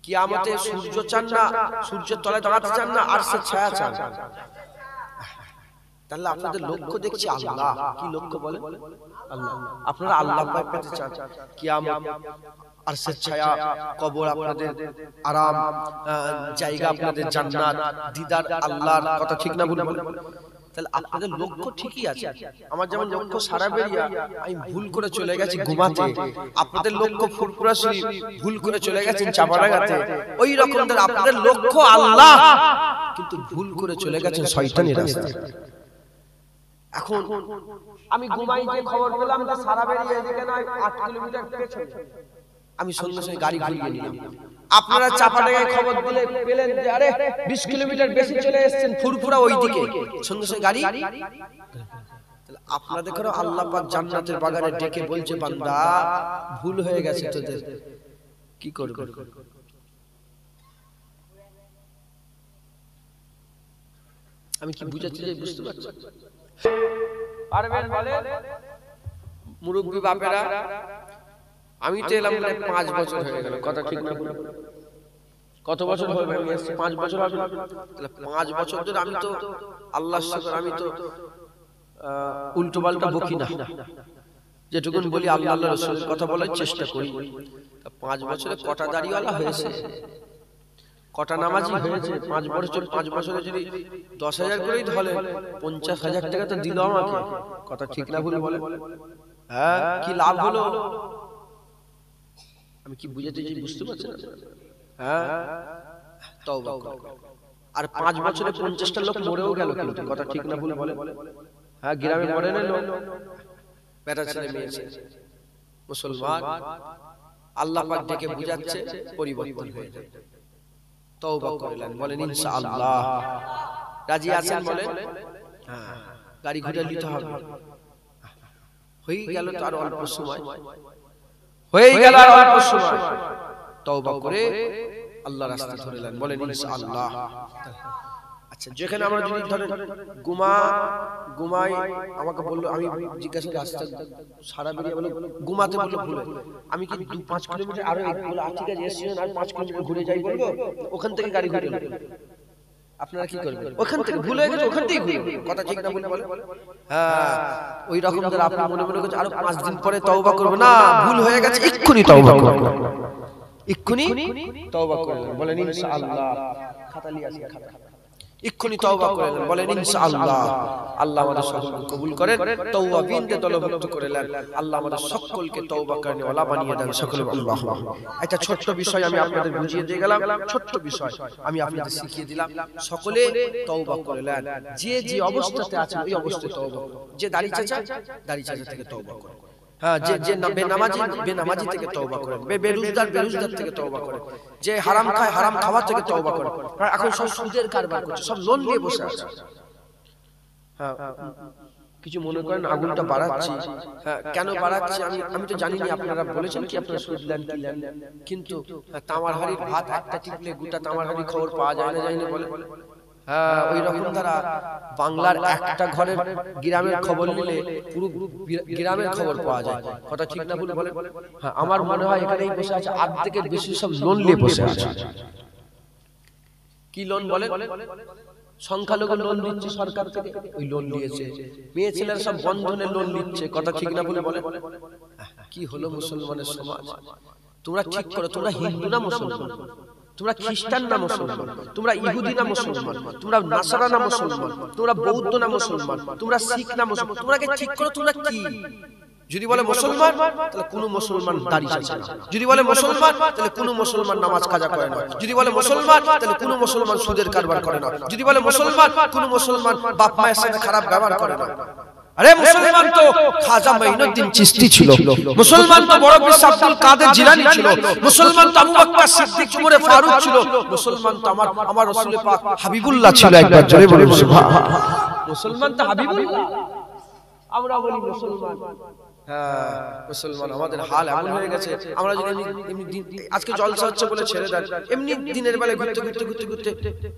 কিয়ামতে সূর্য চান না সূর্যের তলায় দাঁড়াতে চান না আরশের ছায়া চান? তাহলে আপনাদের লক্ষ্য দেখছি আল্লাহ। কি লক্ষ্য বলে? আল্লাহ। আপনারা আল্লাহ পাক পেতে চান, কিয়ামত আরশের ছায়া, কবর আপনাদের আরাম জায়গা, আপনাদের জান্নাত, দিদার আল্লাহর কথা ঠিক না ভুল বলে? তাহলে আপনাদের লক্ষ্য ঠিকই আছে। আমার যেমন লক্ষ্য সারাবেরিয়া, আমি ভুল করে চলে গেছি ঘুমাতে। আপনাদের লক্ষ্য ফুরফুরা শরীফ, ভুল করে চলে গেছেন চাপাডাঙ্গাতে। ওই রকম আপনাদের লক্ষ্য আল্লাহ, কিন্তু ভুল করে চলে গেছেন শয়তানের রাস্তায়। এখন আমি ঘুমাই যে খবর পেলাম যে সারাবেরিয়া এদিকে নয় 8 কিলোমিটার পেছনে, আমি সঙ্গে সঙ্গে গাড়ি ঘুরিয়ে নিলাম। আপনারা চাপাডাঙ্গায় খবর দিলে পেলেন যে আরে 20 কিলোমিটার বেশি চলে এসেছেন ফুরফুরা ওইদিকে, সঙ্গে সঙ্গে গাড়ি। তাহলে আপনাদের করে আল্লাহ পাক জান্নাতের বাগানে ডেকে বলছে বান্দা ভুল হয়ে গেছে তোদের, কি করবে? আমি কি বুঝাচ্ছি যে বুঝতে পারছেন? পারবেন বলে মুরব্বি বাপেরা? আমি তো এলাম 5 বছর হয়ে গেল, কথা ঠিক না? কত বছর হবে? 5 বছর হবে। তাহলে 5 বছর ধরে আমি তো আল্লাহর শুকর, আমি তো উল্টো পাল্টা বকি না, যেটুকুন বলি আল্লাহ আল্লাহ রাসূলের কথা বলার চেষ্টা করি। 5 বছরে কটা দাড়িওয়ালা হয়েছে, কটা নামাজি হয়েছে? 5 বছরে যদি 10,000 করেই ধরে 50,000 টাকা তো দিল আমাকে, কথা ঠিক না ভুল বলে? হ্যাঁ, কি লাভ হলো? আমি কি বুঝাতে চাই বুঝতে পারছেন? হ্যাঁ, তওবা করো। আর 5 বছরে 50টা লোক মরেও গেল, কিন্তু কথা ঠিক না ভুল বলে? হ্যাঁ, গ্রামে মরে না লোক, বেটা ছেলে মেয়ে মুসলমান। আল্লাহ পাক ডেকে বুঝাচ্ছে পরিবর্তন হয়ে যাবে, তওবা করলেন, বলেন ইনশাআল্লাহ। রাজি আছেন বলেন? হ্যাঁ, গাড়ি ঘুরে নিতে হবে। হয়ে গেল তো আর অল্প সময়, হয়ে গেল আর অল্প সময়। তওবা করে আল্লাহর রাস্তা ধরলেন, বলেন ইনশাআল্লাহ। আচ্ছা, যেখানে আমরা যদি ধরেন ঘুমাই, আমাকে বললো, আমি জিজ্ঞাসা রাস্তা সারা বেরিয়ে বলে ঘুমাতে বললো ভুলে, আমি কি 2-5 কিলোমিটার আরো বলে ঠিক আছে এসেছেন আর 5 কিলোমিটার ঘুরে যাই বলবো, ওখান থেকে গাড়ি ঘুরে নেবেন। আপনারা কি করবেন? ওখান থেকে ভুল হয়ে গেছে, ওখান থেকেই ঘুরবেন, কথা ঠিক না বলে? হ্যাঁ, ওই রকম ধরে আপনি মনে মনে করছেন আরো 5 দিন পরে তওবা করব না, ভুল হয়ে গেছে, এক্ষুনি তওবা করব, এক্ষুনি তওবা করবেন, বলেন ইনশাআল্লাহ। খাতা নিয়ে আসেন, খাতা। এক্ষুনি তওবা করলেন, বলেন ইনশাআল্লাহ। আল্লাহ আমাদের সকলকে কবুল করেন, তাওয়াবিনদের দলভুক্ত করলেন। আল্লাহ আমাদের সকলকে তওবা করনে ওয়ালা বানিয়ে দেন, সকলে আল্লাহুম্মা। একটা ছোট্ট বিষয় আমি আপনাদের বুঝিয়ে দিয়ে গেলাম, ছোট্ট বিষয় আমি আপনাদের শিখিয়ে দিলাম। সকলে তওবা করলেন, যে যে অবস্থাতে আছেন ওই অবস্থায় তওবা করুন। যে দাড়ি চাচা থেকে তওবা করুন। হ্যাঁ, যে বেনামাজি থেকে তওবা করেন, বেরোজগার থেকে তওবা করেন, যে হারাম খায় হারাম খাওয়া থেকে তওবা করেন। এখন সব সুদের কারবার করছে, সব লোন নিয়ে বসে আছে। হ্যাঁ, কিছু মনে করেন আগুনটা বাড়াচ্ছি। হ্যাঁ, কেন বাড়াচ্ছি আমি তো জানি না। আপনারা বলেছেন কি আপনারা সুদ নেন কি নেন, কিন্তু তামার হাড়ির ভাত একটা টিপলে গোটা তামার হাড়ি খবর পাওয়া যায় না বলে? হ্যাঁ, ওই রকম তারা বাংলার একটা ঘরের গ্রামের খবর নিলে পুরো গ্রামের খবর পাওয়া যায়, কথা ঠিক না ভুল বলে? হ্যাঁ, আমার মনে হয় এখানেই বসে আছে অর্ধেকের বেশি সব লোন নিয়ে বসে আছে। কি লোন বলে? সংখ্যালঘু লোন দিচ্ছে সরকার থেকে, ওই লোন নিয়েছে। মেয়ে ছেলেরা সব বন্ধনে লোন নিচ্ছে, কথা ঠিক না বলে? কি হলো মুসলমানের সমাজ? তোমরা ঠিক করো, তোমরা হিন্দু না মুসলমান? তোমরা খ্রিস্টান না মুসলমান? তোমরা ইহুদি না মুসলমান? তোমরা নাসারা না মুসলমান? তোমরা বৌদ্ধ না মুসলমান? তোমরা শিখ না মুসলমান? তোমরা ঠিক করো তোমরা কি? যদি বলে মুসলমান, তাহলে কোন মুসলমান দাড়ি চাচ্ছে না। যদি বলে মুসলমান, তাহলে কোন মুসলমান নামাজ কাজা করে না। যদি বলে মুসলমান, তাহলে কোন মুসলমান সুদের কারবার করে না। যদি বলে মুসলমান, কোন মুসলমান বাপ মায়ের সাথে খারাপ ব্যবহার করে না। আরে মুসলমান তো খাজা মাইনুদ্দিন চিশতি ছিল, মুসলমান তো বড় পীর আব্দুল কাদের জিলানী ছিল, মুসলমান তো আবু বকর সিদ্দিক উমর ফারুক ছিল, মুসলমান তো আমার রাসূল পাক হাবিবুল্লাহ ছিল। একবার জোরে বলুন সুবহানাল্লাহ। মুসলমান তো হাবিবুল্লাহ, আমরা বলি মুসলমান। হ্যাঁ মুসলমান, আমাদের হাল এমন হয়ে গেছে, আমরা যদি এমনি আজকে জলসা হচ্ছে বলে ছেড়ে দেন, এমনি দিনের বেলা ঘুরতে ঘুরতে ঘুরতে ঘুরতে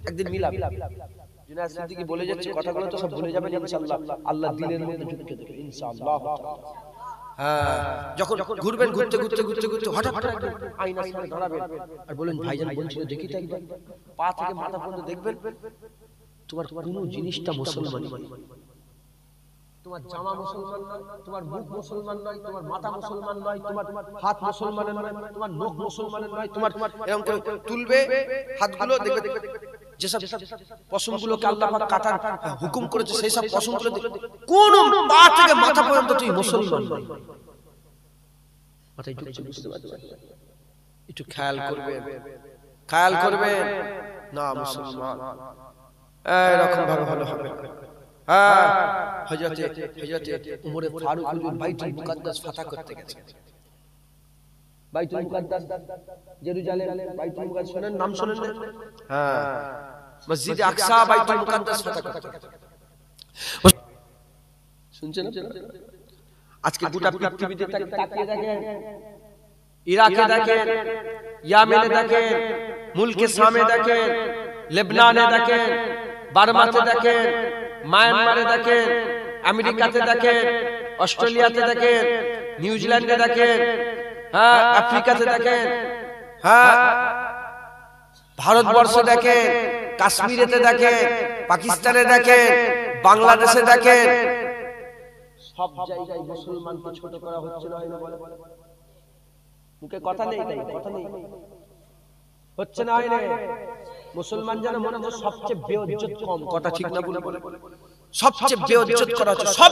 একদিন মিলাব জিনা সিদ্দিকী বলে যাচ্ছে কথাগুলো তো সব ভুলে যাবেন ইনশাআল্লাহ, আল্লাহ দিলের মধ্যে ঢুকে দেবে ইনশাআল্লাহ। হ্যাঁ যখন ঘুরবেন ঘুরতে ঘুরতে ঘুরতে ঘুরতে হঠাৎ আয়নার সামনে দাঁড়াবেন আর বলেন ভাইজান বলছিল দেখি তো একবার, পা থেকে মাথা পর্যন্ত দেখবেন তোমার কোনো জিনিসটা মুসলমান নয়, তোমার জামা মুসলমান নয়, তোমার মুখ মুসলমান নয়, তোমার মাথা মুসলমান নয়, তোমার হাত মুসলমানের নয়, তোমার নখ মুসলমানের নয়, তোমার এরকম করে তুলবে হাতগুলো, দেখবে যেসব পশমগুলোকে আল্লাহ পাক কাটার হুকুম করেছে সেই সব পশমগুলো কোন পা থেকে মাথা পর্যন্ত তুই মুসলমান নয়। মাথায় ঢুকছে, বুঝতে পারছেন? একটু খেয়াল করবেন, খেয়াল করবেন না মুসলমান এরকম ভাবে ভালো হবে। হ্যাঁ হযরতে উমর ফারুক হুজুর বাইতুল মুকাদ্দাস ফাতহ করতে গেছে। বাইতুল মুকাদ্দাস জেরুজালেম, বাইতুল মুকাদ্দাস শুনেন, নাম শুনেন না? হ্যাঁ মসজিদ আকসা বাইতুল মুকাদ্দাস ফাতহ করতে গেছে। শুনছেন আজকে গোটা পৃথিবীতে তাকিয়ে দেখেন, ইরাকে দেখেন, ইয়েমেনে দেখেন, মুলকে শামে দেখেন, লেবনানে দেখেন, বার্মাতে দেখেন, মায়ানমারে দেখেন, আমেরিকাতে দেখেন, অস্ট্রেলিয়াতে দেখেন, নিউজিল্যান্ডে দেখেন, হ্যাঁ আফ্রিকাতে দেখেন, হ্যাঁ ভারতবর্ষে দেখেন, কাশ্মীরেতে দেখেন, পাকিস্তানে দেখেন, বাংলাদেশে দেখেন, সব জায়গায় মুসলমানকে ছোট করা হচ্ছে না, বলে মুখে কথা নেই, তাই কথা নেই, হচ্ছে না, হয় না। মুসলমান যেন মনে হয় সবচেয়ে বেইজ্জত কম, কথা ঠিক না বলে সবচেয়ে বেইজ্জত করা হচ্ছে সব